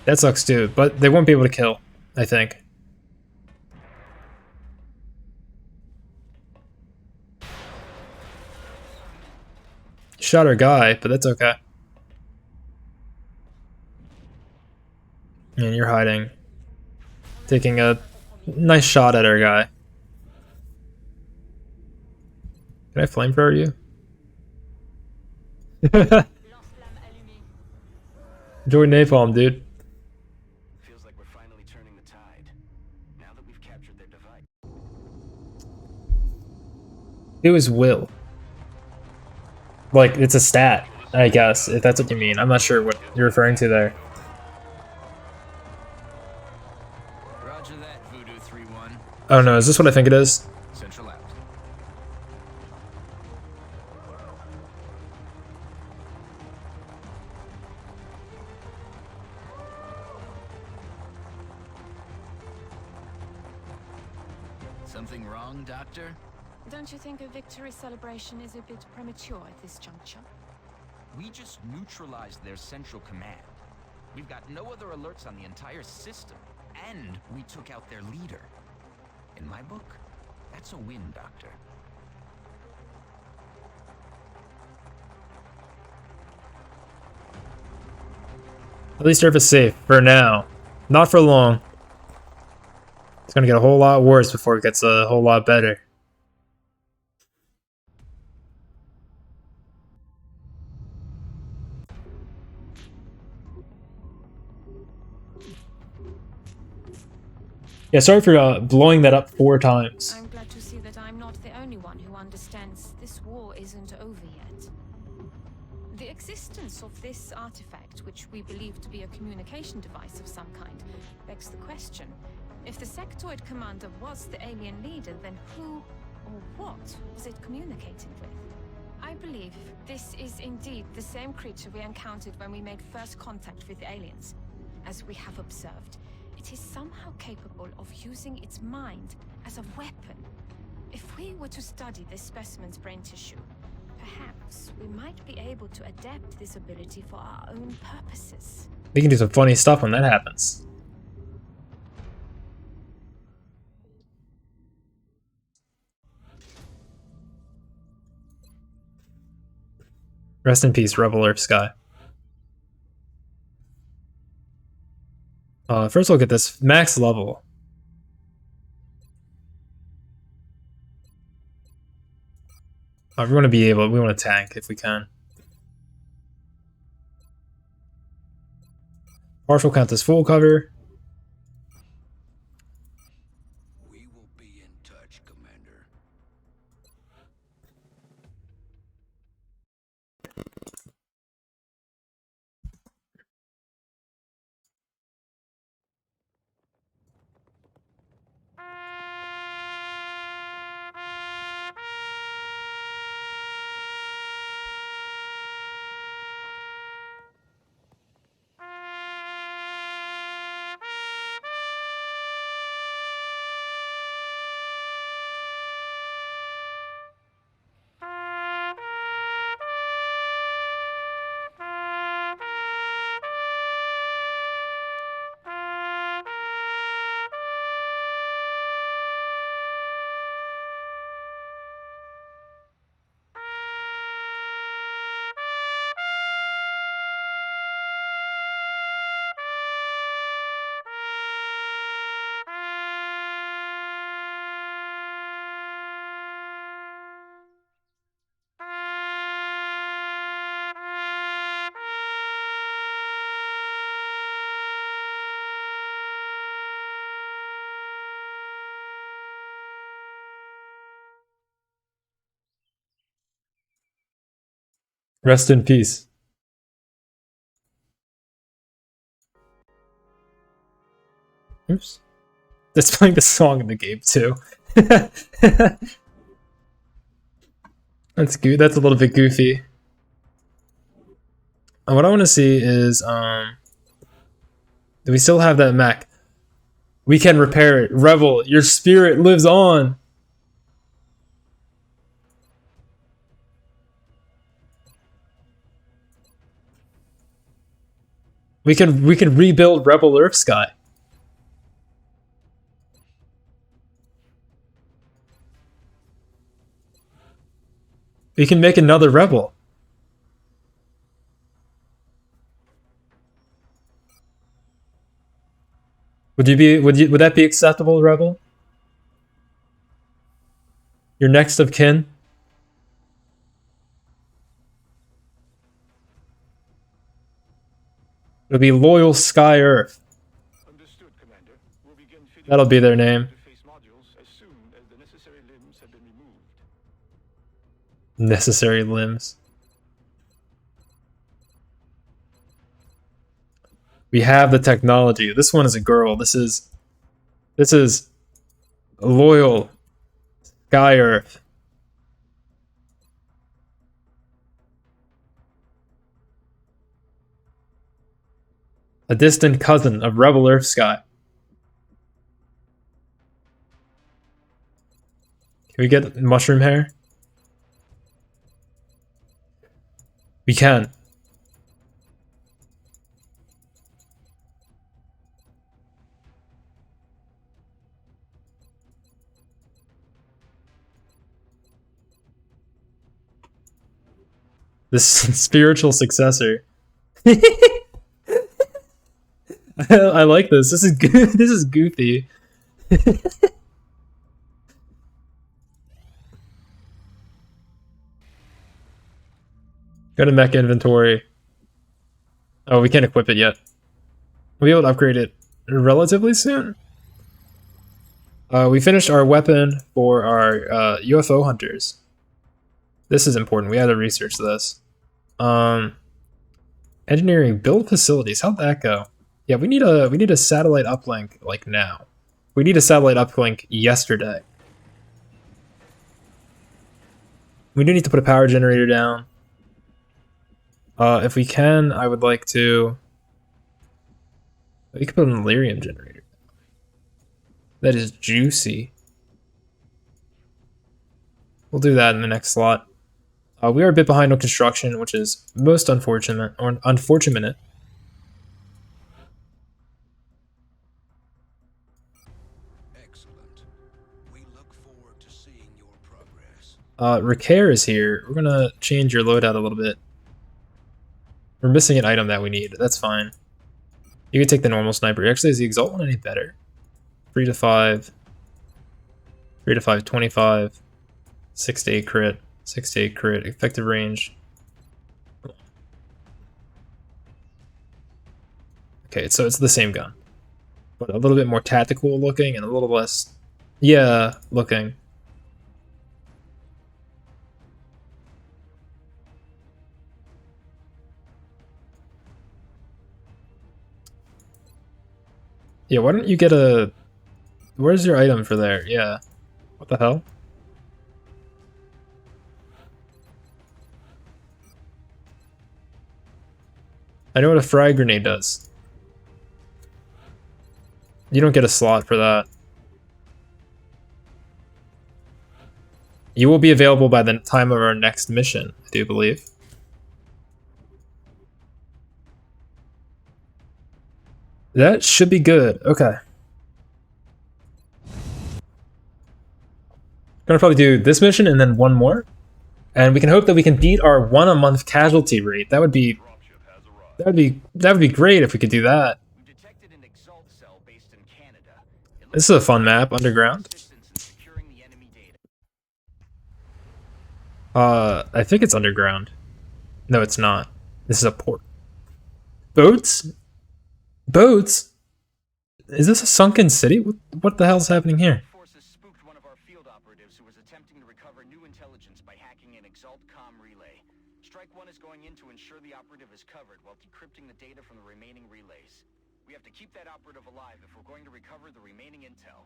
That sucks too, but they won't be able to kill, I think. Shot our guy, but that's okay. And you're hiding. Taking a nice shot at our guy. Can I flamethrower you? Lance-flamme allumée. Enjoy napalm, dude. Feels like we're finally turning the tide. Now that we've captured their device. It was will. Like, it's a stat, I guess, if that's what you mean. I'm not sure what you're referring to there. Roger that, Voodoo 3-1. Oh no, is this what I think it is? Central out. Something wrong, Doctor? Don't you think a victory celebration is a bit premature at this juncture? We just neutralized their central command. We've got no other alerts on the entire system, and we took out their leader. In my book, that's a win, Doctor. At least Earth is safe for now. Not for long. It's gonna get a whole lot worse before it gets a whole lot better. Yeah, sorry for blowing that up 4 times. I'm glad to see that I'm not the only one who understands this war isn't over yet. The existence of this artifact, which we believe to be a communication device of some kind, begs the question. If the sectoid commander was the alien leader, then who or what was it communicating with? I believe this is indeed the same creature we encountered when we made first contact with the aliens. As we have observed, it is somehow capable of using its mind as a weapon. If we were to study this specimen's brain tissue, perhaps we might be able to adapt this ability for our own purposes. We can do some funny stuff when that happens. Rest in peace, Rebel Earth Sky. First look at this max level. We want to tank if we can. Partial count as full cover. We will be in touch, Commander. Rest in peace. Oops. It's playing the song in the game too. That's good. That's a little bit goofy. And what I want to see is, do we still have that mech? We can repair it. Rebel, your spirit lives on. We can rebuild Rebel Earth Sky. We can make another Rebel. Would that be acceptable, Rebel? Your next of kin? It'll be Loyal Sky Earth. Understood, Commander. We'll begin fitting That'll be their name. interface modules as soon as the necessary limbs have been removed. Necessary limbs. We have the technology. This one is a girl. This is Loyal Sky Earth. A distant cousin of Rebel Earth Sky. Can we get mushroom hair? We can. This spiritual successor. I like this. This is good. This is goofy. Go to mech inventory. Oh, we can't equip it yet. We'll be able to upgrade it relatively soon. We finished our weapon for our UFO hunters. This is important. We had to research this. Engineering, build facilities. How'd that go? Yeah, we need a satellite uplink like now. We need a satellite uplink yesterday. We do need to put a power generator down. If we can, I would like to. We could put an Illyrium generator. That is juicy. We'll do that in the next slot. We are a bit behind on construction, which is most unfortunate. Excellent. We look forward to seeing your progress. Recair is here. We're gonna change your loadout a little bit. We're missing an item that we need. That's fine. You can take the normal sniper. Actually, is the Exalt one any better? 3 to 5. 3 to 5, 25. 6 to 8 crit. 6 to 8 crit. Effective range. Okay, so it's the same gun. But a little bit more tactical looking and a little less... Yeah, looking. Yeah, why don't you get a... Where's your item for there? Yeah. What the hell? I know what a frag grenade does. You don't get a slot for that. You will be available by the time of our next mission, I do believe. That should be good. Okay. Gonna probably do this mission and then one more. And we can hope that we can beat our 1 a month casualty rate. That would be great if we could do that. We detected an Exalt cell based in Canada. This is a fun map, underground. I think it's underground. No, it's not. This is a port. Boats? Boats? Is this a sunken city? What the hell's happening here? Forces spooked one of our field operatives who was attempting to recover new intelligence by hacking an Exalt comm relay. Strike 1 is going in to ensure the operative is covered while decrypting the data from the remaining relays. We have to keep that operative alive if we're going to recover the remaining intel.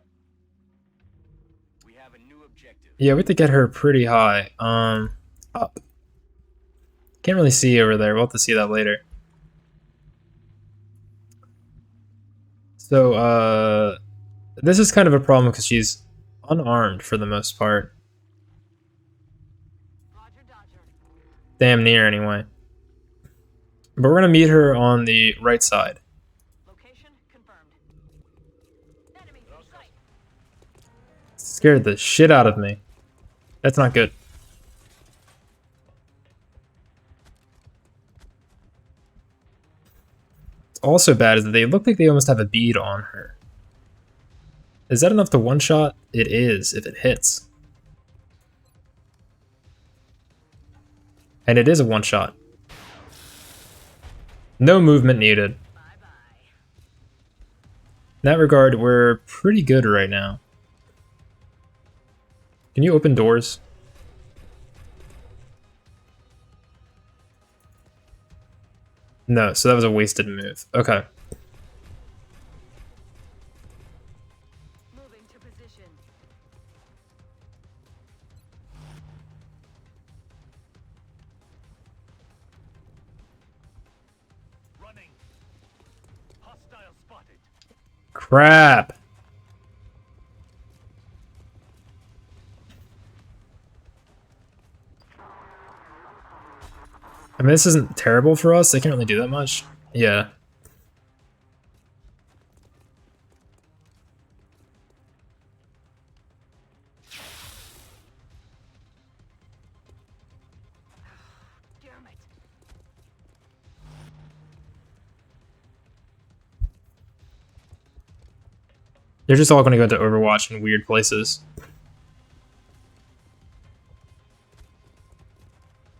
We have a new objective. Yeah, we have to get her pretty high. Up. Can't really see over there. We'll have to see that later. So, this is kind of a problem because she's unarmed for the most part. Damn near, anyway. But we're gonna meet her on the right side. Location confirmed. Enemy in sight. Scared the shit out of me. That's not good. What's also bad is that they look like they almost have a bead on her. Is that enough to one-shot? It is, if it hits. And it is a one-shot. No movement needed. In that regard, we're pretty good right now. Can you open doors? No, so that was a wasted move. Okay. Moving to position. Running. Hostile spotted. Crap. I mean, this isn't terrible for us. They can't really do that much. Yeah. Damn it. They're just all going to go to Overwatch in weird places.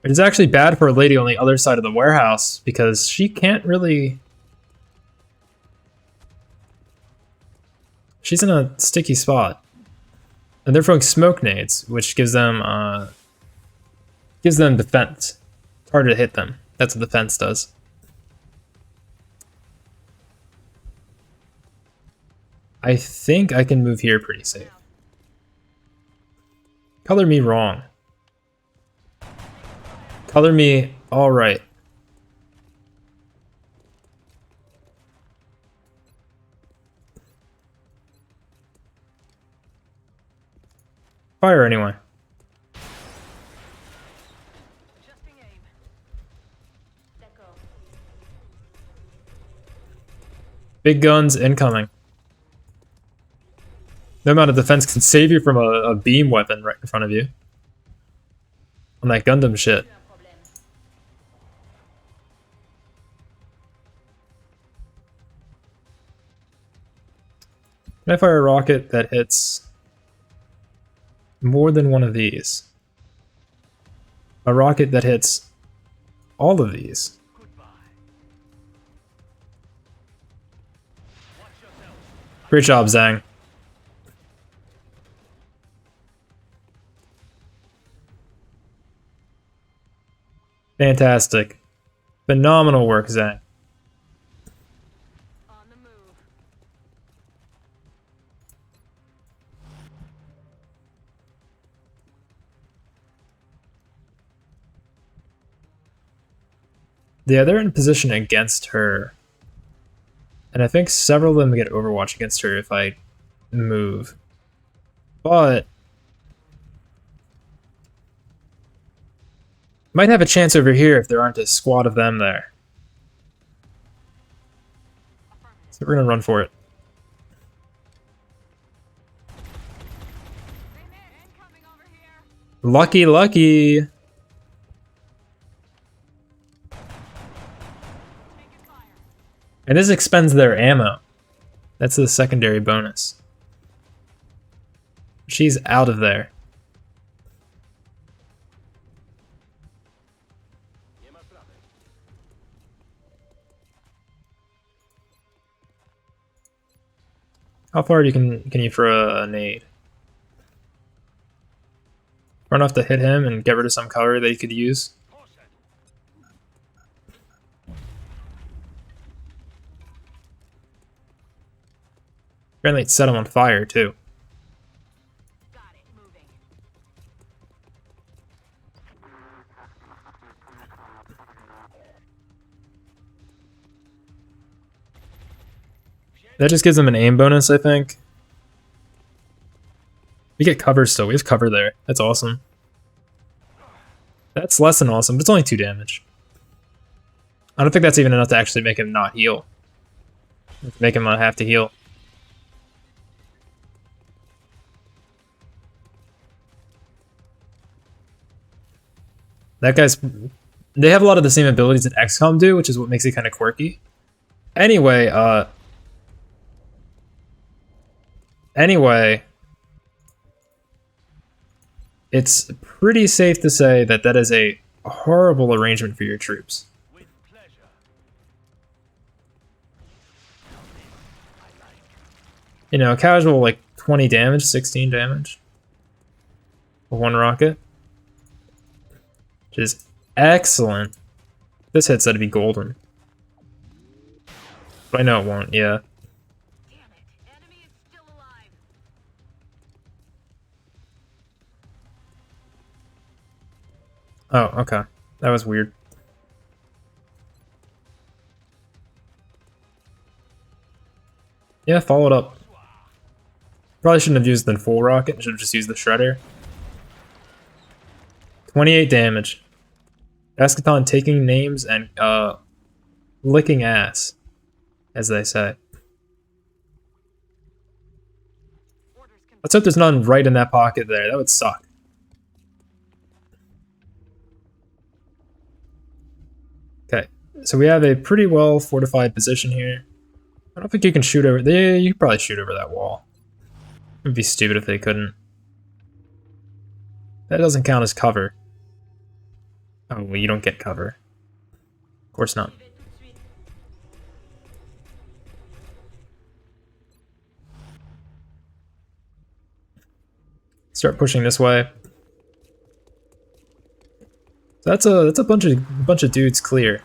It is actually bad for a lady on the other side of the warehouse because she can't really... She's in a sticky spot. And they're throwing smoke nades, which gives them defense. It's harder to hit them. That's what defense does. I think I can move here pretty safe. Color me wrong. Color me all right. Fire anyway. Adjusting aim. D'accord. Big guns incoming. No amount of defense can save you from a beam weapon right in front of you. On that Gundam shit. Un problème. Can I fire a rocket that hits more than one of these? A rocket that hits all of these. Great job, Zhang. Fantastic. Phenomenal work, Zhang. On the move. Yeah, they're in position against her. And I think several of them get Overwatch against her if I move. But might have a chance over here if there aren't a squad of them there. So we're gonna run for it. Incoming over here. Lucky, lucky. Taking fire. And this expends their ammo. That's the secondary bonus. She's out of there. How far can you throw a nade? Far enough to hit him and get rid of some cover that he could use. Apparently it set him on fire too. Got it. Moving. That just gives him an aim bonus, I think. We get cover still. We have cover there. That's awesome. That's less than awesome, but it's only 2 damage. I don't think that's even enough to actually make him not heal. Make him not have to heal. That guy's... They have a lot of the same abilities that XCOM do, which is what makes it kind of quirky. Anyway, it's pretty safe to say that that is a horrible arrangement for your troops. With pleasure. You know, casual like 20 damage, 16 damage. For 1 rocket. Which is excellent. This hit's that'd be golden. But I know it won't, yeah. Damn it. Enemy is still alive. Oh, okay. That was weird. Yeah, follow it up. Probably shouldn't have used the full rocket, should have just used the shredder. 28 damage. Eschaton taking names and licking ass, as they say. Let's hope there's none right in that pocket there. That would suck. Okay, so we have a pretty well fortified position here. I don't think you can shoot over. You could probably shoot over that wall. It'd be stupid if they couldn't. That doesn't count as cover. Oh, well, you don't get cover. Of course not. Start pushing this way. So that's a bunch of dudes clear.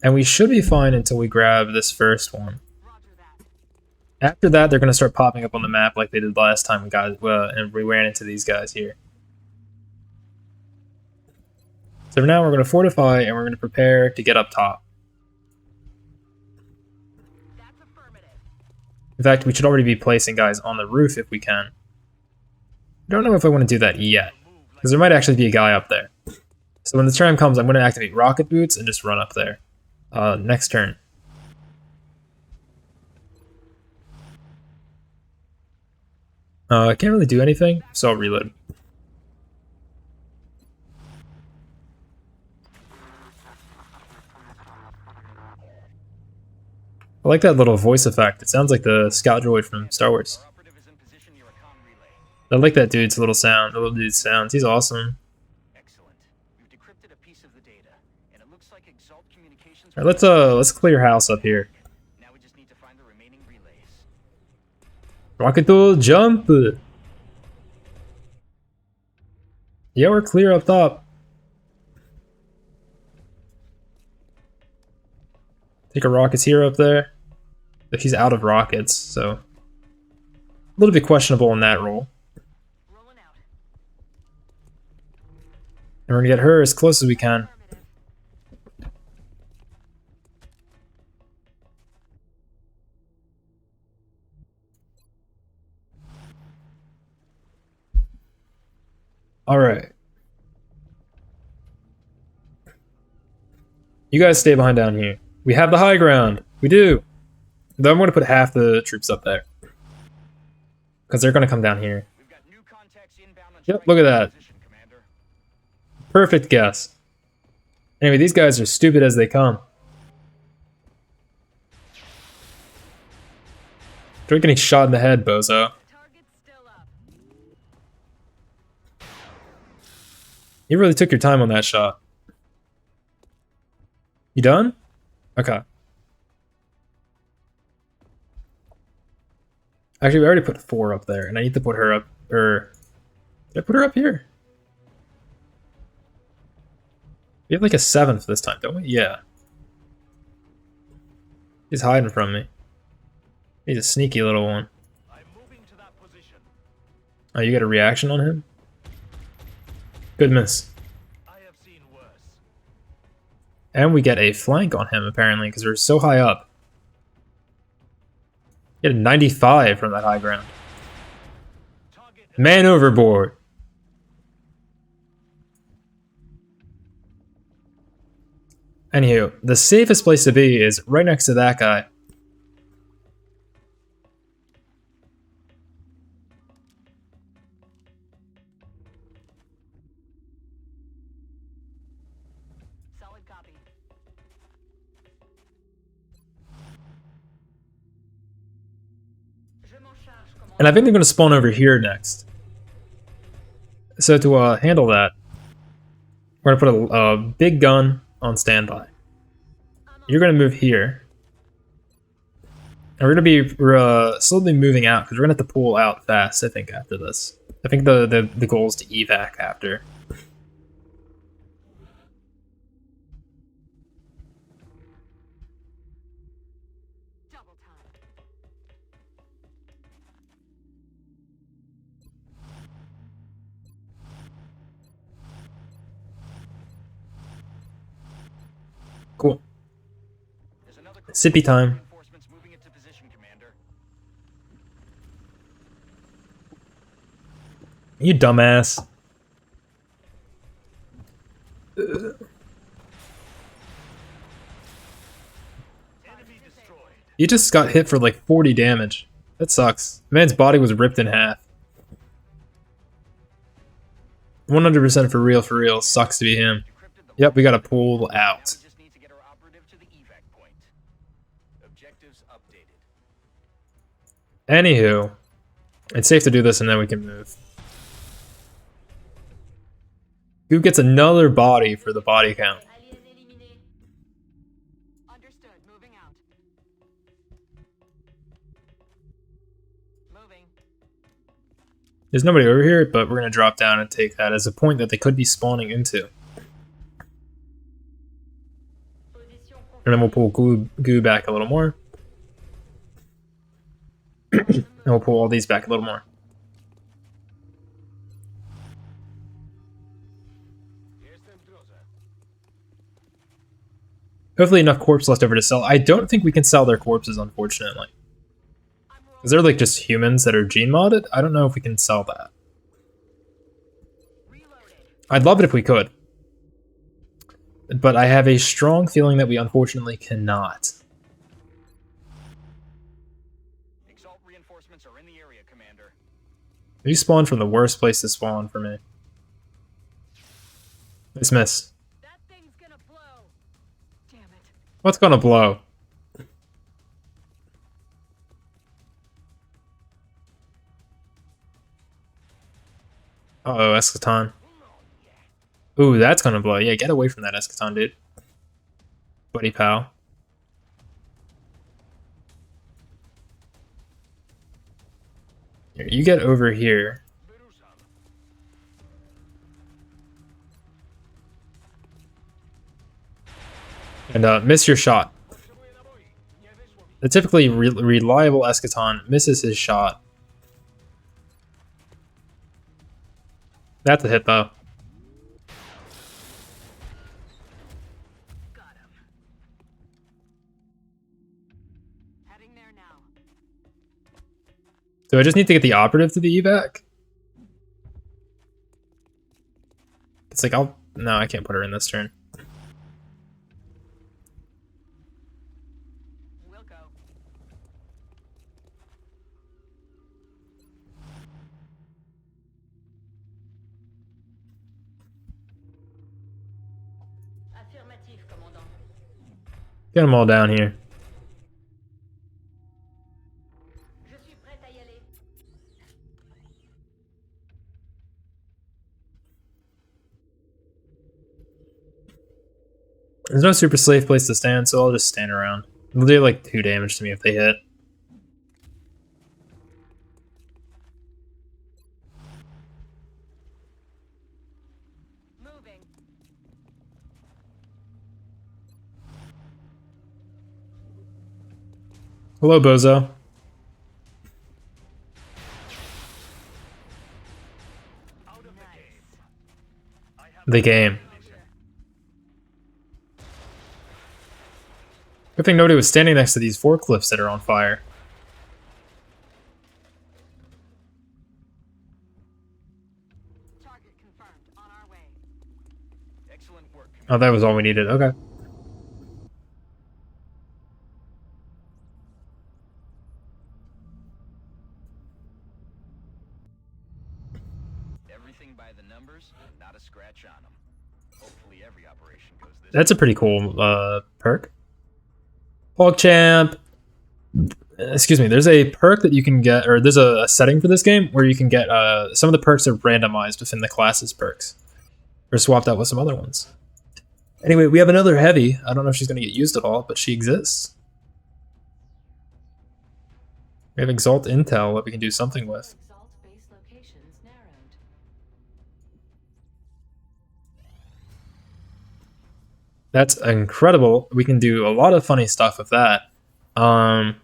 And we should be fine until we grab this first one. After that, they're gonna start popping up on the map like they did last time and we ran into these guys here. So for now, we're gonna fortify and we're gonna prepare to get up top. In fact, we should already be placing guys on the roof if we can. I don't know if I want to do that yet, because there might actually be a guy up there. So when the turn comes, I'm going to activate rocket boots and just run up there. Next turn. I can't really do anything, so I'll reload. I like that little voice effect. It sounds like the scout droid from Star Wars. I like that dude's little sound. The little dude's sounds. He's awesome. Excellent. We've decrypted a piece of the data, and it looks like Exalt communications. All right, let's clear house up here. Now we just need to find the remaining relays. Rocket duel, jump! Yeah, we're clear up top. Take a rocketeer up there. But he's out of rockets, so a little bit questionable in that role. And we're gonna get her as close as we can. Alright. You guys stay behind down here. We have the high ground. We do. Though I'm going to put half the troops up there. Because they're going to come down here. We've got new contacts inbound on Yep, look at that. position, Commander. Perfect guess. Anyway, these guys are stupid as they come. You're getting shot in the head, bozo. You really took your time on that shot. You done? Okay. Actually, we already put 4 up there, and I need to put her up, did I put her up here? We have like a 7th this time, don't we? Yeah. He's hiding from me. He's a sneaky little one. I'm moving to that position. Oh, you got a reaction on him? Good miss. I have seen worse. And we get a flank on him, apparently, because we're so high up. Get a 95 from that high ground. Target Man overboard. Anywho, the safest place to be is right next to that guy. Solid copy. And I think they're going to spawn over here next. So to handle that, we're going to put a big gun on standby. You're going to move here. And we're going to be slowly moving out, because we're going to have to pull out fast, I think, after this. I think the goal is to evac after. Double time. Cool. There's another Sippy time. reinforcements moving into position, Commander. You dumbass. He just got hit for like 40 damage. That sucks. Man's body was ripped in half. 100% for real. Sucks to be him. Yep, we gotta pull out. Just need to get our operative to the evac point. Objectives updated. Anywho, it's safe to do this and then we can move. Who gets another body for the body count? Understood. Moving out. Moving. There's nobody over here, but we're gonna drop down and take that as a point that they could be spawning into. And then we'll pull goo back a little more. And we'll pull all these back a little more. Hopefully enough corpse left over to sell. I don't think we can sell their corpses, unfortunately. Because they're like just humans that are gene modded. I don't know if we can sell that. I'd love it if we could. But I have a strong feeling that we unfortunately cannot. Exalt reinforcements are in the area, Commander. You spawned from the worst place to spawn for me. Nice miss. That thing's gonna blow. Damn it. What's gonna blow? Uh-oh, Eschaton. Ooh, that's gonna blow. Yeah, get away from that Eschaton, dude. Buddy pal. Here, you get over here. And miss your shot. The typically reliable Eschaton misses his shot. That's a hit, though. Got him. Heading there now. So I just need to get the operative to the evac. It's like, no, I can't put her in this turn. We'll go. Affirmatif, commandant. Get them all down here. Je suis prête à y aller. There's no super safe place to stand, so I'll just stand around. They'll do like 2 damage to me if they hit. Moving. Hello, Bozo. The game. Good thing nobody was standing next to these forklifts that are on fire. Target confirmed. On our way. Excellent work, Commander. Oh, that was all we needed. Okay. Everything by the numbers, not a scratch on them. Hopefully every operation goes this That's a pretty cool perk. PogChamp! Excuse me, there's a perk that you can get, or there's a setting for this game where you can get some of the perks are randomized within the class's perks. Or swapped out with some other ones. Anyway, we have another heavy. I don't know if she's going to get used at all, but she exists. We have Exalt Intel that we can do something with. Exalt base locations narrowed. That's incredible. We can do a lot of funny stuff with that. Which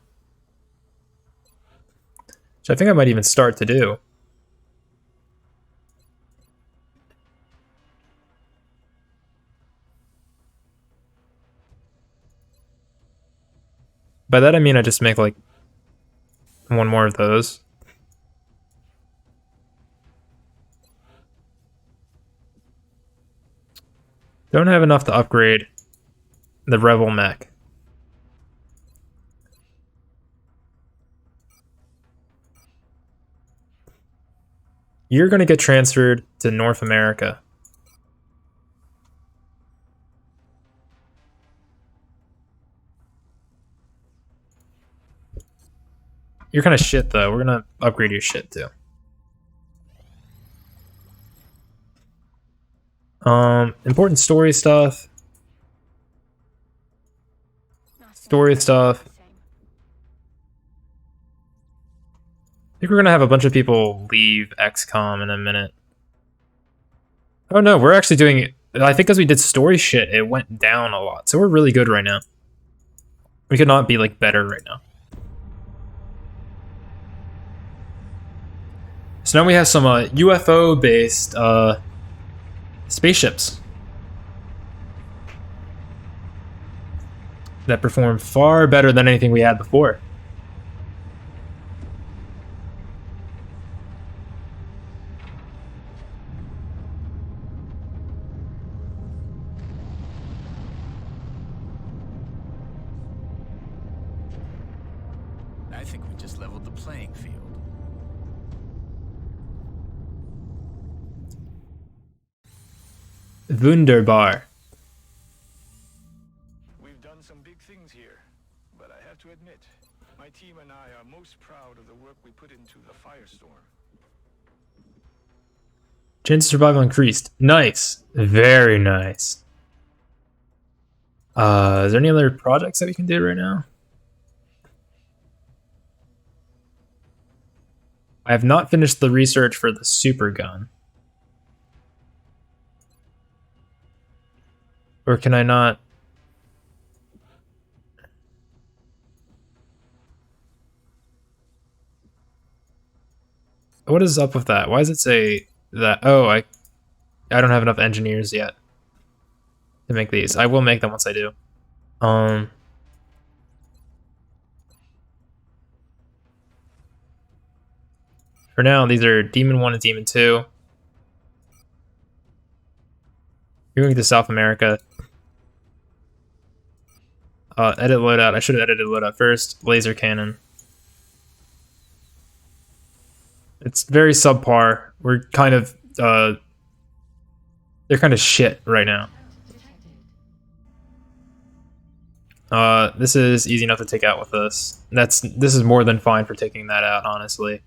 I think I might even start to do. By that I mean I just make like one more of those. Don't have enough to upgrade the Rebel mech. You're going to get transferred to North America. You're kind of shit, though. We're going to upgrade your shit, too. Important story stuff. Story stuff. I think we're gonna have a bunch of people leave XCOM in a minute. Oh no, we're actually doing... I think because we did story shit, it went down a lot. So we're really good right now. We could not be, like, better right now. So now we have some UFO-based spaceships that perform far better than anything we had before. I think we just leveled the playing field. Wunderbar. We've done some big things here, but I have to admit, my team and I are most proud of the work we put into the firestorm. Chance of survival increased. Nice. Very nice. Is there any other projects that we can do right now? I have not finished the research for the super gun. Or can I not? What is up with that? Why does it say that? Oh, I don't have enough engineers yet to make these. I will make them once I do. For now, these are Demon 1 and Demon 2. You're going to South America. Edit loadout. I should have edited loadout first. Laser cannon. It's very subpar. We're kind of, they're kind of shit right now. This is easy enough to take out with this. This is more than fine for taking that out, honestly.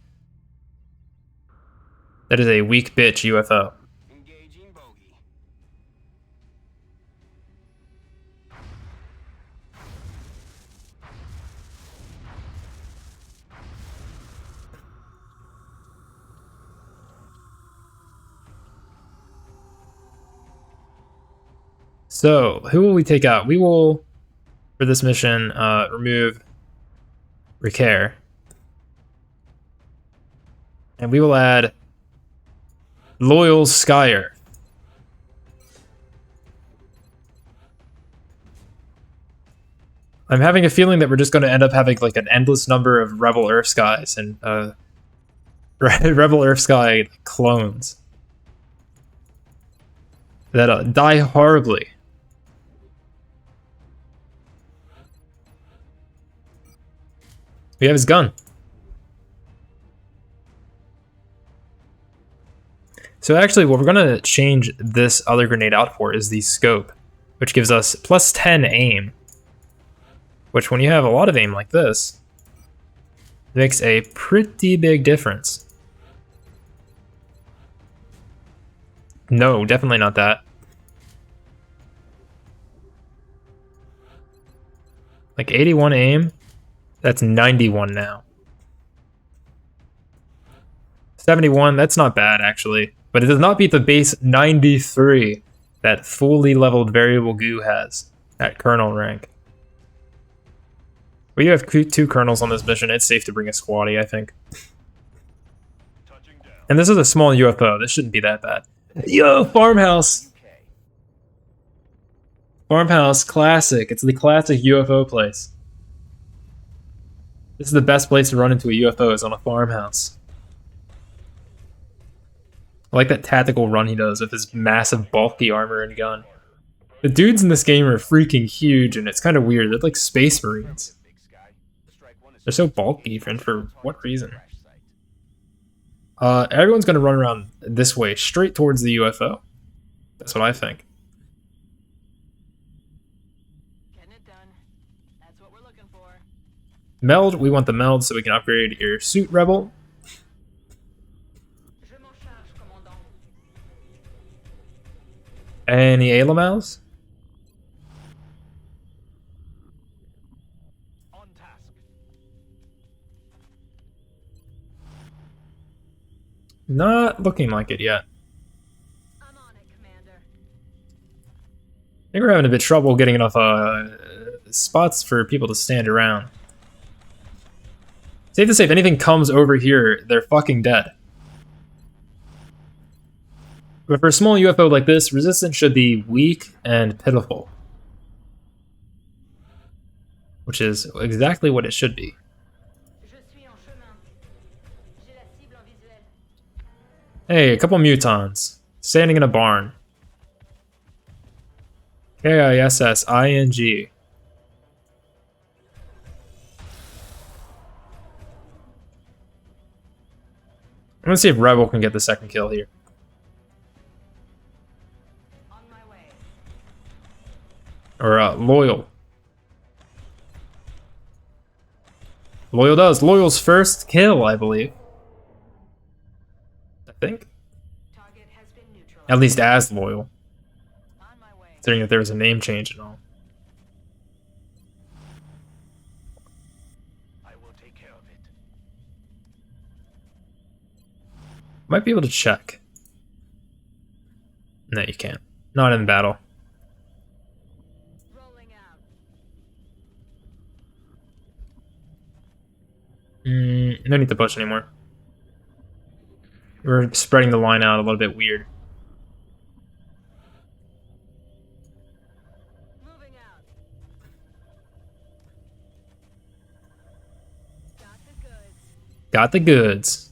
That is a weak bitch UFO. Engaging bogey. So, who will we take out? We will, for this mission, remove Recair. And we will add Loyal Skyer. I'm having a feeling that we're just going to end up having like an endless number of Rebel Earth Skies and Rebel Earth Sky clones that die horribly. We have his gun. So actually, what we're going to change this other grenade out for is the scope, which gives us plus 10 aim. Which, when you have a lot of aim like this, makes a pretty big difference. No, definitely not that. Like 81 aim, that's 91 now. 71, that's not bad actually, but it does not beat the base 93 that fully leveled variable goo has at colonel rank. We have two colonels on this mission. It's safe to bring a squatty, I think. And this is a small UFO. This shouldn't be that bad. Yo, farmhouse! Farmhouse, classic. It's the classic UFO place. This is the best place to run into a UFO, is on a farmhouse. I like that tactical run he does with his massive bulky armor and gun. The dudes in this game are freaking huge, and it's kind of weird. They're like space marines. They're so bulky, and for what reason? Everyone's gonna run around this way, straight towards the UFO. That's what I think. Getting it done. That's what we're looking for. Meld, we want the meld so we can upgrade your suit, Rebel. Je m'en charge, commandant. Any Alamals? On task. Not looking like it yet. I'm on it, Commander. I think we're having a bit trouble getting enough spots for people to stand around. Safe to say, if anything comes over here, they're fucking dead. But for a small UFO like this, resistance should be weak and pitiful. Which is exactly what it should be. Je suis en chemin. J'ai la cible en visuel. Hey, a couple mutons. Standing in a barn. K-I-S-S-I-N-G. I'm gonna see if Rebel can get the second kill here. On my way. Or, Loyal. Loyal does. Loyal's first kill, I believe. I think. Target has been neutralized. At least as Loyal. On my way. Considering that there was a name change and all. I will take care of it. Might be able to check. No, you can't. Not in battle. Rolling out. No need to push anymore. We're spreading the line out a little bit weird. Moving out. Got the goods. Got the goods.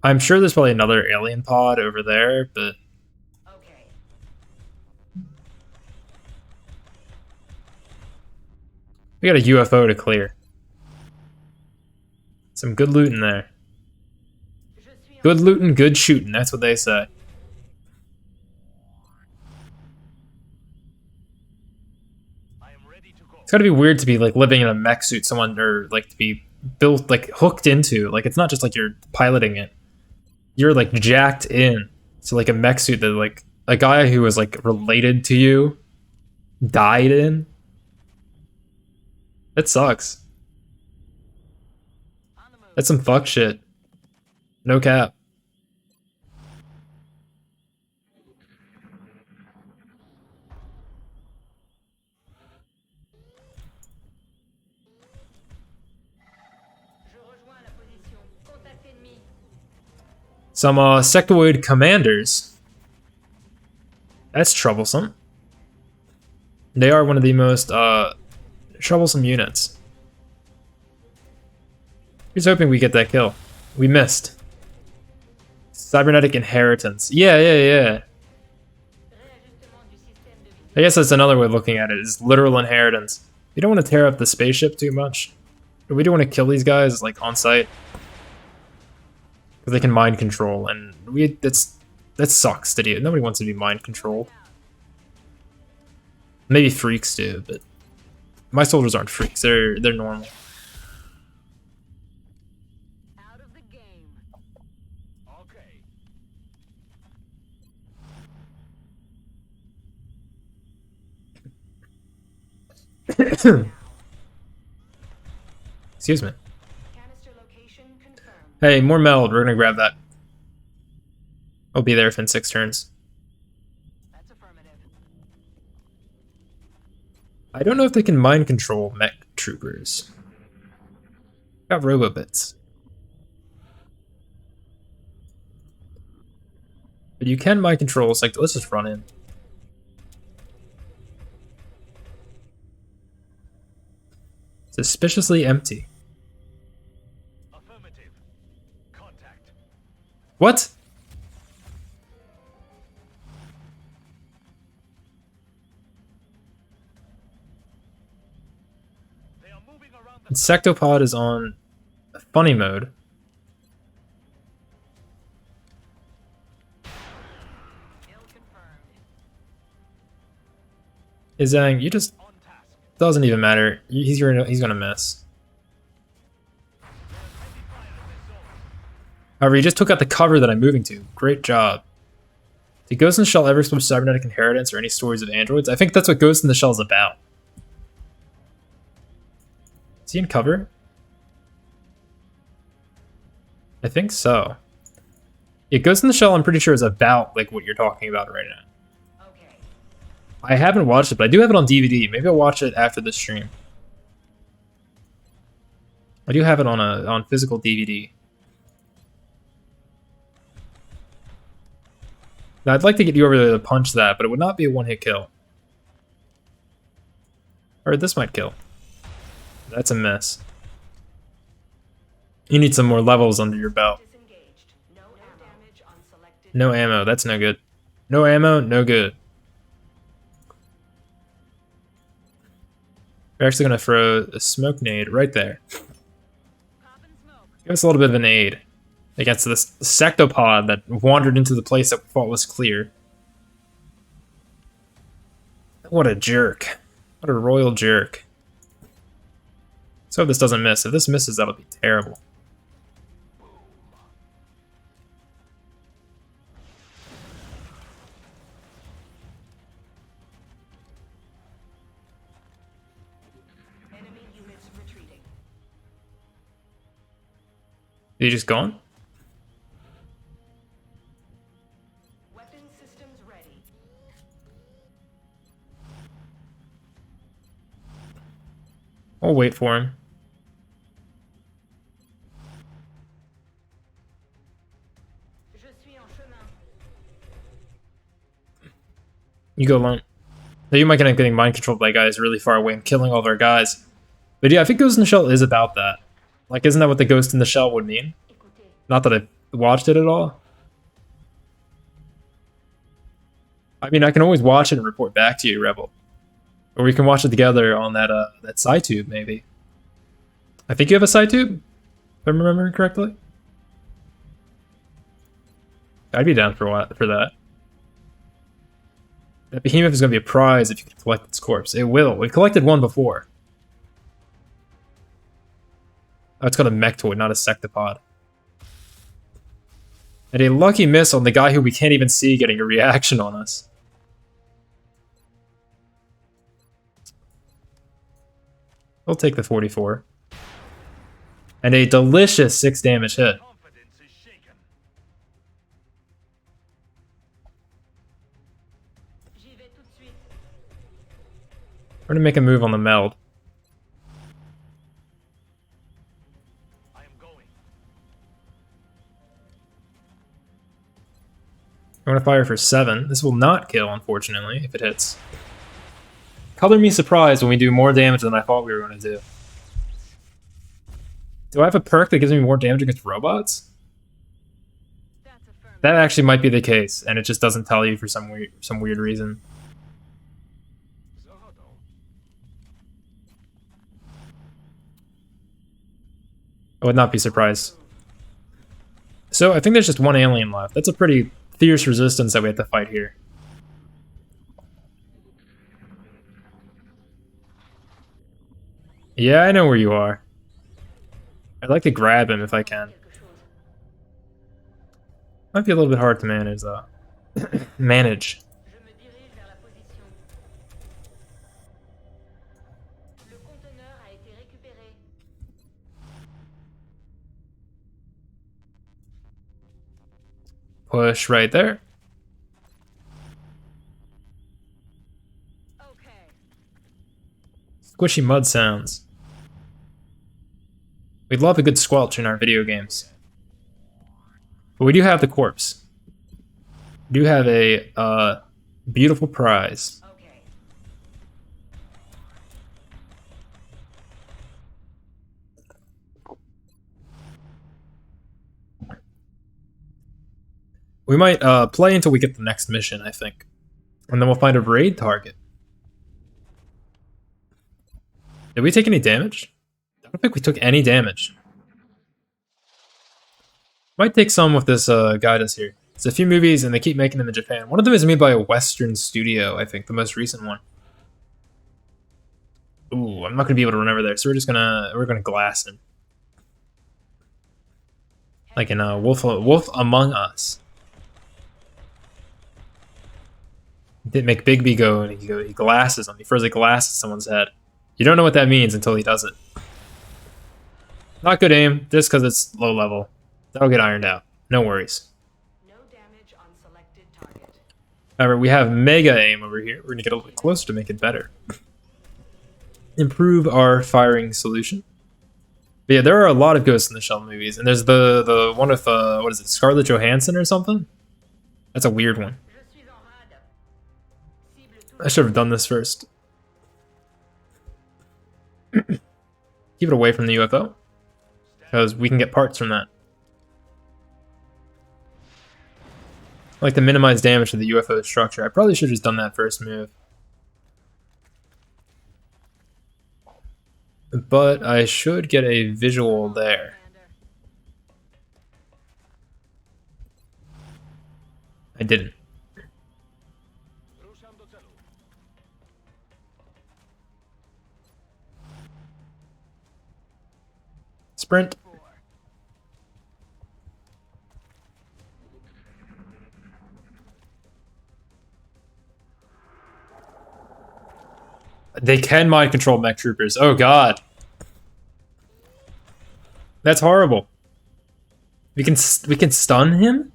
I'm sure there's probably another alien pod over there, but Okay. we got a UFO to clear. Some good loot in there. Je suis en Good looting, good shooting. That's what they say. I am ready to go. It's gotta be weird to be like living in a mech suit, someone or like to be built like hooked into. Like it's not just like you're piloting it. You're like jacked in to like a mech suit that like a guy who was like related to you died in. That sucks. on the move. That's some fuck shit. No cap. Je rejoins la position. Contact ennemi. Some sectoid commanders. That's troublesome. They are one of the most troublesome units. Here's hoping we get that kill. We missed. Cybernetic inheritance. Yeah. Réajustement du système de vie. I guess that's another way of looking at it, is literal inheritance. We don't want to tear up the spaceship too much. But we do want to kill these guys, like, on sight. Because they can mind control, and that sucks to do. Nobody wants to be mind controlled. Maybe freaks do, but my soldiers aren't freaks. They're normal. Out of the game. Okay. Excuse me. Canister location confirmed. Hey, more meld. We're gonna grab that. I'll be there within 6 turns. That's affirmative. I don't know if they can mind control mech troopers. Got robobits. But you can mind control. It's like, let's just run in. Suspiciously empty. Affirmative. Contact. What? Insectopod is on funny mode. Izang, you just doesn't even matter. He's gonna miss. However, he just took out the cover that I'm moving to. Great job. Did Ghost in the Shell ever explore cybernetic inheritance or any stories of androids? I think that's what Ghost in the Shell is about. Is he in cover? I think so. Yeah, Ghost in the Shell I'm pretty sure is about like what you're talking about right now. Okay. I haven't watched it, but I do have it on DVD. Maybe I'll watch it after the stream. I do have it on physical DVD. Now, I'd like to get you over there to punch that, but it would not be a one-hit kill. Or this might kill. That's a miss. You need some more levels under your belt. Disengaged. No damage on selected. No ammo, that's no good. No ammo, no good. We're actually gonna throw a smoke nade right there. Give us a little bit of an aid against this sectopod that wandered into the place that we thought was clear. What a jerk. What a royal jerk. So if this doesn't miss. If this misses, that'll be terrible. Enemy units retreating. Is he just gone? Weapon systems ready. We'll wait for him. Je suis en chemin. You go alone. Now you might end up getting mind controlled by guys really far away and killing all of our guys. But yeah, I think Ghost in the Shell is about that. Like, isn't that what the Ghost in the Shell would mean? Not that I've watched it at all. I mean, I can always watch it and report back to you, Rebel. Or we can watch it together on that SciTube, maybe. I think you have a SciTube, if I'm remembering correctly. I'd be down for that. That behemoth is going to be a prize if you can collect its corpse. It will. We've collected one before. Oh, it's got a mechtoid, not a sectopod. And a lucky miss on the guy who we can't even see getting a reaction on us. We'll take the 44. And a delicious 6 damage hit. Confidence is shaken. J'y vais tout de suite. We're gonna make a move on the meld. I am going. I'm gonna fire for 7. This will not kill, unfortunately, if it hits. Color me surprised when we do more damage than I thought we were gonna do. Do I have a perk that gives me more damage against robots? That's affirmative. That actually might be the case, and it just doesn't tell you for some weird reason. Sorrel. I would not be surprised. So I think there's just one alien left. That's a pretty fierce resistance that we have to fight here. Yeah, I know where you are. I'd like to grab him if I can. Quelque chose. Might be a little bit hard to manage, though. Manage. Je me dirige vers la position. Le conteneur a été récupéré. Push right there. Okay. Squishy mud sounds. We love a good squelch in our video games. But we do have the corpse. We do have a beautiful prize. Okay. We might play until we get the next mission, I think. And then we'll find a raid target. Did we take any damage? don't think we took any damage. Might take some with this guy does here. It's a few movies and they keep making them in Japan. One of them is made by a Western studio, I think, the most recent one. Ooh, I'm not gonna be able to run over there, so we're gonna glass him. Like in Wolf Among Us. Didn't make Bigby go and he glasses him. He froze a glass at someone's head. You don't know what that means until he does it. Not good aim, just because it's low level. That'll get ironed out. No worries. No damage on selected target. However, we have mega aim over here. We're gonna get a little bit closer to make it better. Improve our firing solution. But yeah, there are a lot of Ghost in the Shell movies, and there's the one with what is it, Scarlett Johansson or something? That's a weird one. I should have done this first. Keep it away from the UFO, because we can get parts from that. I like to minimize damage to the UFO structure. I probably should have just done that first move. But I should get a visual there. I didn't. Sprint. They can mind control mech troopers. Oh god. That's horrible. We can stun him?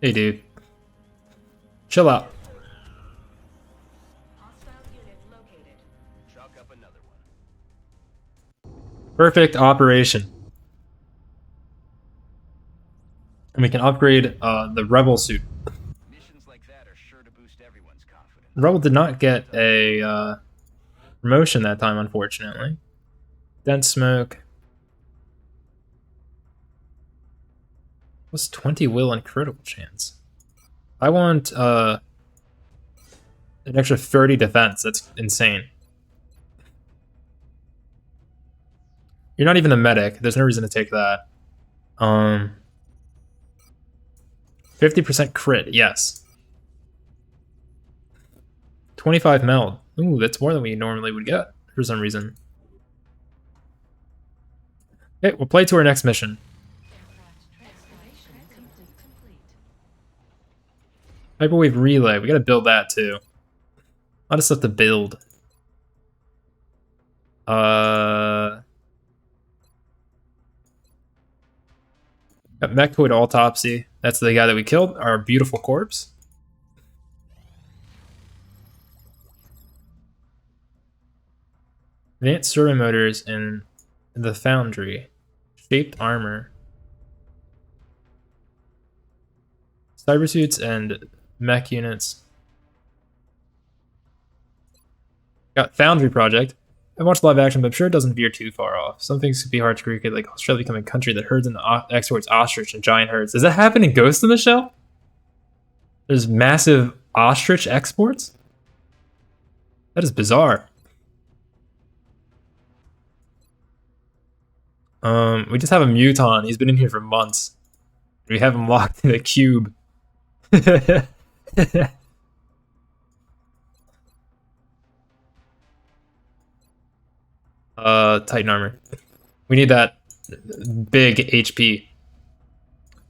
Hey dude. Chill out. Hostile unit located. Chalk up another one. Perfect operation. And we can upgrade the Rebel suit. Missions like that are sure to boost everyone's confidence. Rebel did not get a promotion that time, unfortunately. Dense smoke. What's 20 will and critical chance? I want an extra 30 defense. That's insane. You're not even a medic. There's no reason to take that. 50% crit, yes. 25 meld. Ooh, that's more than we normally would get for some reason. Okay, we'll play to our next mission. Excavation complete. Hyperwave relay. We gotta build that too. A lot of stuff to build. Got Mechtoid Autopsy. That's the guy that we killed. Our beautiful corpse. Advanced servo motors in the foundry. Shaped armor. Cybersuits and mech units. Got Foundry Project. I watched live action, but I'm sure it doesn't veer too far off. Some things could be hard to recreate, like Australia becoming a country that herds and exports ostrich and giant herds. Does that happen in Ghost in the Shell? There's massive ostrich exports? That is bizarre. We just have a Muton. He's been in here for months. We have him locked in a cube. Titan armor. We need that big HP.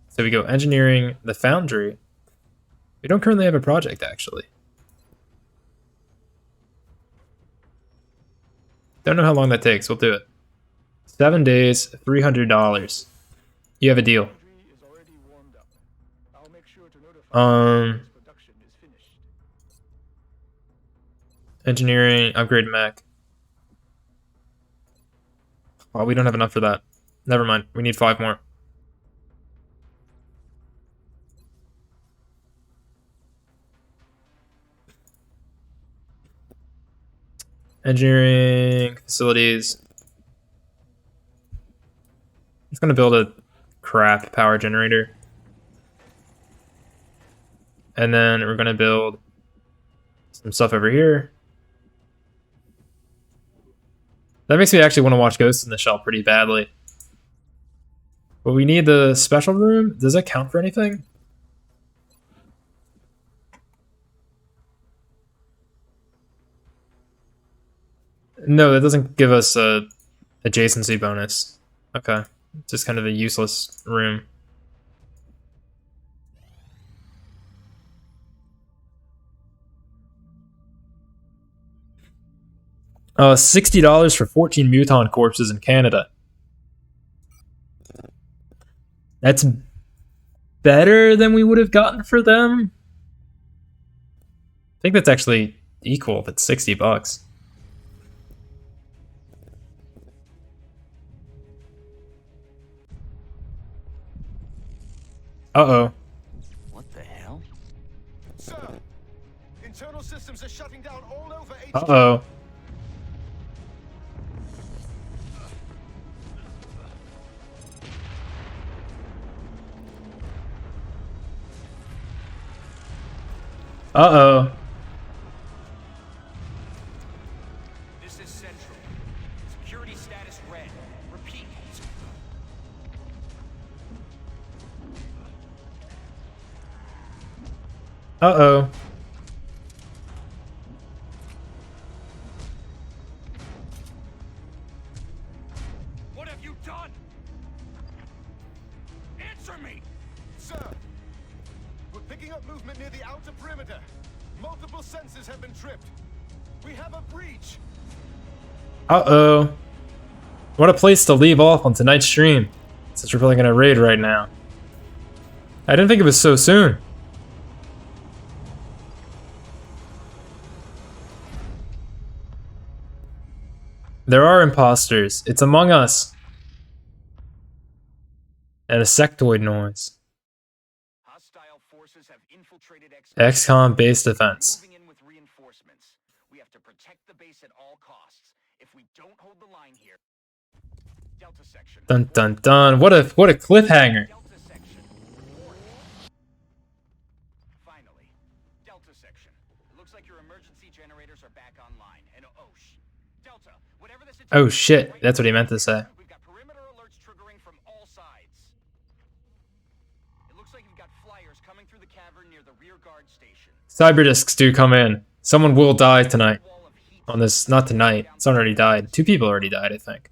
So we go engineering the foundry. We don't currently have a project, actually. Don't know how long that takes. We'll do it. 7 days, $300. You have a deal. Is already warmed up. I'll make sure to notify you as production is finished. Engineering, upgrade mech. Oh, we don't have enough for that. Never mind. We need 5 more. Engineering, facilities. I'm just gonna build a crap power generator. And then we're gonna build Some stuff over here. That makes me actually want to watch Ghost in the Shell pretty badly. But we need the special room. Does that count for anything? No, that doesn't give us a adjacency bonus. Okay. Just kind of a useless room. $60 for 14 muton corpses in Canada. That's better than we would have gotten for them. I think that's actually equal if it's $60. Uh-oh. What the hell? Sir, internal systems are shutting down all over HQ. Uh-oh. Uh-oh. This is Central. Security status red. Repeat. Uh-oh. What have you done? Answer me! Sir, we're picking up movement near the outer perimeter. Multiple sensors have been tripped. We have a breach. Uh-oh. What a place to leave off on tonight's stream, since we're probably gonna raid right now. I didn't think it was so soon. There are imposters. It's among us. And a sectoid noise. Hostile forces have infiltrated XCOM base defense. moving in with reinforcements. We have to protect the base at all costs. If we don't hold the line here, Delta section. Dun dun dun. What a cliffhanger. Delta section. Report. Finally, Delta section. It looks like your emergency generators are back online. And Delta, whatever the situation Oh is shit, right that's what he now, meant to say. we've got perimeter alerts triggering from all sides. It looks like you've got flyers coming through the cavern near the rear guard station. Cyberdiscs do come in. Someone will die tonight. Wall of heat. On this, not tonight. Someone already died. 2 people already died, I think.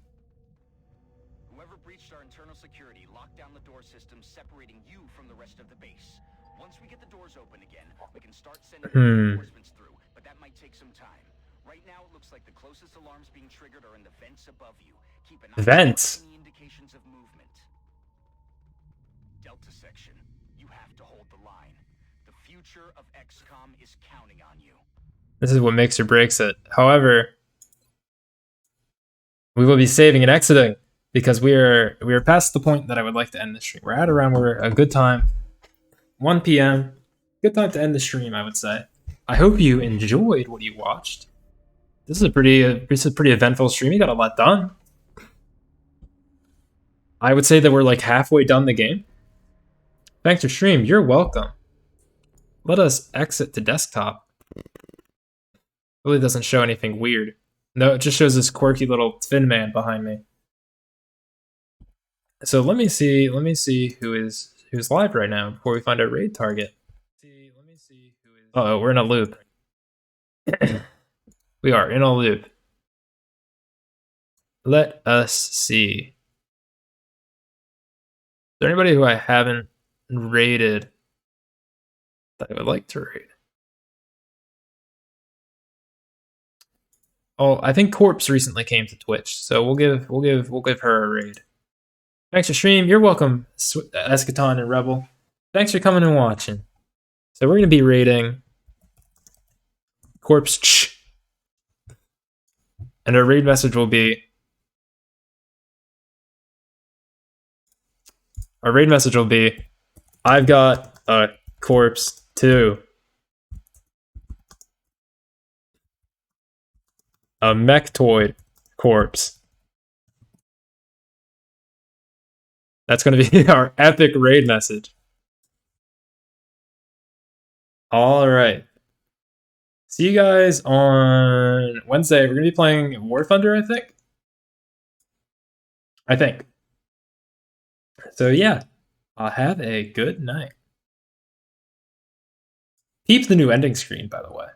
Whoever breached our internal security locked down the door system separating you from the rest of the base. Once we get the doors open again, we can start sending reinforcements through, but that might take some time. Right now, it looks like the closest alarms being triggered are in the vents above you. Keep an eye Vents? out for any indications of movement. Delta section, you have to hold the line. The future of XCOM is counting on you. This is what makes or breaks it. However, we will be saving and exiting because we are past the point that I would like to end the stream. We're at around where a good time, 1 p.m. Good time to end the stream, I would say. I hope you enjoyed what you watched. This is a pretty eventful stream. You got a lot done. I would say that we're like halfway done the game. Thanks for stream. You're welcome. Let us exit to desktop. Really doesn't show anything weird. No, it just shows this quirky little Finn man behind me. So let me see who's live right now before we find our raid target. Uh-oh, we're in a loop. We are in a loop. Let us see. Is there anybody who I haven't raided that I would like to raid? Oh, I think Corpse recently came to Twitch, so we'll give her a raid. Thanks for stream. You're welcome, Eschaton and Rebel. Thanks for coming and watching. So we're gonna be raiding Corpse, and our raid message will be. I've got a corpse too. A mechtoid corpse. That's going to be our epic raid message. All right. See you guys on Wednesday. We're going to be playing War Thunder, I think. So yeah, have a good night. Keep the new ending screen, by the way.